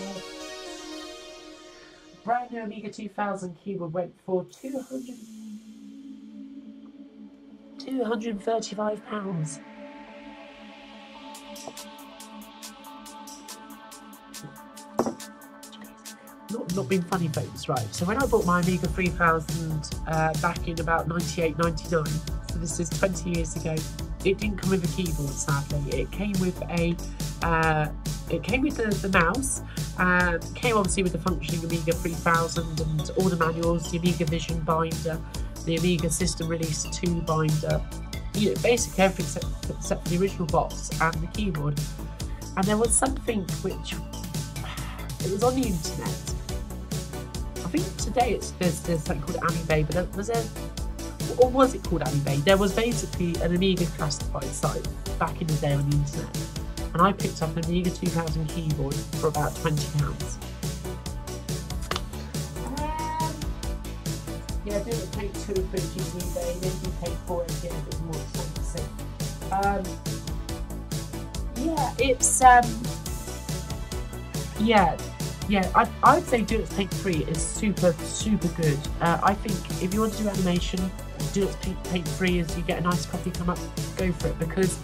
Brand new Amiga 2000 keyboard went for £235. Not being funny, folks, right? So when I bought my Amiga 3000 back in about 98, 99, so this is 20 years ago, it didn't come with a keyboard, sadly. It came with a the mouse. Came obviously with the functioning Amiga 3000 and all the manuals, the Amiga Vision binder, the Amiga System Release 2 binder, you know, basically everything except for the original box and the keyboard. And there was something which, it was on the internet. I think today there's something called Amiga, but or was it called Amiga? There was basically an Amiga classified site back in the day on the internet, and I picked up an Amiga 2000 keyboard for about £20. Yeah, I didn't pay 2 or 3 GB, then you pay 4 again if it's more expensive. Yeah, it's yeah, I'd say Deluxe Paint 3 is super good. I think if you want to do animation, Deluxe Paint 3 is, you get a nice copy come up, go for it, because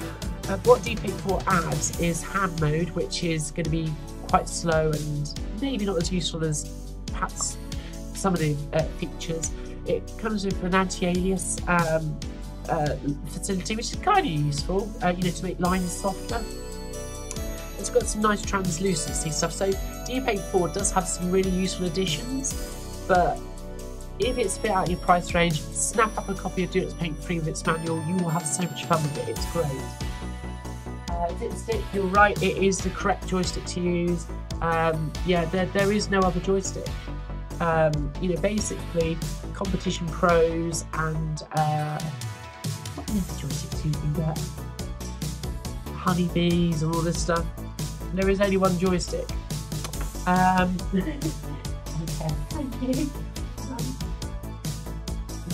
what DPaint 4 adds is hand mode, which is going to be quite slow and maybe not as useful as perhaps some of the features. It comes with an anti-alias facility, which is kind of useful, you know, to make lines softer. It's got some nice translucency stuff, so DPaint 4 does have some really useful additions, but if it's a bit out of your price range, snap up a copy of Deluxe Paint 3 with its manual. You will have so much fun with it, it's great. Stick, you're right, it is the correct joystick to use. Yeah, there is no other joystick. You know, basically, Competition Pros and what other joysticks you can get? Honeybees and all this stuff. There is only one joystick. Okay, thank you.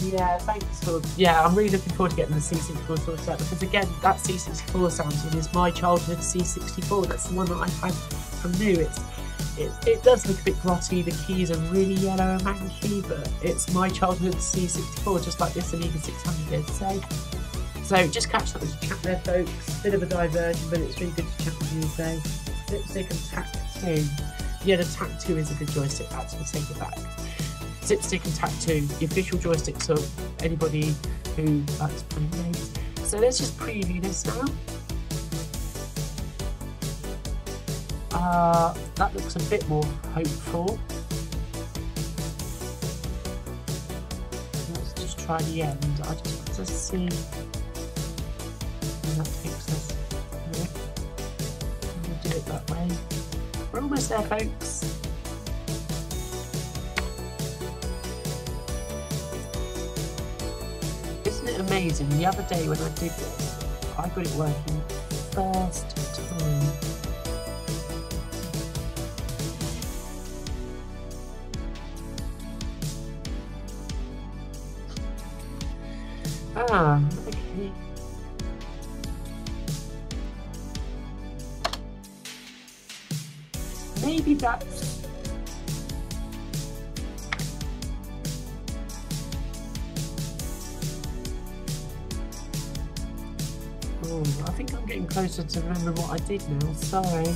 Yeah, thanks for. Yeah, I'm really looking forward to getting the C64 sorted out, because again, that C64 sound is my childhood C64. That's the one that I've had from new. It does look a bit grotty. The keys are really yellow and manky, but it's my childhood C64, just like this Amiga 600 is. So just catch up with the chat there, folks. Bit of a diversion, but it's really good to chat with you today. Dipstick and TAC2. Yeah, the TAC2 is a good joystick. Actually, take it back. Dipstick and TAC2, the official joysticks of anybody who likes playing games. So let's just preview this now. That looks a bit more hopeful. Let's just try the end. I just want to see. That fix this. Yeah. We'll do it that way. We're almost there, folks. amazing. The other day when I did this, I got it working first time. Ah, okay. Maybe that's... Oh, I think I'm getting closer to remembering what I did now, sorry.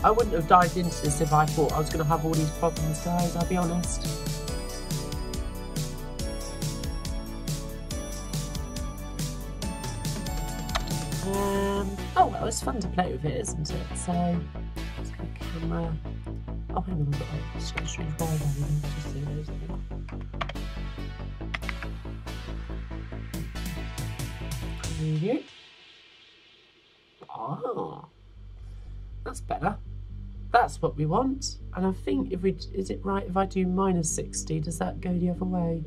I wouldn't have dived into this if I thought I was going to have all these problems, guys, I'll be honest. Oh, well, it's fun to play with it, isn't it? So, let's get a camera. Oh, hang on, I've got a strange wire down there. Just see those there. Preview. Ah, that's better. That's what we want. And I think if we, is it right if I do -60? Does that go the other way?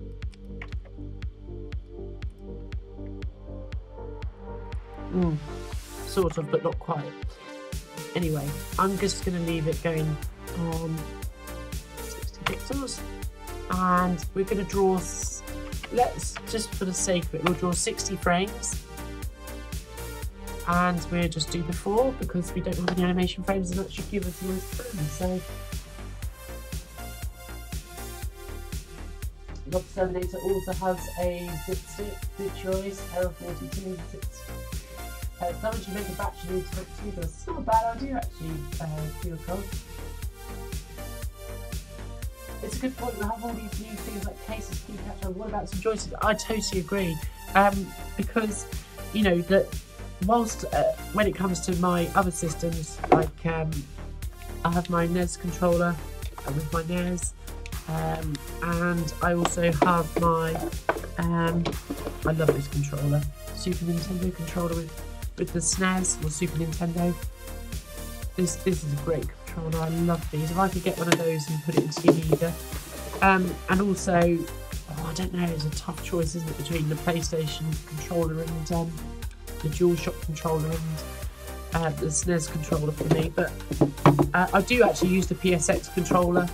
Sort of, but not quite. Anyway, I'm just going to leave it going on 60 pixels, and we're going to draw, let's just for the sake of it, we'll draw 60 frames, and we'll just do before because we don't have any animation frames, and that should give us nice frames. So the Terminator also has a zip stick, good choice, error 42, someone should make a batch of these for two. It's not a bad idea actually, feel cold. It's a good point, we have all these new things like cases, key capture, what about some joysticks? I totally agree. Because, you know, that whilst when it comes to my other systems, like I have my NES controller with my NES, and I also have my, I love this controller, Super Nintendo controller with the SNES or Super Nintendo. This is a great controller, I love these. If I could get one of those and put it into the Amiga. And also, oh, I don't know, it's a tough choice, isn't it, between the PlayStation controller and the DualShock controller and the SNES controller for me. But I do actually use the PSX controller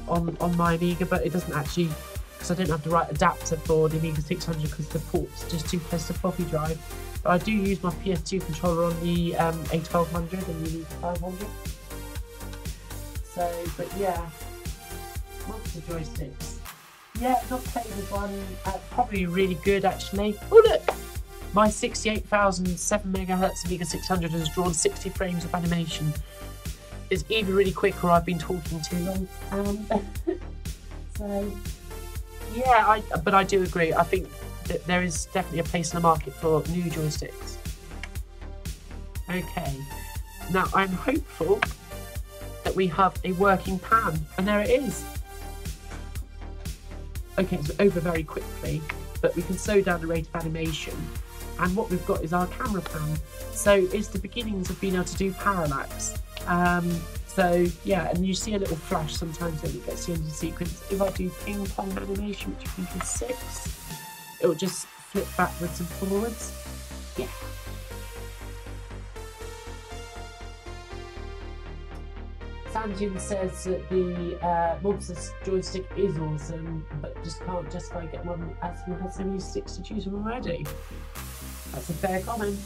on my Amiga, but it doesn't actually, because I don't have the right adapter for the Amiga 600 because the port's just too close to floppy drive. But I do use my PS2 controller on the A1200 and the Amiga 500. So, but yeah, monster joysticks. Yeah, not played with one, probably really good actually. Oh look! My 68,000 7 MHz Amiga 600 has drawn 60 frames of animation. It's either really quick or I've been talking too long. So, yeah, but I do agree. I think that there is definitely a place in the market for new joysticks. Okay, now I'm hopeful that we have a working pan, and there it is. Okay, it's over very quickly, but we can slow down the rate of animation. And what we've got is our camera pan. So it's the beginnings of being able to do parallax. So yeah, and you see a little flash sometimes when it gets to the end of the sequence. If I do ping pong animation, which I think is 6, it will just flip backwards and forwards. Yeah. Sanjin says that the monster joystick is awesome, but just can't justify getting one as he has so many sticks to choose from already. That's a fair comment.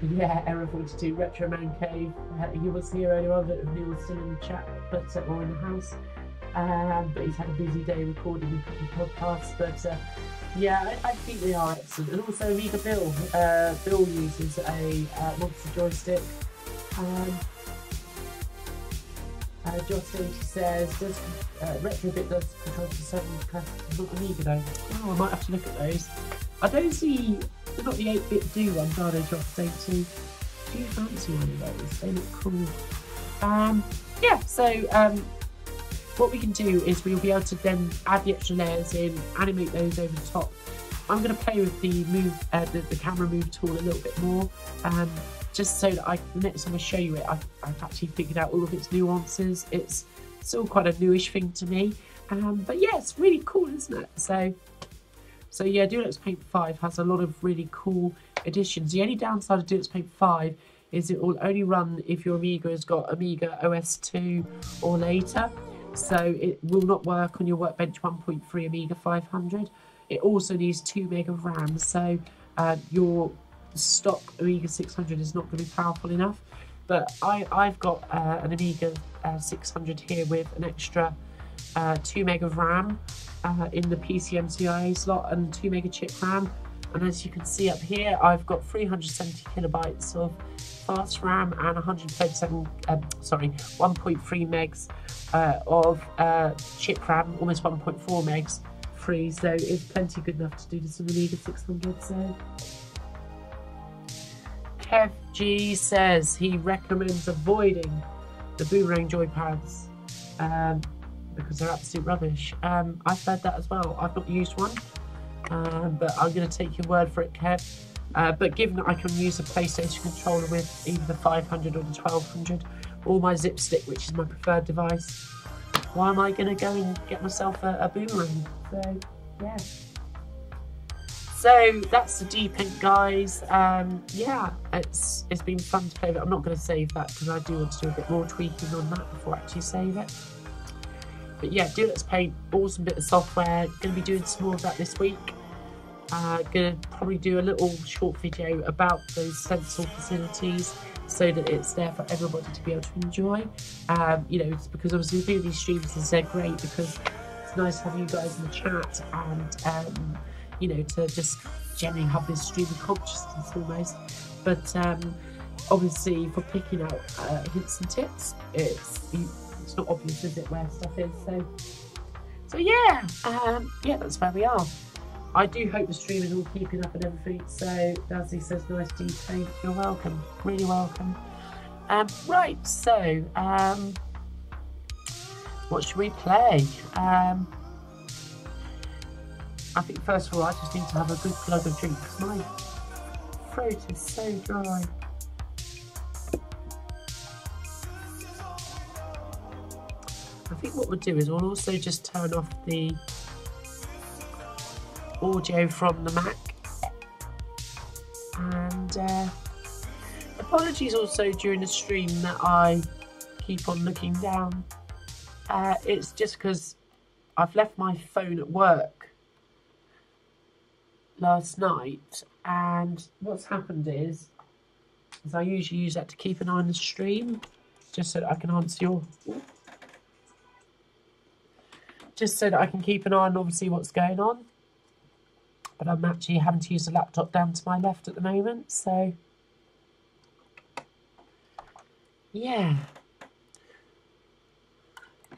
Yeah, Error 42, Retro Man Cave. He was here earlier on, but he was still in the chat, but or in the house. But he's had a busy day recording a couple of podcasts. But yeah, I think they are excellent. And also Amiga Bill. Bill uses a monster joystick. Joss 80 says, does Retrobit does control to 7 classes, not Amiga though. Oh, I might have to look at those. I don't see, they're not the 8-bit do ones, are they, Joss 80? Do you fancy one of those? They look cool. Yeah, so what we can do is we'll be able to then add the extra layers in, animate those over the top. I'm going to play with the move, the camera move tool a little bit more. Just so that the next time I show you it, I've actually figured out all of its nuances. It's still quite a newish thing to me, But yeah, it's really cool, isn't it? So yeah, Deluxe Paint 5 has a lot of really cool additions. The only downside of Deluxe Paint 5 is it will only run if your Amiga has got Amiga OS 2 or later. So it will not work on your Workbench 1.3 Amiga 500. It also needs 2 meg of RAM, so your stock Amiga 600 is not going to be powerful enough. But I've got an Amiga 600 here with an extra 2 meg of RAM in the PCMCIA slot and 2 meg of chip RAM. And as you can see up here, I've got 370 kilobytes of fast RAM and 1.3 megs of chip RAM, almost 1.4 megs free. So it's plenty good enough to do this on the Amiga 600. So Kev G says he recommends avoiding the boomerang joypads because they're absolute rubbish. I've heard that as well. I've not used one, but I'm going to take your word for it, Kev. But given that I can use a PlayStation controller with either the 500 or the 1200 or my Zip Stick, which is my preferred device, why am I going to go and get myself a boomerang? So, yeah. So that's the D-Paint, guys. Yeah, it's been fun to play with it. I'm not going to save that because I do want to do a bit more tweaking on that before I actually save it. But yeah, Deluxe Paint, awesome bit of software. Going to be doing some more of that this week. Going to probably do a little short video about those stencil facilities so that it's there for everybody to be able to enjoy. You know, it's because obviously doing these streams is great because it's nice to have you guys in the chat and you know, to just generally have this stream of consciousness almost. But obviously for picking out hints and tips, it's not obvious, is it, where stuff is? So yeah, yeah, that's where we are. I do hope the stream is all keeping up and everything. So Dazzy says, nice D-Paint. You're welcome, really welcome. Right, so what should we play? I think first of all I just need to have a good glug of drink because my throat is so dry. I think what we'll do is we'll also just turn off the audio from the Mac. And apologies also during the stream that I keep on looking down. It's just because I've left my phone at work last night, and what's happened is I usually use that to keep an eye on the stream, just so that I can answer your, just so that I can keep an eye on obviously what's going on. But I'm actually having to use the laptop down to my left at the moment, so yeah.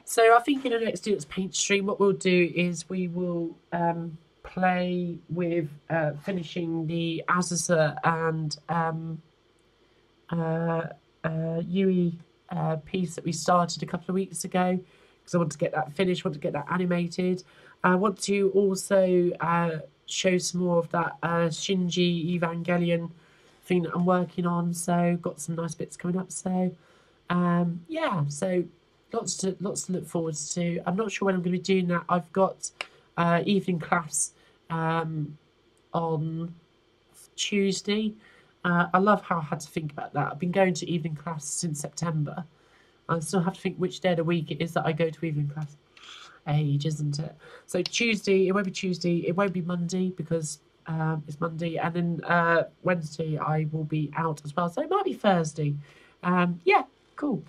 So I think in the next Deluxe Paint stream, what we'll do is we will play with finishing the Azusa and Yui piece that we started a couple of weeks ago, because I want to get that finished, want to get that animated. I want to also show some more of that Shinji Evangelion thing that I'm working on, so got some nice bits coming up. So yeah, so lots to look forward to. I'm not sure when I'm going to be doing that. I've got evening class on Tuesday. I love how I had to think about that. I've been going to evening class since September. I still have to think which day of the week it is that I go to evening class. Age, isn't it? So Tuesday, it won't be Tuesday, it won't be Monday because it's Monday, and then Wednesday I will be out as well, so it might be Thursday. Yeah, cool.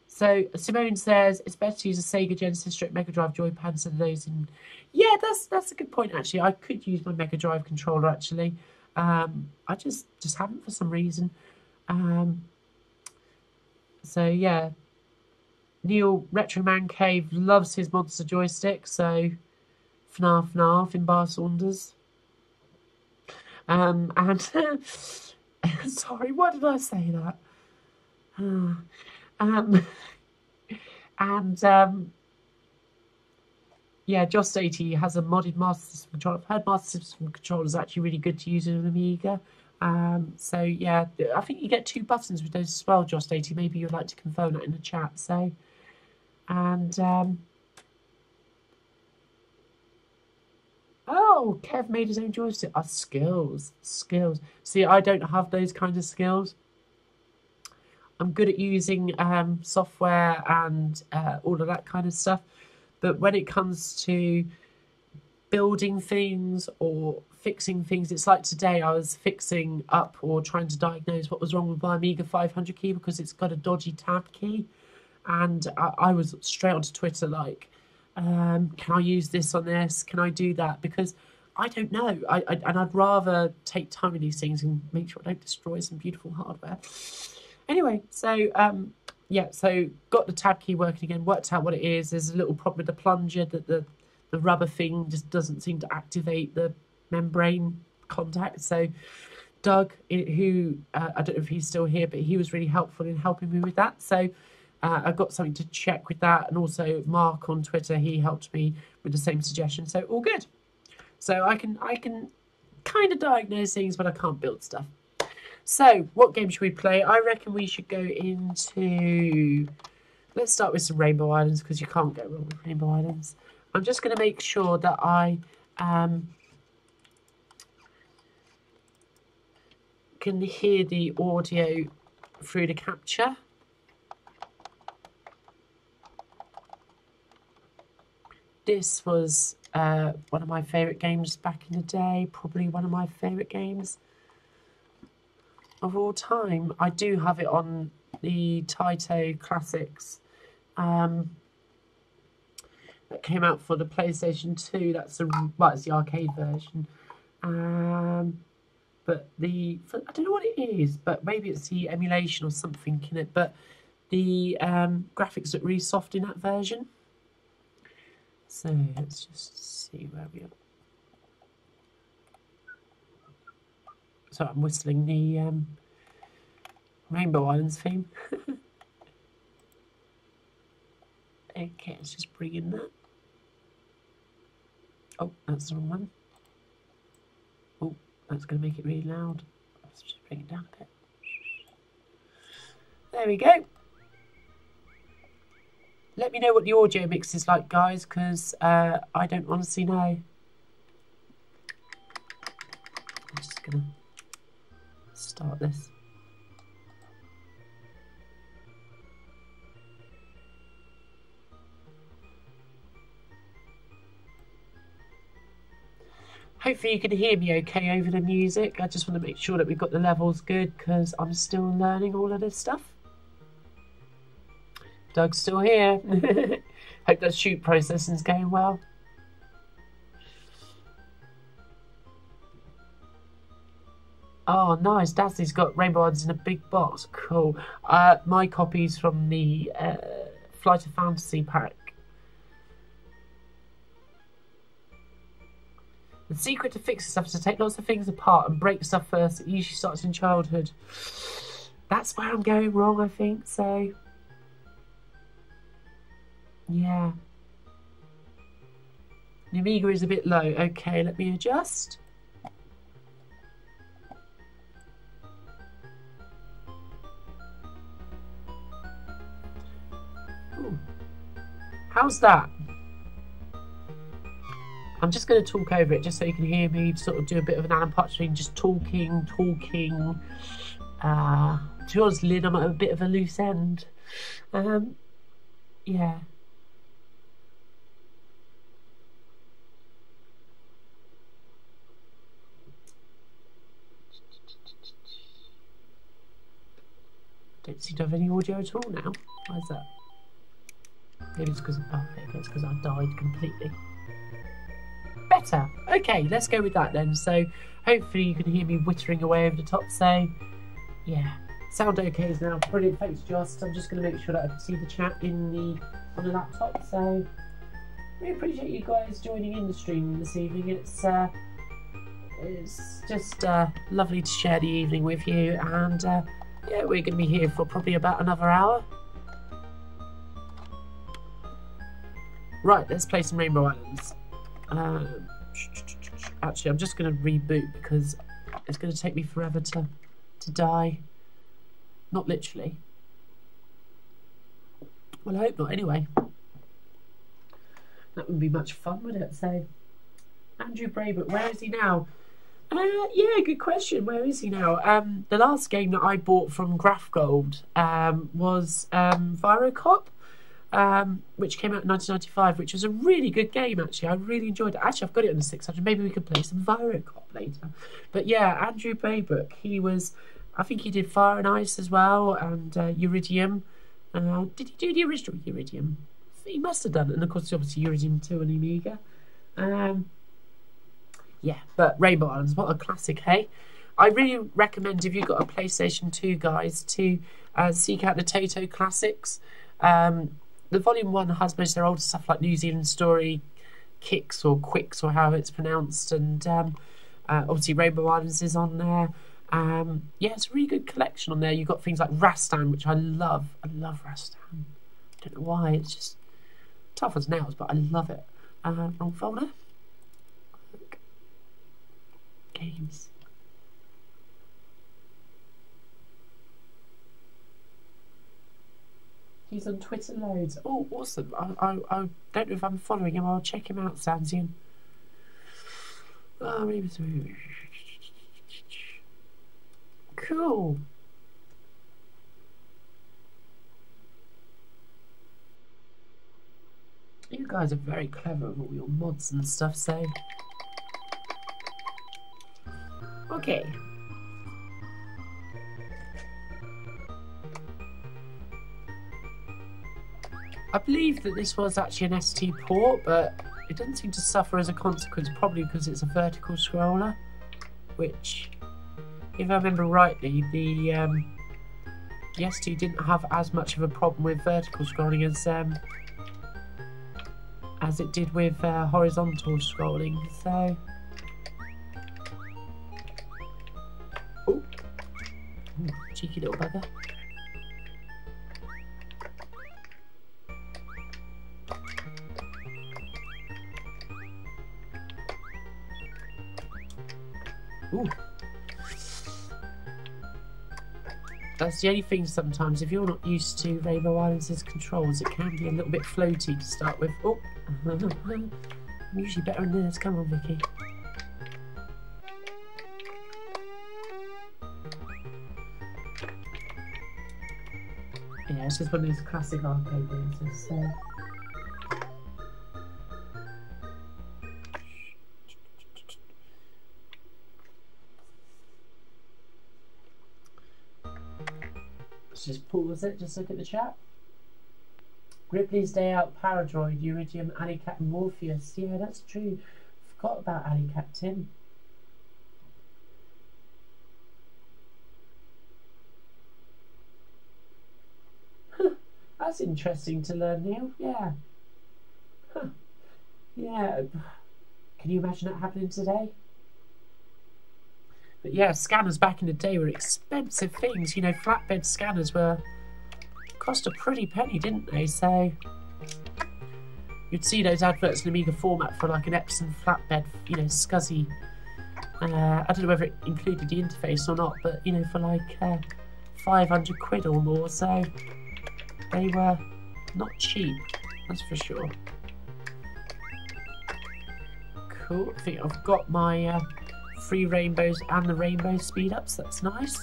So Simone says it's better to use a Sega Genesis Strip Mega Drive joypad instead of those in. Yeah, that's a good point actually. I could use my Mega Drive controller actually. I just haven't for some reason. So yeah, Neil Retro Man Cave loves his monster joystick. So FNAF in Bar Saunders. And sorry, why did I say that? Yeah, Joss 80 has a modded Master System controller. I've heard Master System controller is actually really good to use in an Amiga. So yeah, I think you get 2 buttons with those as well, Joss 80. Maybe you'd like to confirm that in the chat. So, and Oh, Kev made his own joystick. Oh, skills. Skills. See, I don't have those kinds of skills. I'm good at using software and all of that kind of stuff. But when it comes to building things or fixing things, it's like today I was fixing up or trying to diagnose what was wrong with my Amiga 500 key because it's got a dodgy tab key. And I was straight onto Twitter like, can I use this on this? Can I do that? Because I don't know. And I'd rather take time with these things and make sure I don't destroy some beautiful hardware. Anyway, so yeah, so got the tab key working again, worked out what it is. There's a little problem with the plunger that the rubber thing just doesn't seem to activate the membrane contact. So Doug, who I don't know if he's still here, but he was really helpful in helping me with that. So I got something to check with that, and also Mark on Twitter, he helped me with the same suggestion. So all good. So I can kind of diagnose things, but I can't build stuff. So what game should we play? I reckon we should go into... Let's start with some Rainbow Islands, because you can't go wrong with Rainbow Islands. I'm just going to make sure that I can hear the audio through the capture. This was one of my favourite games back in the day, probably one of my favourite games of all time. I do have it on the Taito Classics that came out for the PlayStation 2. That's it's the arcade version. But I don't know what it is, but maybe it's the emulation or something in it. But the graphics look really soft in that version. So let's just see where we are. So I'm whistling the Rainbow Islands theme. Okay, let's just bring in that. Oh, that's the wrong one. Oh, that's going to make it really loud. Let's just bring it down a bit. There we go. Let me know what the audio mix is like, guys, because I don't honestly know. I'm just going to start this. Hopefully you can hear me okay over the music. I just want to make sure that we've got the levels good because I'm still learning all of this stuff. Doug's still here. Hope that shoot processing's going well. Oh, nice. Dazzly's got Rainbow Islands in a big box. Cool. My copy's from the Flight of Fantasy pack. The secret to fixing stuff is to take lots of things apart and break stuff first. It usually starts in childhood. That's where I'm going wrong, I think. So, yeah. The Amiga is a bit low. Okay, let me adjust. Ooh. How's that? I'm just going to talk over it just so you can hear me sort of do a bit of an Alan Partridge thing, just talking. To be honest, Lynn, I'm at a bit of a loose end. Yeah. Don't seem to have any audio at all now. Why is that? Maybe it's because I died completely. Better. Okay, let's go with that then. So hopefully you can hear me whittering away over the top. So yeah, sound okay is now. Brilliant. Thanks, Joss. I'm just going to make sure that I can see the chat on the laptop. So really appreciate you guys joining in the stream this evening. It's just lovely to share the evening with you, and yeah, we're going to be here for probably about another hour. Right, let's play some Rainbow Islands. Actually, I'm just going to reboot because it's going to take me forever to die. Not literally. Well, I hope not anyway. That wouldn't be much fun, would it? So, Andrew Braybook, where is he now? Yeah, good question. Where is he now? The last game that I bought from Graph Gold was Virocop, which came out in 1995, which was a really good game, actually. I really enjoyed it. Actually, I've got it on the 600. Maybe we could play some Virocop later. But yeah, Andrew Braybook, he was... I think he did Fire and Ice as well, and Iridium. Did he do the original Iridium? He must have done it. And of course, obviously, Iridium 2 and Amiga. Yeah, but Rainbow Islands, what a classic, hey? I really recommend, if you've got a PlayStation 2, guys, to seek out the Toto Classics. The Volume 1 has most of their older stuff like New Zealand Story, Kicks or Quicks or however it's pronounced, and obviously Rainbow Islands is on there. Yeah, it's a really good collection on there. You've got things like Rastan, which I love. I love Rastan. I don't know why, it's just tough as nails, but I love it. Wrong folder. Games. He's on Twitter loads. Oh, awesome. I don't know if I'm following him. I'll check him out, Sanzian. Oh, maybe so. Cool. You guys are very clever with all your mods and stuff, so... Okay. I believe that this was actually an ST port, but it doesn't seem to suffer as a consequence, probably because it's a vertical scroller, which, if I remember rightly, the ST didn't have as much of a problem with vertical scrolling as it did with horizontal scrolling, so... Ooh. Ooh, cheeky little bugger. Ooh. That's the only thing sometimes, if you're not used to Rainbow Islands' controls, it can be a little bit floaty to start with. Oh, I'm usually better than this. Come on, Vicky. Yeah, it's just one of these classic arcade games. So. Let's just pause it, just look at the chat. Ripley's Day Out, Paradroid, Iridium, Alley Cat, and Morpheus. Yeah, that's true. Forgot about Alley Cat, Tim. That's interesting to learn, Neil. Yeah. Huh. Yeah. Can you imagine that happening today? But yeah, scanners back in the day were expensive things. You know, flatbed scanners cost a pretty penny, didn't they? So you'd see those adverts in Amiga format for like an Epson flatbed, you know, scuzzy. I don't know whether it included the interface or not, but you know, for like 500 quid or more. So they were not cheap, that's for sure. Cool. I think I've got my 3 rainbows and the rainbow speed ups. That's nice.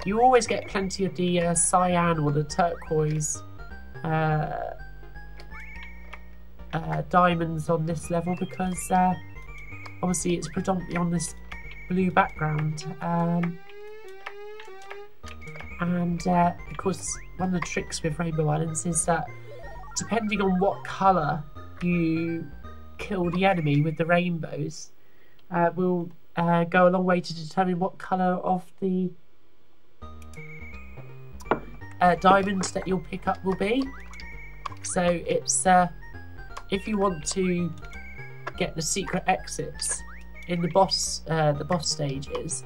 You always get plenty of the cyan or the turquoise diamonds on this level because obviously it's predominantly on this blue background. And of course, one of the tricks with Rainbow Islands is that depending on what colour you kill the enemy with the rainbows, will go a long way to determine what colour of the diamonds that you'll pick up will be. So it's if you want to get the secret exits in the boss stages,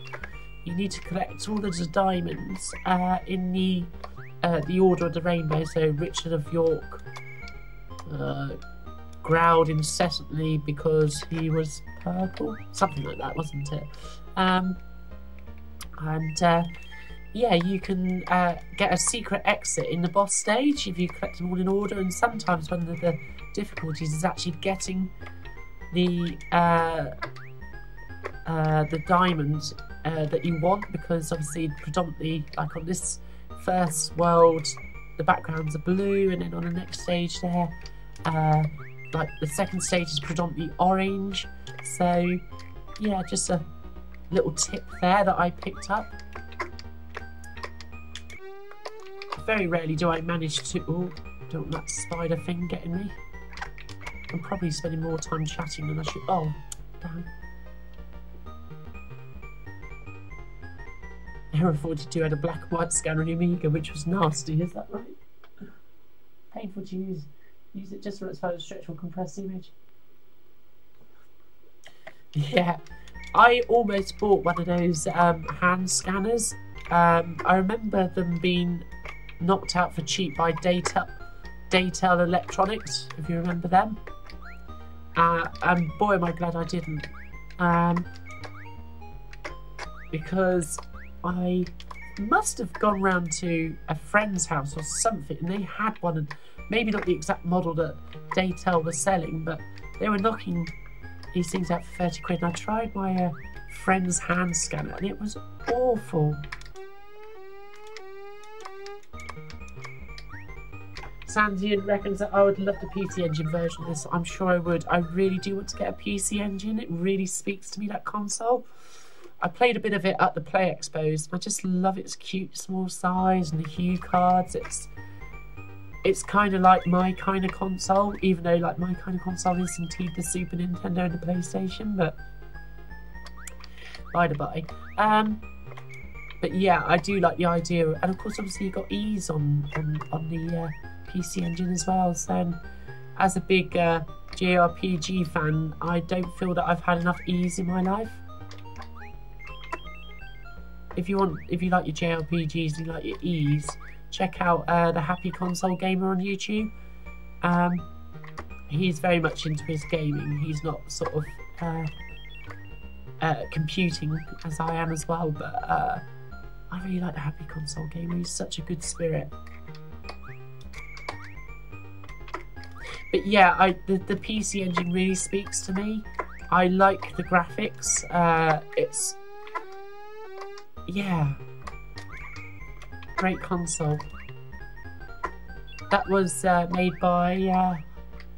you need to collect all of the diamonds in the order of the rainbow. So Richard of York growled incessantly because he was purple, something like that, wasn't it? And yeah, you can get a secret exit in the boss stage if you collect them all in order, and sometimes one of the difficulties is actually getting the diamond that you want, because obviously predominantly, like on this first world, the backgrounds are blue, and then on the next stage there, like the second stage is predominantly orange. So yeah, just a little tip there that I picked up. Very rarely do I manage to... Oh, don't want that spider thing getting me. I'm probably spending more time chatting than I should. Oh, damn. Error 42 had a black and white scanner on the Amiga, which was nasty, is that right? Painful to use. Use it just for its photo stretch or compressed image. Yeah, I almost bought one of those hand scanners. I remember them being knocked out for cheap by Daytel Electronics, if you remember them. And boy, am I glad I didn't. Because I must have gone round to a friend's house or something, and they had one, and maybe not the exact model that Daytel was selling, but they were knocking these things out for 30 quid, and I tried my friend's hand scanner, and it was awful. Sandy reckons that I would love the PC Engine version of this. I'm sure I would. I really do want to get a PC Engine. It really speaks to me, that console. I played a bit of it at the Play Expos. I just love its cute small size and the hue cards. It's kind of like my kind of console, even though like my kind of console is indeed the Super Nintendo and the PlayStation, but by the by. But yeah, I do like the idea, and of course obviously you've got ease on the PC Engine as well, so as a big JRPG fan, I don't feel that I've had enough ease in my life. If you like your JRPGs and you like your ease, check out the Happy Console Gamer on YouTube. He's very much into his gaming. He's not sort of computing as I am as well, but I really like the Happy Console Gamer. He's such a good spirit. But yeah, the PC Engine really speaks to me. I like the graphics. It's... yeah. Great console. That was made by,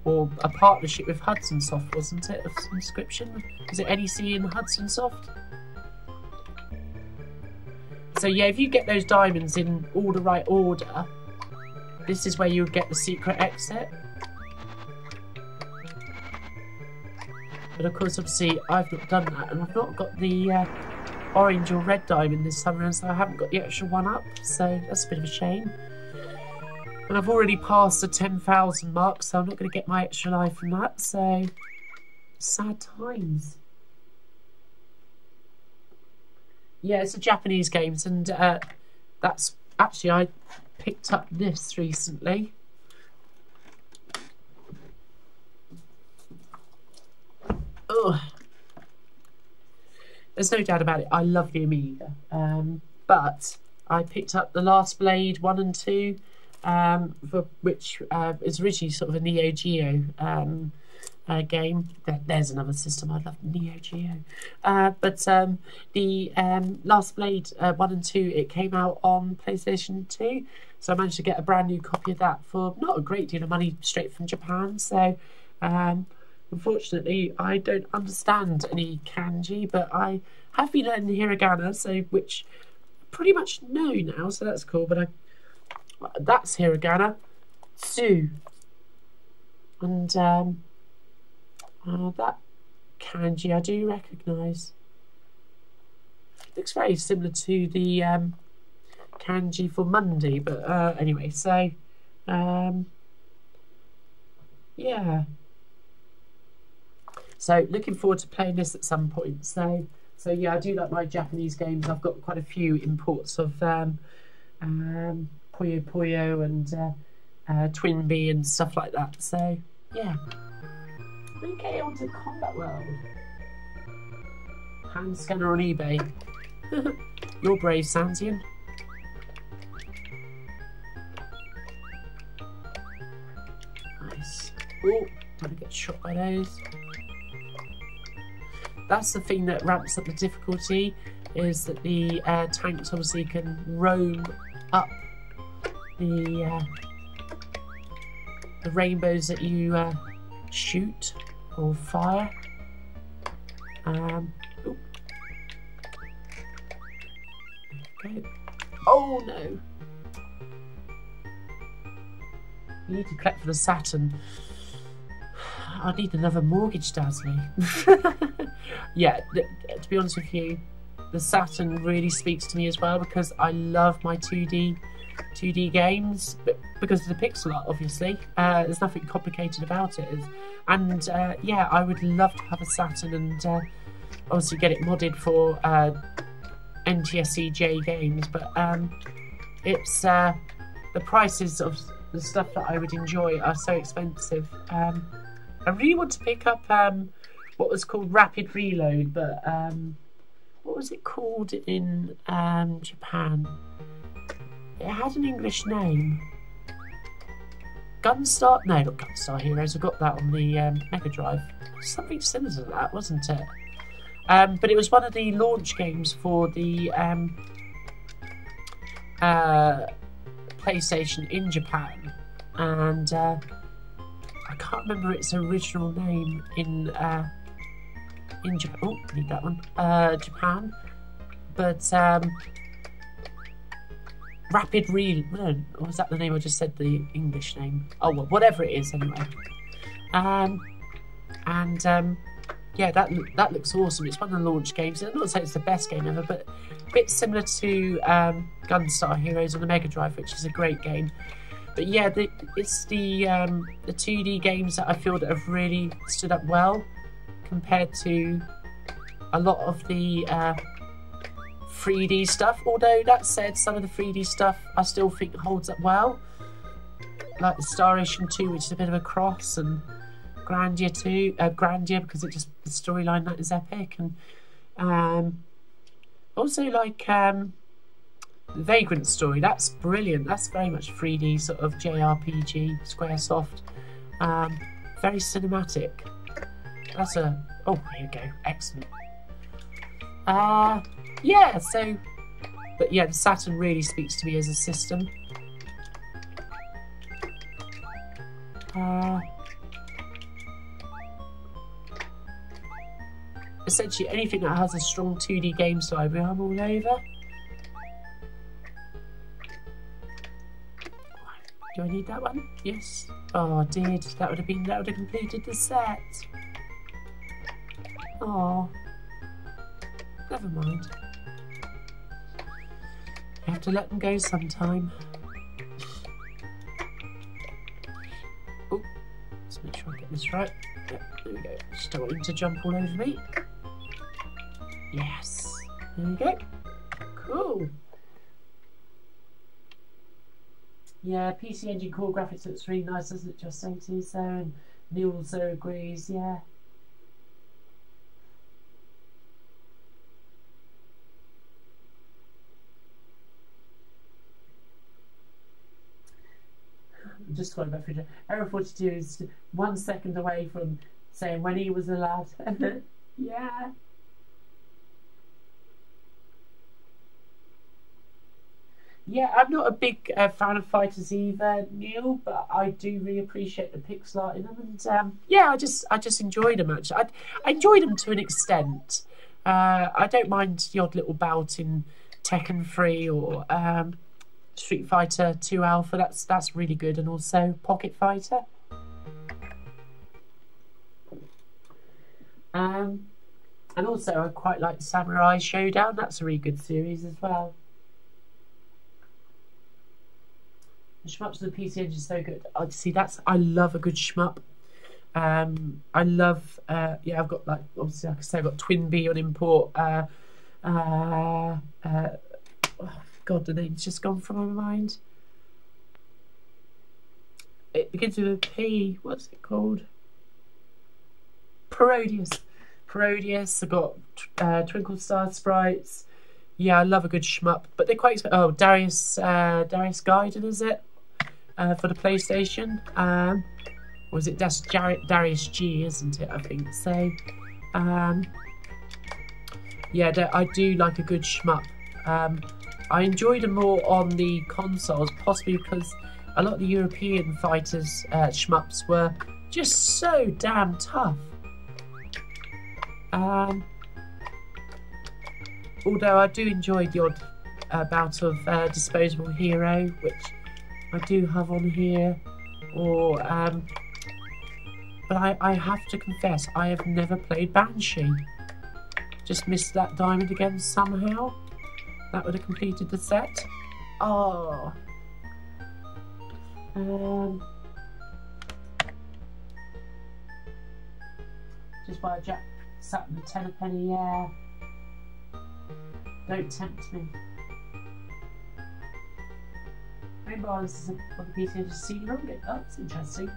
or a partnership with Hudson Soft, wasn't it, of some description? Was it NEC and Hudson Soft? So yeah, if you get those diamonds in all the right order, this is where you would get the secret exit. But of course, obviously, I've not done that, and I've not got the orange or red diamond this time around, so I haven't got the extra one up, so that's a bit of a shame. And I've already passed the 10,000 mark, so I'm not going to get my extra life from that, so sad times. Yeah, it's a Japanese games, and that's actually, I picked up this recently. Ugh. There's no doubt about it, I love the Amiga, but I picked up The Last Blade 1 and 2, for which is originally sort of a Neo Geo game. There's another system, I love Neo Geo. But the Last Blade 1 and 2, it came out on PlayStation 2, so I managed to get a brand new copy of that for not a great deal of money straight from Japan, so... unfortunately, I don't understand any kanji, but I have been learning hiragana, so which I pretty much know now, so that's cool. But that's hiragana, tsu, and that kanji I do recognise. Looks very similar to the kanji for Monday, but anyway, so yeah. So looking forward to playing this at some point. So yeah, I do like my Japanese games. I've got quite a few imports of Puyo Puyo and Twinbee and stuff like that. So yeah. Okay, on to Combat World. Hand scanner on eBay. You're brave, Santian. Oh, I'm gonna get shot by those. That's the thing that ramps up the difficulty, is that the tanks obviously can roam up the rainbows that you shoot or fire. Okay. Oh no! You need to collect for the Saturn. I need another mortgage, Dazzly. Yeah, to be honest with you, the Saturn really speaks to me as well, because I love my 2D games, but because of the pixel art, obviously. There's nothing complicated about it. And yeah, I would love to have a Saturn and obviously get it modded for NTSC-J games, but it's the prices of the stuff that I would enjoy are so expensive. I really want to pick up what was called Rapid Reload, but what was it called in Japan? It had an English name. Gunstar? No, not Gunstar Heroes. I got that on the Mega Drive. Something similar to that, wasn't it? But it was one of the launch games for the PlayStation in Japan, and I can't remember its original name in Japan. Oh, I need that one. Japan, but Rapid Reload. Or was that the name I just said? The English name? Oh well, whatever it is, anyway. Yeah, that looks awesome. It's one of the launch games. I'm not saying it's the best game ever, but a bit similar to Gunstar Heroes on the Mega Drive, which is a great game. But yeah, it's the 2D games that I feel that have really stood up well compared to a lot of the 3D stuff. Although that said, some of the 3D stuff I still think holds up well, like the Star Ocean 2, which is a bit of a cross, and Grandia 2, Grandia, because it just, the storyline that is epic, and also like the Vagrant Story. That's brilliant. That's very much 3D sort of JRPG, Squaresoft, very cinematic. That's a, oh, here you go, excellent. Yeah, so, but yeah, the Saturn really speaks to me as a system. Essentially anything that has a strong 2D games library, I'm all over. Do I need that one? Yes. Oh, I did. That would have completed the set. Oh, never mind. You have to let them go sometime. Oh, let's make sure I get this right. Yep, there we go. Just don't want him to jump all over me. Yes. There we go. Cool. Yeah, PC Engine core graphics looks really nice, doesn't it? Just saying to so, and Neil also agrees. Yeah. I'm just going back through the Error 42 is 1 second away from saying when he was a lad. Yeah. Yeah, I'm not a big fan of fighters either, Neil, but I do really appreciate the pixel art in them, and yeah, I just enjoyed them actually. I enjoyed them to an extent. I don't mind the odd little bout in Tekken 3 or Street Fighter 2 Alpha. That's really good, and also Pocket Fighter. And also I quite like Samurai Showdown. That's a really good series as well. The shmups of the PC Engine is so good. I see. I love a good shmup. I love. Yeah, I've got like obviously, like I say, I've got Twin Bee on import. Oh God, the name's just gone from my mind. It begins with a P. What's it called? Parodius. I've got Twinkle Star Sprites. Yeah, I love a good shmup, but they're quite expensive. Oh, Darius Gaiden, is it? For the PlayStation. Or is it Darius G, isn't it? I think so. Yeah, I do like a good shmup. I enjoyed them more on the consoles, possibly because a lot of the European fighters shmups were just so damn tough. Although I do enjoy the odd bout of Disposable Hero, which I do have on here, or but I have to confess, I have never played Banshee. Just missed that diamond again somehow. That would have completed the set. Oh. Just while Jack sat in the tenner penny, yeah. Don't tempt me. Rainbow Islands is one of the pieces to see wrong. Oh, that's interesting.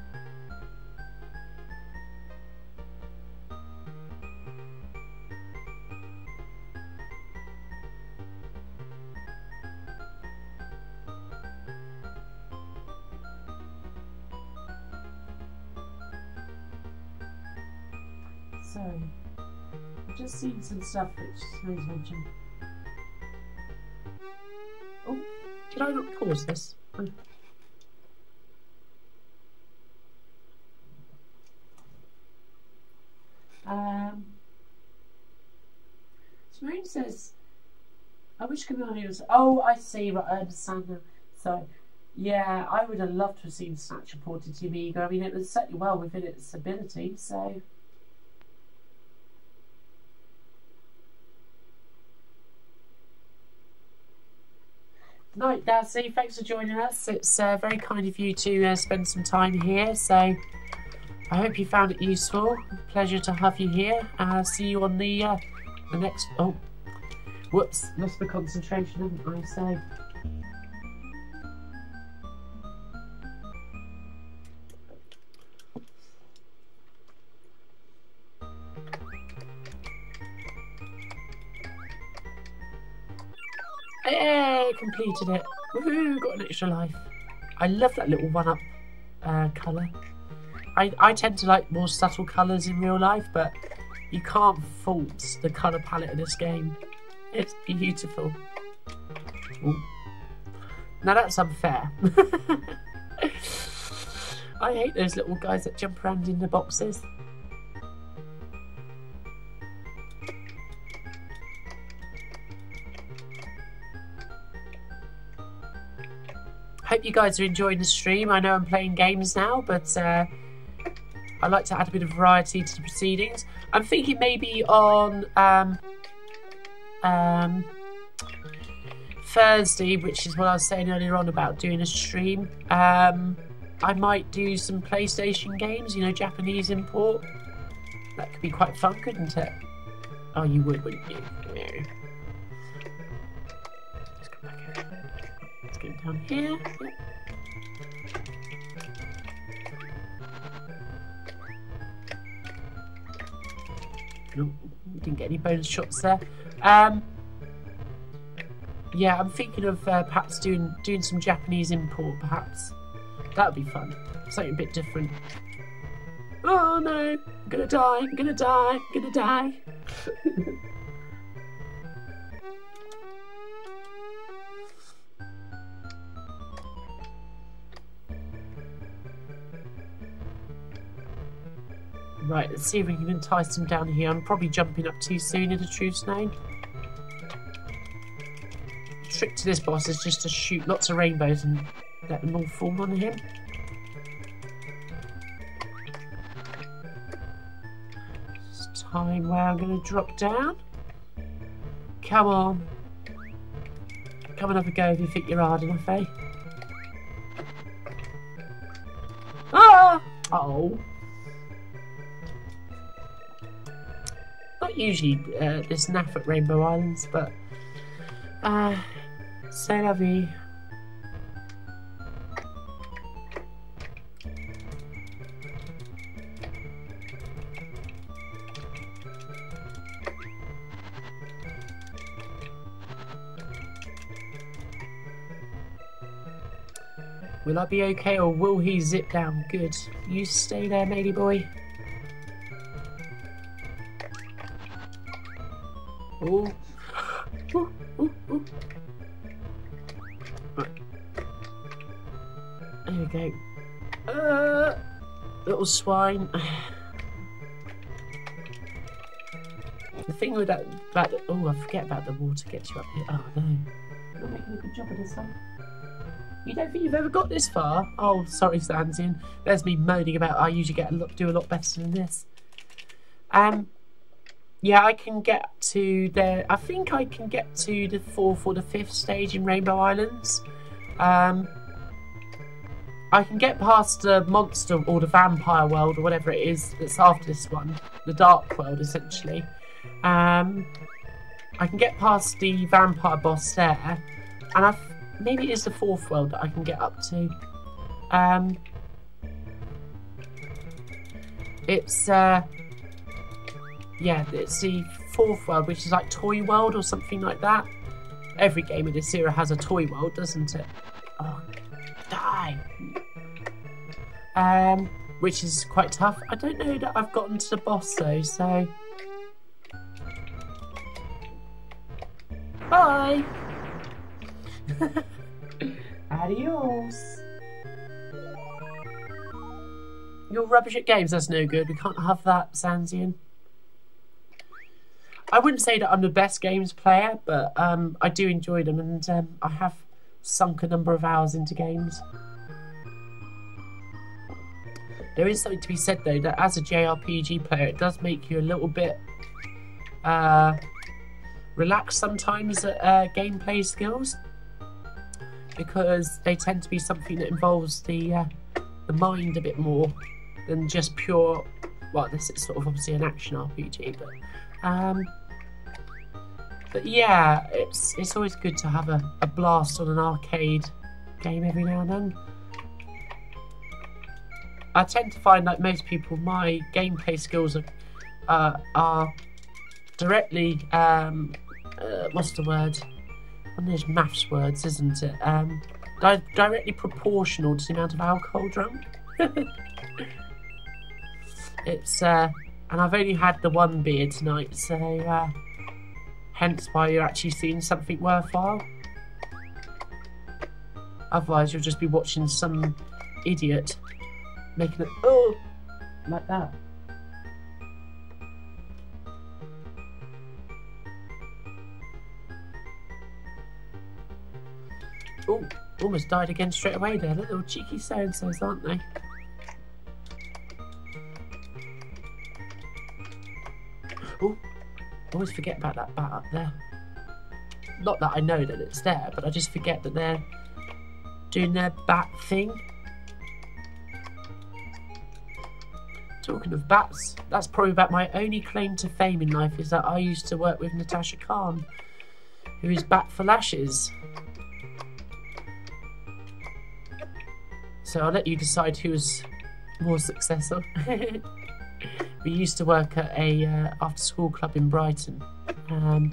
So, I've just seen some stuff which needs mention. Oh, did I not pause this? Simone says, I wish Commodore was. Oh, I see, right, I understand now. So, yeah, I would have loved to have seen Snatcher ported to Amiga. I mean, it was certainly well within its ability, so. Night, Darcy. Thanks for joining us. It's very kind of you to spend some time here. So I hope you found it useful. Pleasure to have you here. See you on the next. Oh, whoops! Lost the concentration, didn't I? So. Hey, completed it. Woohoo, got an extra life. I love that little one-up colour. I tend to like more subtle colours in real life, but you can't fault the colour palette of this game. It's beautiful. Ooh. Now that's unfair. I hate those little guys that jump around in the boxes. Hope you guys are enjoying the stream. I know I'm playing games now, but I like to add a bit of variety to the proceedings. I'm thinking maybe on Thursday, which is what I was saying earlier on about doing a stream. I might do some PlayStation games, you know, Japanese import. That could be quite fun, couldn't it? Oh, you would, wouldn't you? Yeah. Let's go back over. Let's get down here. Yep. Nope, didn't get any bonus shots there. Yeah, I'm thinking of perhaps doing some Japanese import, perhaps. That would be fun. Something a bit different. Oh no! I'm gonna die! I'm gonna die! I'm gonna die! Right, let's see if we can entice them down here. I'm probably jumping up too soon, in the truth's name. The trick to this boss is just to shoot lots of rainbows and let them all fall on him. It's time where I'm going to drop down. Come on. Come and have a go if you think you're hard enough, eh? Ah! Oh. Not usually this naff at Rainbow Islands, but c'est la vie. Will I be okay, or will he zip down? Good. You stay there, matey boy. Ooh. Ooh, ooh, ooh. Right. There we go. Little swine. The thing with that, oh, I forget about the water gets you up here. Oh no, you're not making a good job of this one. You don't think you've ever got this far? Oh, sorry, Sansian. There's me moaning about I usually do a lot better than this. Yeah, I can get to the. I think I can get to the 4th or the 5th stage in Rainbow Islands. I can get past the monster or the vampire world or whatever it is that's after this one, the dark world essentially. I can get past the vampire boss there, and maybe it is the 4th world that I can get up to. It's yeah, it's the 4th world, which is like Toy World or something like that. Every game of this era has a Toy World, doesn't it? Oh, die! Which is quite tough. I don't know that I've gotten to the boss though, so. Bye! Adios! You're rubbish at games, that's no good. We can't have that, Sansian. I wouldn't say that I'm the best games player, but I do enjoy them, and I have sunk a number of hours into games. There is something to be said though, that as a JRPG player, it does make you a little bit relaxed sometimes at gameplay skills, because they tend to be something that involves the mind a bit more than just pure. Well, this is sort of obviously an action RPG, but yeah, it's always good to have a blast on an arcade game every now and then. I tend to find, like most people, my gameplay skills are directly what's the word? One of those maths words, isn't it? Directly proportional to the amount of alcohol drunk. It's and I've only had the one beer tonight, so hence why you're actually seeing something worthwhile. Otherwise, you'll just be watching some idiot making it like that. Oh, almost died again straight away there. Little cheeky so-and-sos, aren't they? Oh, always forget about that bat up there. Not that I know that it's there, but I just forget that they're doing their bat thing. Talking of bats, that's probably about my only claim to fame in life, is that I used to work with Natasha Khan, who is Bat for Lashes. So I'll let you decide who was more successful. We used to work at a after-school club in Brighton. I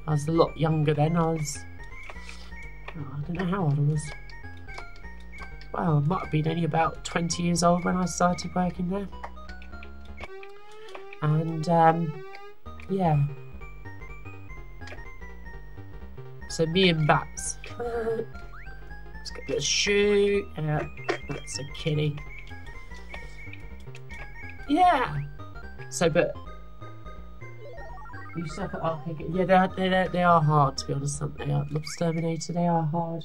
was a lot younger then. I don't know how old I was. Well, I might have been only about 20 years old when I started working there. And yeah. So me and bats. Let's get a shoot. That's a kitty. Yeah. So, but you suck at arcade. Yeah, they are hard, to be honest. Aren't they? Lobsterminator, they are hard.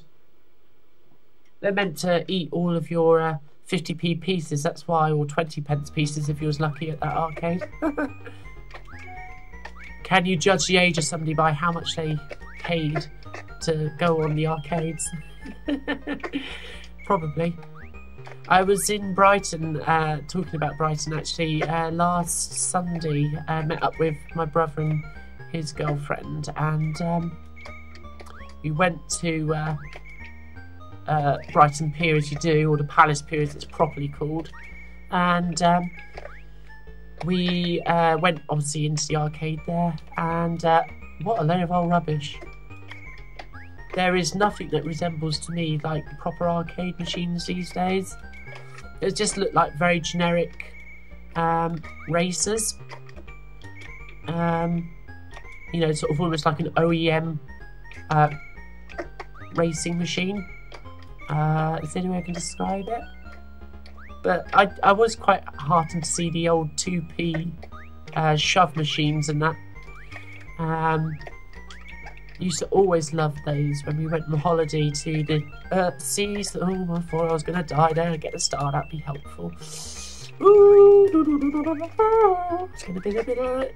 They're meant to eat all of your 50p pieces. That's why, or 20p pieces if you was lucky at that arcade. Can you judge the age of somebody by how much they paid to go on the arcades? Probably. I was in Brighton, talking about Brighton actually, last Sunday. I met up with my brother and his girlfriend, and we went to Brighton Pier, as you do, or the Palace Pier as it's properly called, and we went obviously into the arcade there, and what a load of old rubbish. there is nothing that resembles to me like proper arcade machines these days. It just look like very generic racers. You know, sort of almost like an OEM racing machine. Is there any way I can describe it? But I was quite heartened to see the old 2p shove machines and that. Used to always love those when we went on holiday to the seas. Oh, I thought I was going to die there and get a star. That'd be helpful. Ooh, it's going to be a bit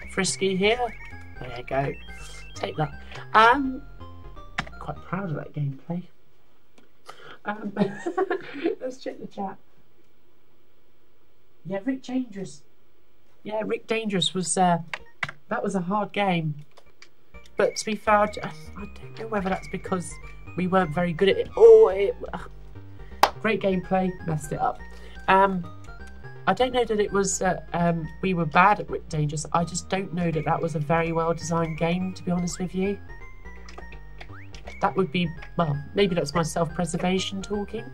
frisky here. There you go. Take that. Quite proud of that gameplay. Let's check the chat. Yeah, Rick Dangerous. Yeah, Rick Dangerous was that was a hard game. But to be fair, I don't know whether that's because we weren't very good at it. Oh, great gameplay, messed it up. I don't know that it was we were bad at Rick Dangerous. I just don't know that that was a very well designed game, to be honest with you. That would be, well, maybe that's my self-preservation talking.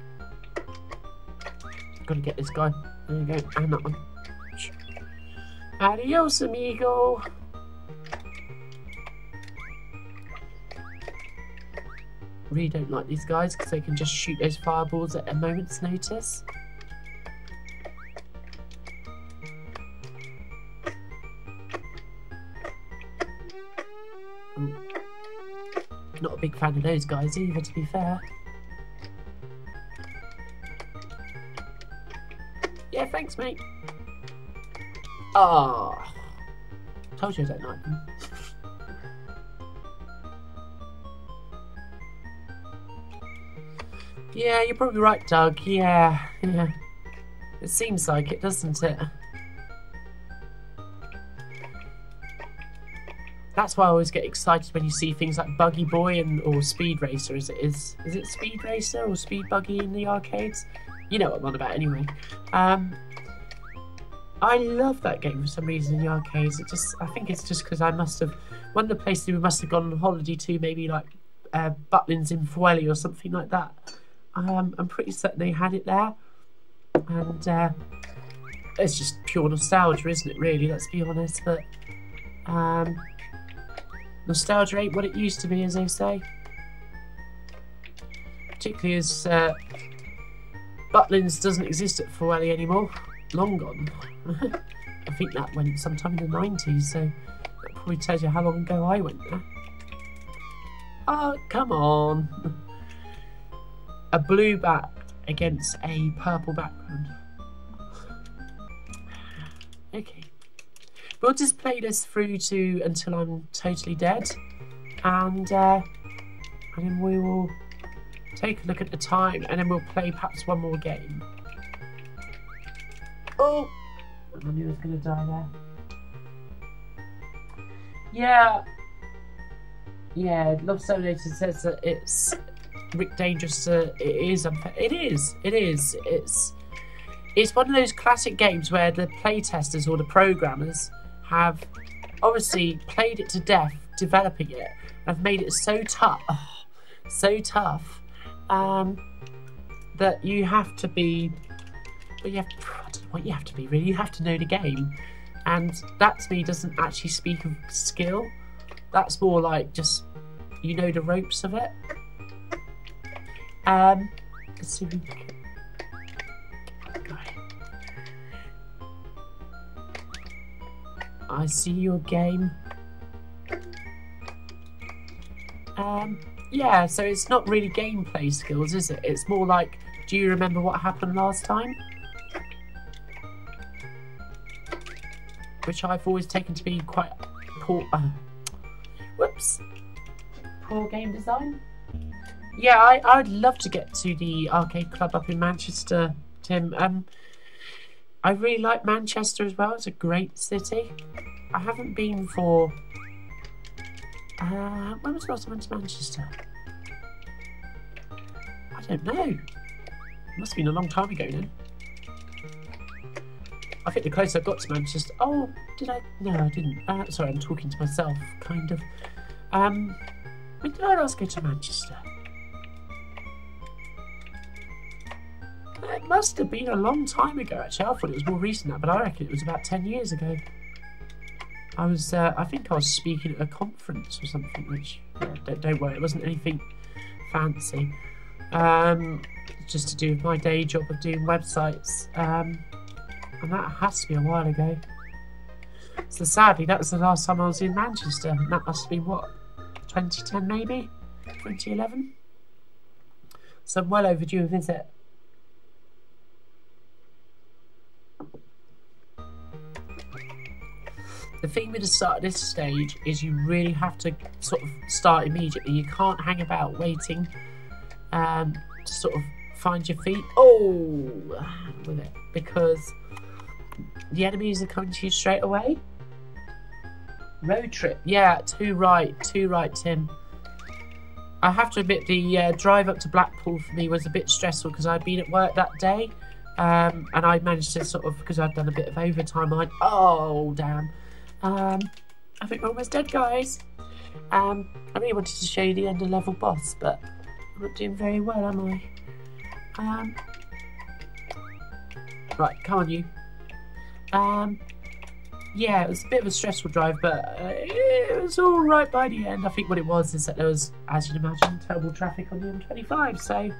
Got to get this guy. There you go, and that one. Adios, amigo. Really don't like these guys because they can just shoot those fireballs at a moment's notice. Ooh. Not a big fan of those guys either, to be fair. Yeah, thanks, mate. Oh, told you I don't like them. Yeah, you're probably right, Doug. Yeah. It seems like it, doesn't it? That's why I always get excited when you see things like Buggy Boy or Speed Racer. Is it Speed Racer or Speed Buggy in the arcades? You know what I'm on about anyway. I love that game for some reason in the arcades. I think it's just because I must have, one of the places we must have gone on holiday to, maybe like Butlins in Fwelly or something like that. I'm pretty certain they had it there, and it's just pure nostalgia, isn't it? Really, let's be honest. But nostalgia ain't what it used to be, as they say. Particularly as Butlins doesn't exist at Fwelly anymore. Long gone. I think that went sometime in the 90s, so that probably tells you how long ago I went there. Oh, come on. A blue bat against a purple background. Okay. We'll just play this through until I'm totally dead. And then we will take a look at the time, and then we'll play perhaps one more game. Oh! I knew I was going to die there. Yeah, Love Sonator says that it's Rick Dangerous. It is unfair. It is. It's one of those classic games where the playtesters or the programmers have obviously played it to death, developing it, and have made it so tough, that you have to be. Well, I don't know what you have to be really. You have to know the game, and that to me doesn't actually speak of skill. That's more like just you know the ropes of it. Let's see if we can. I see your game. Yeah, so it's not really gameplay skills, is it? It's more like, do you remember what happened last time? Which I've always taken to be quite poor. Whoops. Poor game design. Yeah, I'd love to get to the arcade club up in Manchester, Tim. I really like Manchester as well. It's a great city. I haven't been for... when was the last time I went to Manchester? I don't know. It must have been a long time ago now. I think the closer I got to Manchester... Oh, did I? No, I didn't. Sorry, I'm talking to myself, kind of. When did I last go to Manchester? It must have been a long time ago, actually. I thought it was more recent than that, but I reckon it was about 10 years ago. I think I was speaking at a conference or something, which, yeah, don't worry, it wasn't anything fancy. Just to do with my day job of doing websites. And that has to be a while ago. So sadly, that was the last time I was in Manchester. And that must have been, what, 2010 maybe? 2011? So I'm well overdue a visit. The thing with the start of this stage is you really have to sort of start immediately. You can't hang about waiting to sort of find your feet. Oh, with it, because the enemies are coming to you straight away. Road trip, yeah, too right, Tim. I have to admit the drive up to Blackpool for me was a bit stressful because I'd been at work that day, and I managed to sort of, because I'd done a bit of overtime, oh damn. I think we're almost dead, guys. I really wanted to show you the under level boss, but I'm not doing very well, am I? Right, come on, you. Yeah, it was a bit of a stressful drive, but it was all right by the end. I think what it was is that there was, as you'd imagine, terrible traffic on the M25. So,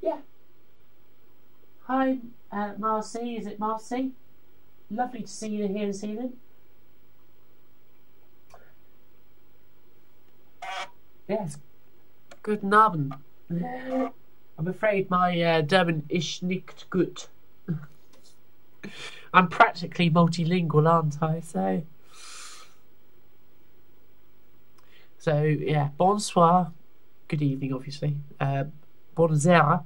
yeah. Hi, Marcy. Is it Marcy? Lovely to see you here this evening. Yes. Guten Abend. I'm afraid my German ist nicht gut. I'm practically multilingual, aren't I? So yeah. Bonsoir. Good evening, obviously. Bonjour.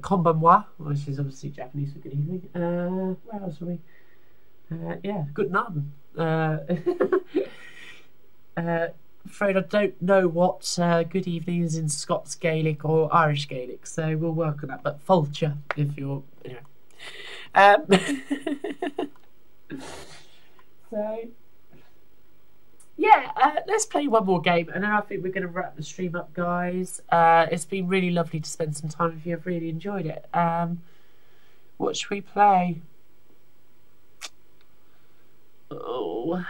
Konbanwa, which is obviously Japanese for good evening. Where else are we? Yeah, guten Abend. Afraid I don't know what good evening is in Scots Gaelic or Irish Gaelic, so we'll work on that. But Fulcher, if you're, anyway. So yeah, let's play one more game, and then I think we're going to wrap the stream up, guys. It's been really lovely to spend some time with you. I've really enjoyed it. What should we play? Oh,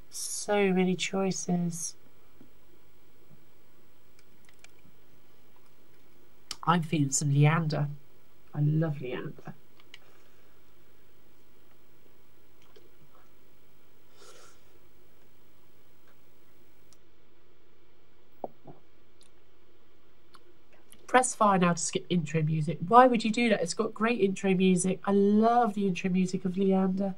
so many choices. I'm feeling some Leander. I love Leander. Press fire now to skip intro music. Why would you do that? It's got great intro music. I love the intro music of Leander.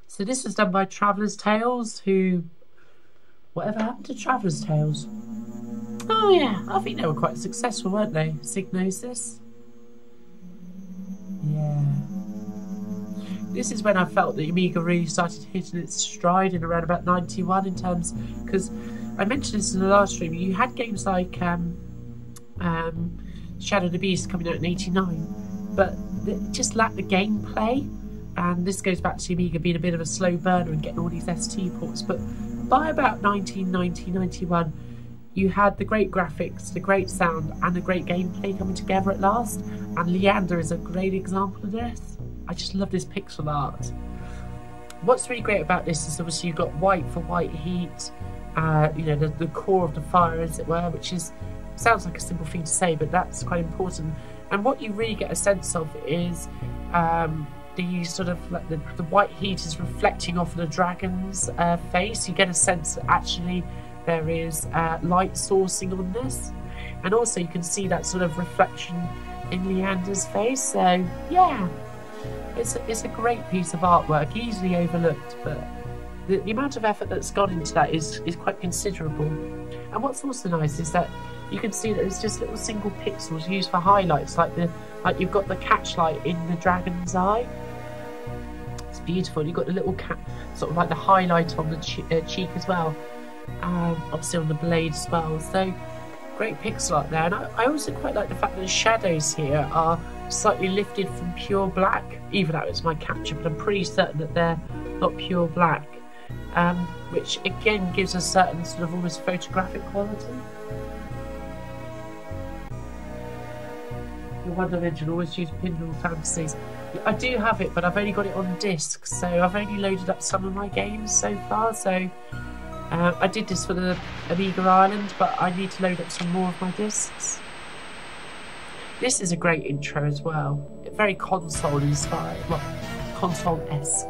So this was done by Traveller's Tales, who... Whatever happened to Traveller's Tales? Oh yeah, I think they were quite successful, weren't they? Signosis? Yeah. This is when I felt the Amiga really started hitting its stride in around about 91 in terms... Because I mentioned this in the last stream, you had games like Shadow the Beast coming out in 89, but it just lacked the gameplay. And this goes back to Amiga being a bit of a slow burner and getting all these ST ports. But by about 1990-91, you had the great graphics, the great sound, and the great gameplay coming together at last. And Leander is a great example of this. I just love this pixel art. What's really great about this is obviously you've got white for white heat, you know, the core of the fire, as it were, which is sounds like a simple thing to say, but that's quite important. And what you really get a sense of is the sort of like the white heat is reflecting off the dragon's face. You get a sense that actually there is light sourcing on this, and also you can see that sort of reflection in Leander's face. So yeah, it's a great piece of artwork, easily overlooked, but the amount of effort that's gone into that is quite considerable. And what's also nice is that you can see that there's just little single pixels used for highlights, like you've got the catchlight in the dragon's eye. It's beautiful. You've got the little sort of like the highlight on the cheek as well, obviously on the blade as well. So great pixel art there. And I also quite like the fact that the shadows here are slightly lifted from pure black, even though it's my capture, but I'm pretty certain that they're not pure black, which again gives a certain sort of almost photographic quality. Your one-dimension, always use pinball fantasies. I do have it, but I've only got it on disc, so I've only loaded up some of my games so far. So I did this for the Amiga Ireland, but I need to load up some more of my discs. This is a great intro as well. Very console-inspired, well, console-esque.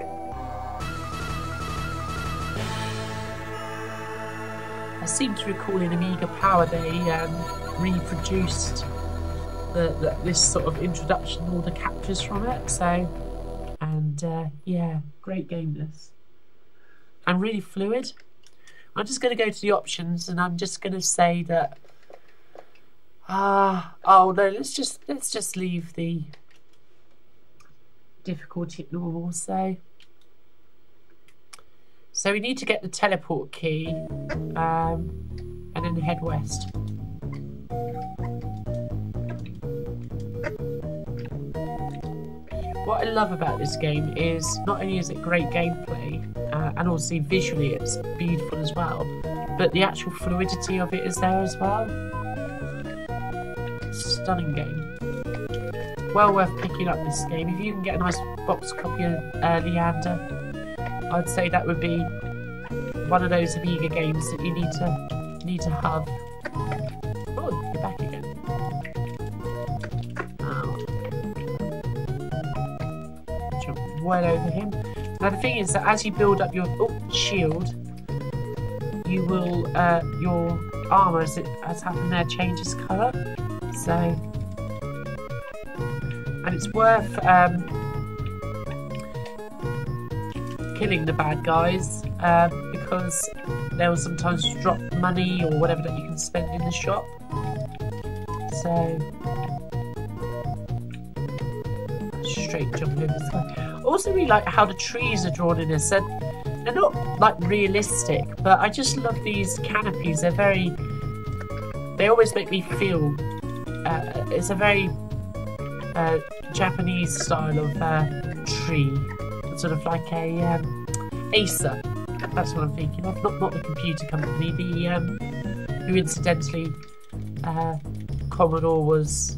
I seem to recall in Amiga Power they reproduced this sort of introduction, all the captures from it. So, and yeah, great game this. And really fluid. I'm just going to go to the options, and I'm just going to say that. Oh no, let's just leave the difficulty at normal. So we need to get the teleport key, and then head west. What I love about this game is not only is it great gameplay, and also visually it's beautiful as well, but the actual fluidity of it is there as well. Stunning game. Well worth picking up this game. If you can get a nice box copy of Leander, I'd say that would be one of those Amiga games that you need to have. Oh, you're back again. Jump well over him. Now the thing is that as you build up your shield, you will your armour, as it has happened there, changes colour. So, and it's worth killing the bad guys because they'll sometimes drop money or whatever that you can spend in the shop. So, straight jump over this guy. I also really like how the trees are drawn in this. They're not like realistic, but I just love these canopies. They always make me feel. It's a very Japanese style of tree, sort of like a Acer. That's what I'm thinking of. Not the computer company. Who incidentally, Commodore was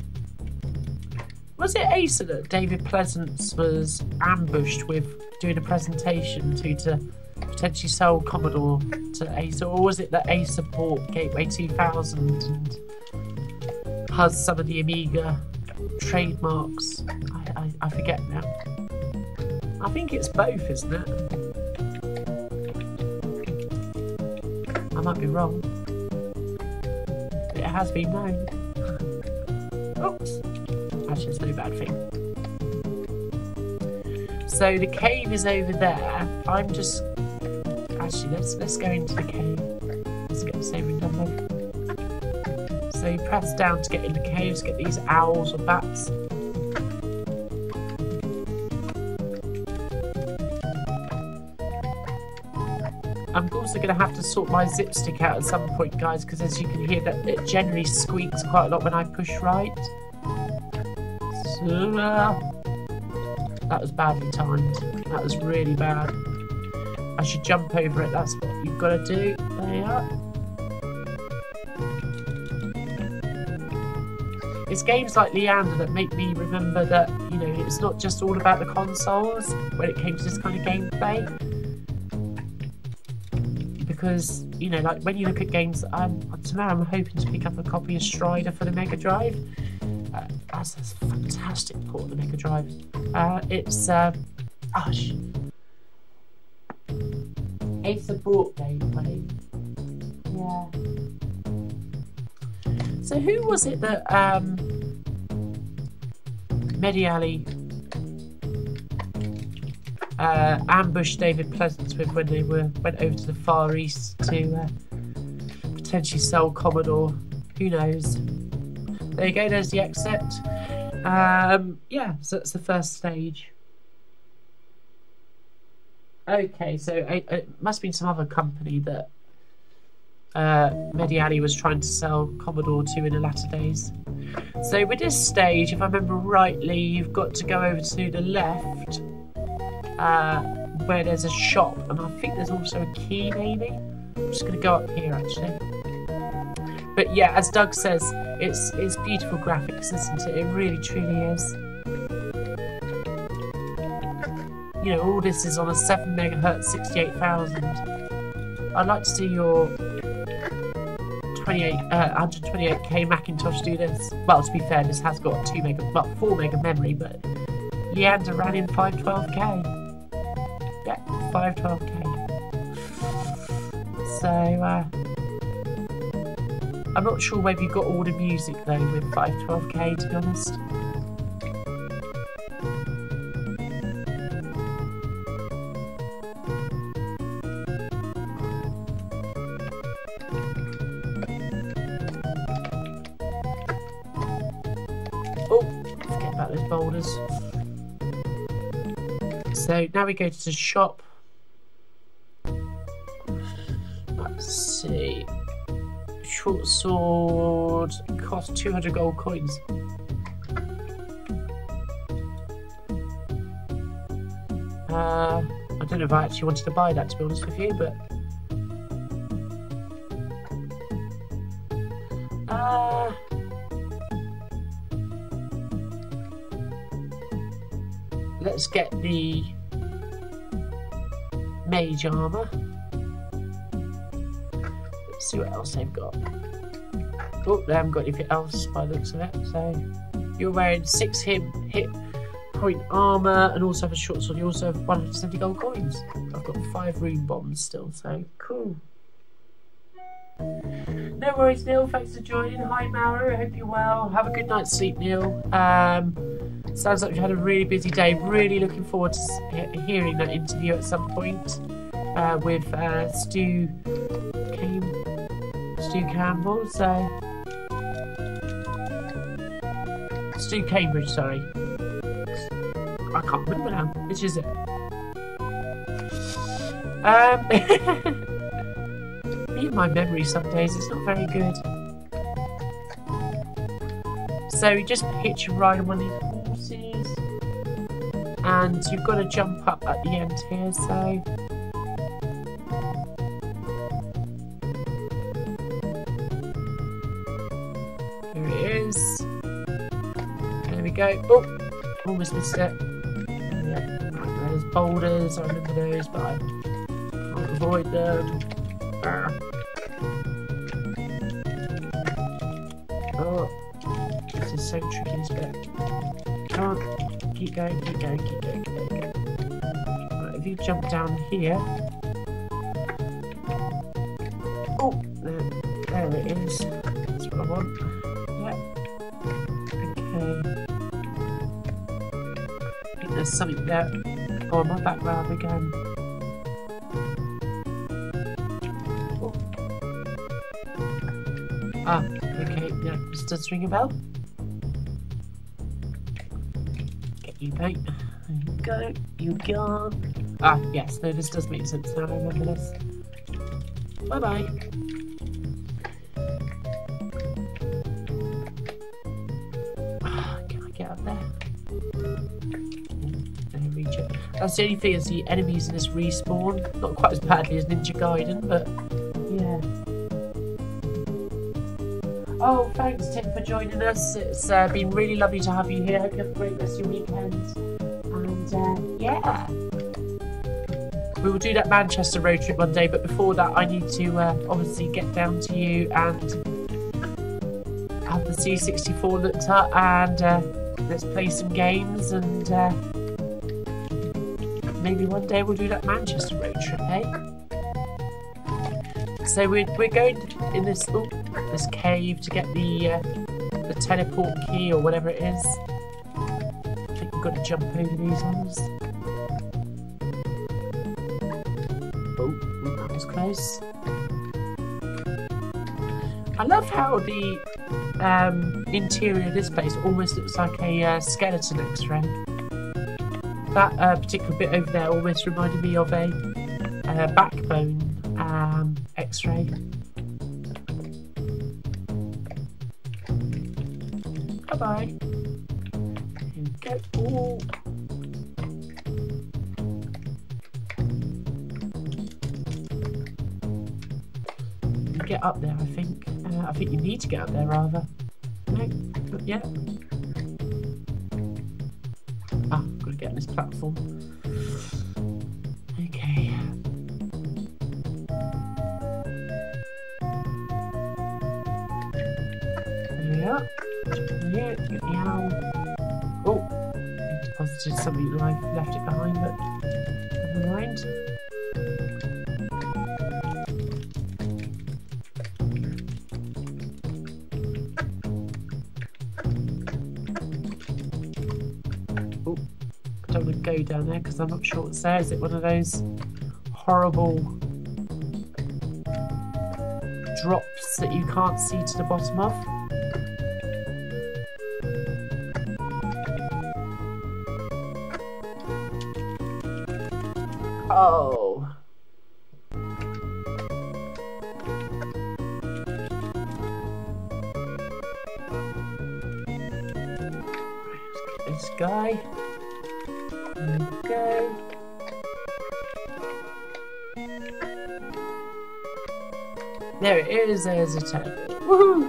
it Acer that David Pleasance was ambushed with doing a presentation to potentially sell Commodore to Acer, or was it that Acer bought Gateway 2000 and has some of the Amiga trademarks? I forget now. I think it's both, isn't it? I might be wrong. It has been known. Oops. Actually, it's no bad thing. So the cave is over there. I'm just... Actually, let's go into the cave. Let's get the saving number. So you press down to get in the caves, get these owls or bats. I'm also going to have to sort my zip stick out at some point, guys, because as you can hear, that it generally squeaks quite a lot when I push right. So, that was badly timed. That was really bad. I should jump over it. That's what you've got to do. There you are. It's games like Leander that make me remember that, you know, it's not just all about the consoles when it came to this kind of gameplay. Because, you know, like when you look at games, tomorrow I'm hoping to pick up a copy of Strider for the Mega Drive. That's a fantastic port of the Mega Drive. It's Acer brought gameplay. Yeah. So who was it that Mediali ambushed David Pleasance with when they went over to the Far East to potentially sell Commodore? Who knows? There you go, there's the exit. Yeah, so that's the first stage. Okay, so it must have been some other company that Mediali was trying to sell Commodore to in the latter days. So with this stage, if I remember rightly, you've got to go over to the left where there's a shop, and I think there's also a key maybe. I'm just going to go up here actually. But yeah, as Doug says, it's beautiful graphics, isn't it? It really truly is. You know, all this is on a 7 MHz 68,000. I'd like to see your 128K Macintosh do this. Well, to be fair, this has got 4 meg of memory, but Leander ran in 512K. Yeah, 512K. So, I'm not sure whether you've got all the music though with 512K, to be honest. Those boulders. So now we go to the shop. Let's see. Short sword costs 200 gold coins. I don't know if I actually wanted to buy that, to be honest with you, but let's get the mage armor. Let's see what else they've got. Oh, they haven't got anything else by the looks of it. So you're wearing 6 hit point armor and also have a short sword. You also have 170 gold coins. I've got 5 rune bombs still, so cool. No worries, Neil. Thanks for joining. Hi, Mauro. I hope you're well. Have a good night's sleep, Neil. Sounds like you've had a really busy day. Really looking forward to hearing that interview at some point with Stu Campbell. So Stu Cambridge, sorry. I can't remember now. Which is it? Me and my memory some days, it's not very good. So you just hitch and ride on one of these horses, and you've got to jump up at the end here, so here it is. There we go. Oh, almost missed it. Yeah, there's boulders, I remember those, but I can't avoid them. Oh, this is so tricky, this bit. Come on, keep going, keep going, keep going, keep going. Right, if you jump down here. Oh, there it is. That's what I want. Yeah. Okay. I think there's something there. Oh, my back rather again. Ah, okay, yeah, this does ring a bell. Get you, mate. There you go, Ah, yes, no, this does make sense now, I remember this. Bye-bye. Can I get up there? Don't reach it. That's the only thing, is the enemies in this respawn. Not quite as badly as Ninja Gaiden, but yeah. Oh, thanks Tim for joining us. It's been really lovely to have you here. Hope you have a great rest of your weekend. And yeah, we will do that Manchester road trip one day, but before that I need to obviously get down to you and have the C64 looked up, and let's play some games, and maybe one day we'll do that Manchester road trip, eh? So we're going in this this cave to get the teleport key or whatever it is. I think we've got to jump over these ones. Oh, that was close. I love how the interior of this place almost looks like a skeleton X-ray. That particular bit over there almost reminded me of a backbone X-ray. Bye-bye. Here we go. Ooh. Get up there, I think. I think you need to get up there, rather. No, not yet. Ah, got to get on this platform. Okay. There we are. Yeah, get the owl. Oh, I deposited something and I left it behind, but never mind. Oh, I don't want to go down there because I'm not sure what's there. Is it one of those horrible drops that you can't see to the bottom of? Oh. Let's get this guy. There we go. There it is, there's a table. Woohoo!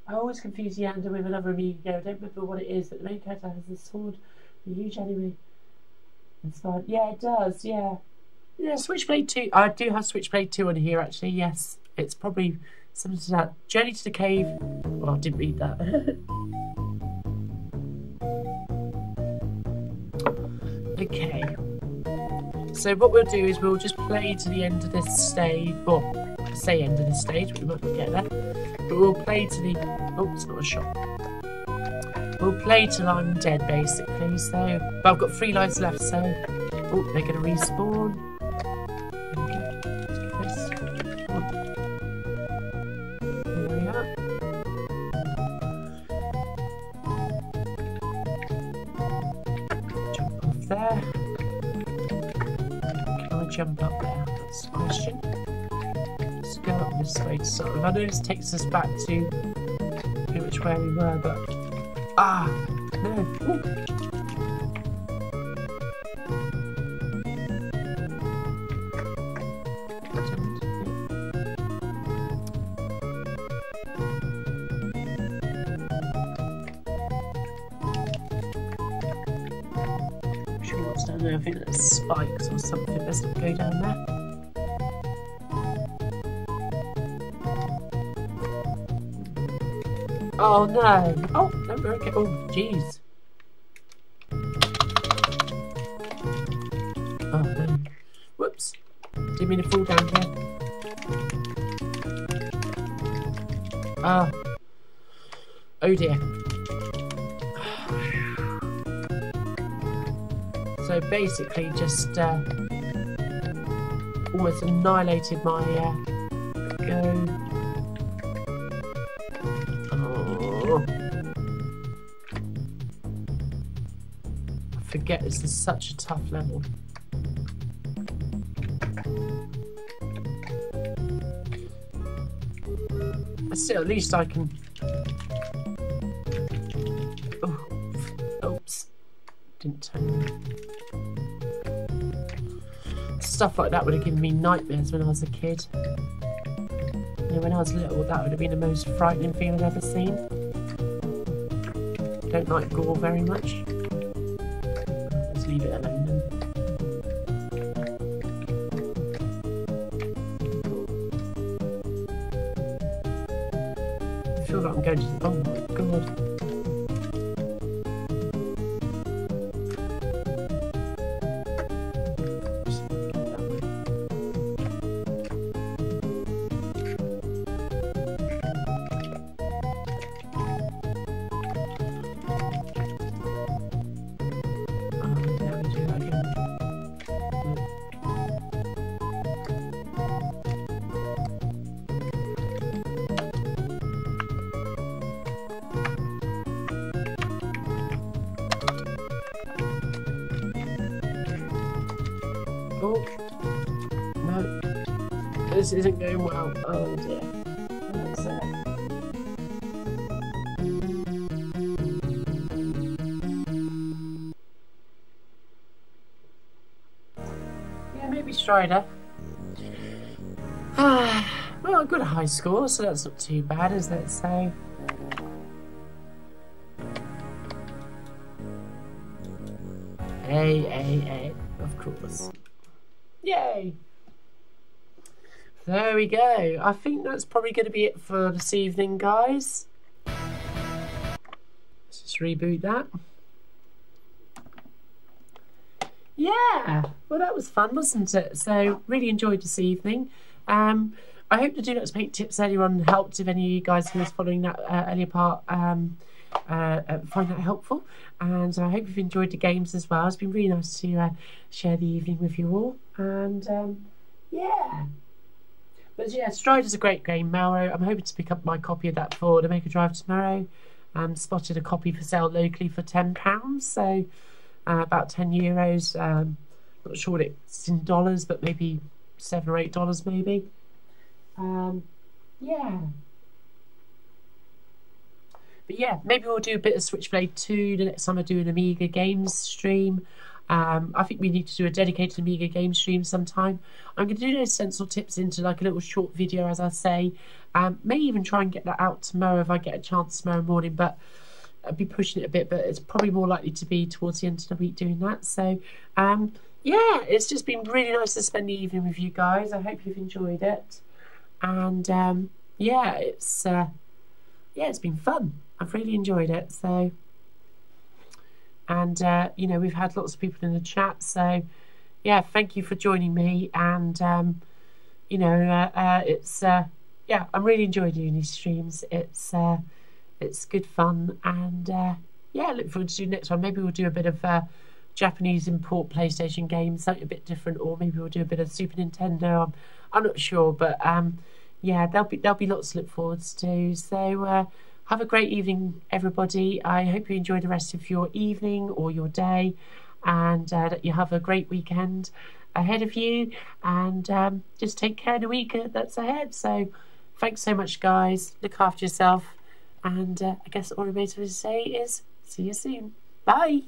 I always confuse Leander with another Amiga. I don't remember what it is, but the main character has this sword, a huge anime inspired. Yeah, it does, yeah. Yeah, Switchblade 2. I do have Switchblade 2 on here, actually, yes. It's probably something to that. Journey to the Cave. Well, I didn't read that. Okay. So what we'll do is we'll just play to the end of this stage. Well, I say end of this stage, but we might not get there. But we'll play to the... Oh, it's not a shot. We'll play till I'm dead, basically. So, but I've got 3 lives left, so... Oh, they're going to respawn. Okay, let's get this. Oh. Here we are. Jump off there. Can I jump up there? That's the question. Let's go up this way to start with. I know this takes us back to pretty much where we were, but... Ah! No! Ooh. I'm sure what's down there. I think that's spikes or something. Let's not go down there. Oh no! Oh, no, we're okay. Oh, jeez. Oh no. Whoops. Didn't mean to fall down here. Ah. Oh dear. So basically just almost annihilated my go. I forget this is such a tough level. Still, at least I can... Oh, oops. Didn't turn. Stuff like that would have given me nightmares when I was a kid. You know, when I was little, that would have been the most frightening thing I've ever seen. Don't like gore very much. Let's leave it alone then. I feel like I'm going to... Oh my god. this isn't going well. Oh dear. That's yeah, maybe Strider. Well, I got a high score, so that's not too bad, as let's say. A, of course. Yay! There we go. I think that's probably going to be it for this evening, guys. Let's just reboot that. Yeah! Well, that was fun, wasn't it? So, really enjoyed this evening. I hope the Deluxe Paint tips earlier on helped. If any of you guys who was following that earlier part find that helpful, and I hope you've enjoyed the games as well. It's been really nice to share the evening with you all, and yeah. But yeah, Strider's a great game, Melro. I'm hoping to pick up my copy of that for the Mega Drive tomorrow. Spotted a copy for sale locally for £10, so about €10. Not sure what it's in dollars, but maybe $7 or $8 maybe. Yeah. But yeah, maybe we'll do a bit of Switchblade 2 the next time I do an Amiga games stream. I think we need to do a dedicated Amiga game stream sometime. I'm going to do those stencil tips into like a little short video, as I say. May even try and get that out tomorrow if I get a chance tomorrow morning, but I'll be pushing it a bit, but it's probably more likely to be towards the end of the week doing that. So yeah, it's just been really nice to spend the evening with you guys. I hope you've enjoyed it, and yeah, it's been fun. I've really enjoyed it. So, and you know, we've had lots of people in the chat, so yeah, thank you for joining me. And you know, it's yeah, I'm really enjoying doing these streams. It's good fun, and yeah, I look forward to doing the next one. Maybe we'll do a bit of Japanese import PlayStation games, something a bit different, or maybe we'll do a bit of Super Nintendo. I'm not sure, but yeah, there'll be lots to look forward to. So have a great evening, everybody. I hope you enjoy the rest of your evening or your day, and that you have a great weekend ahead of you, and just take care of the week that's ahead. So thanks so much, guys. Look after yourself, and I guess all remains for me to say is see you soon. Bye.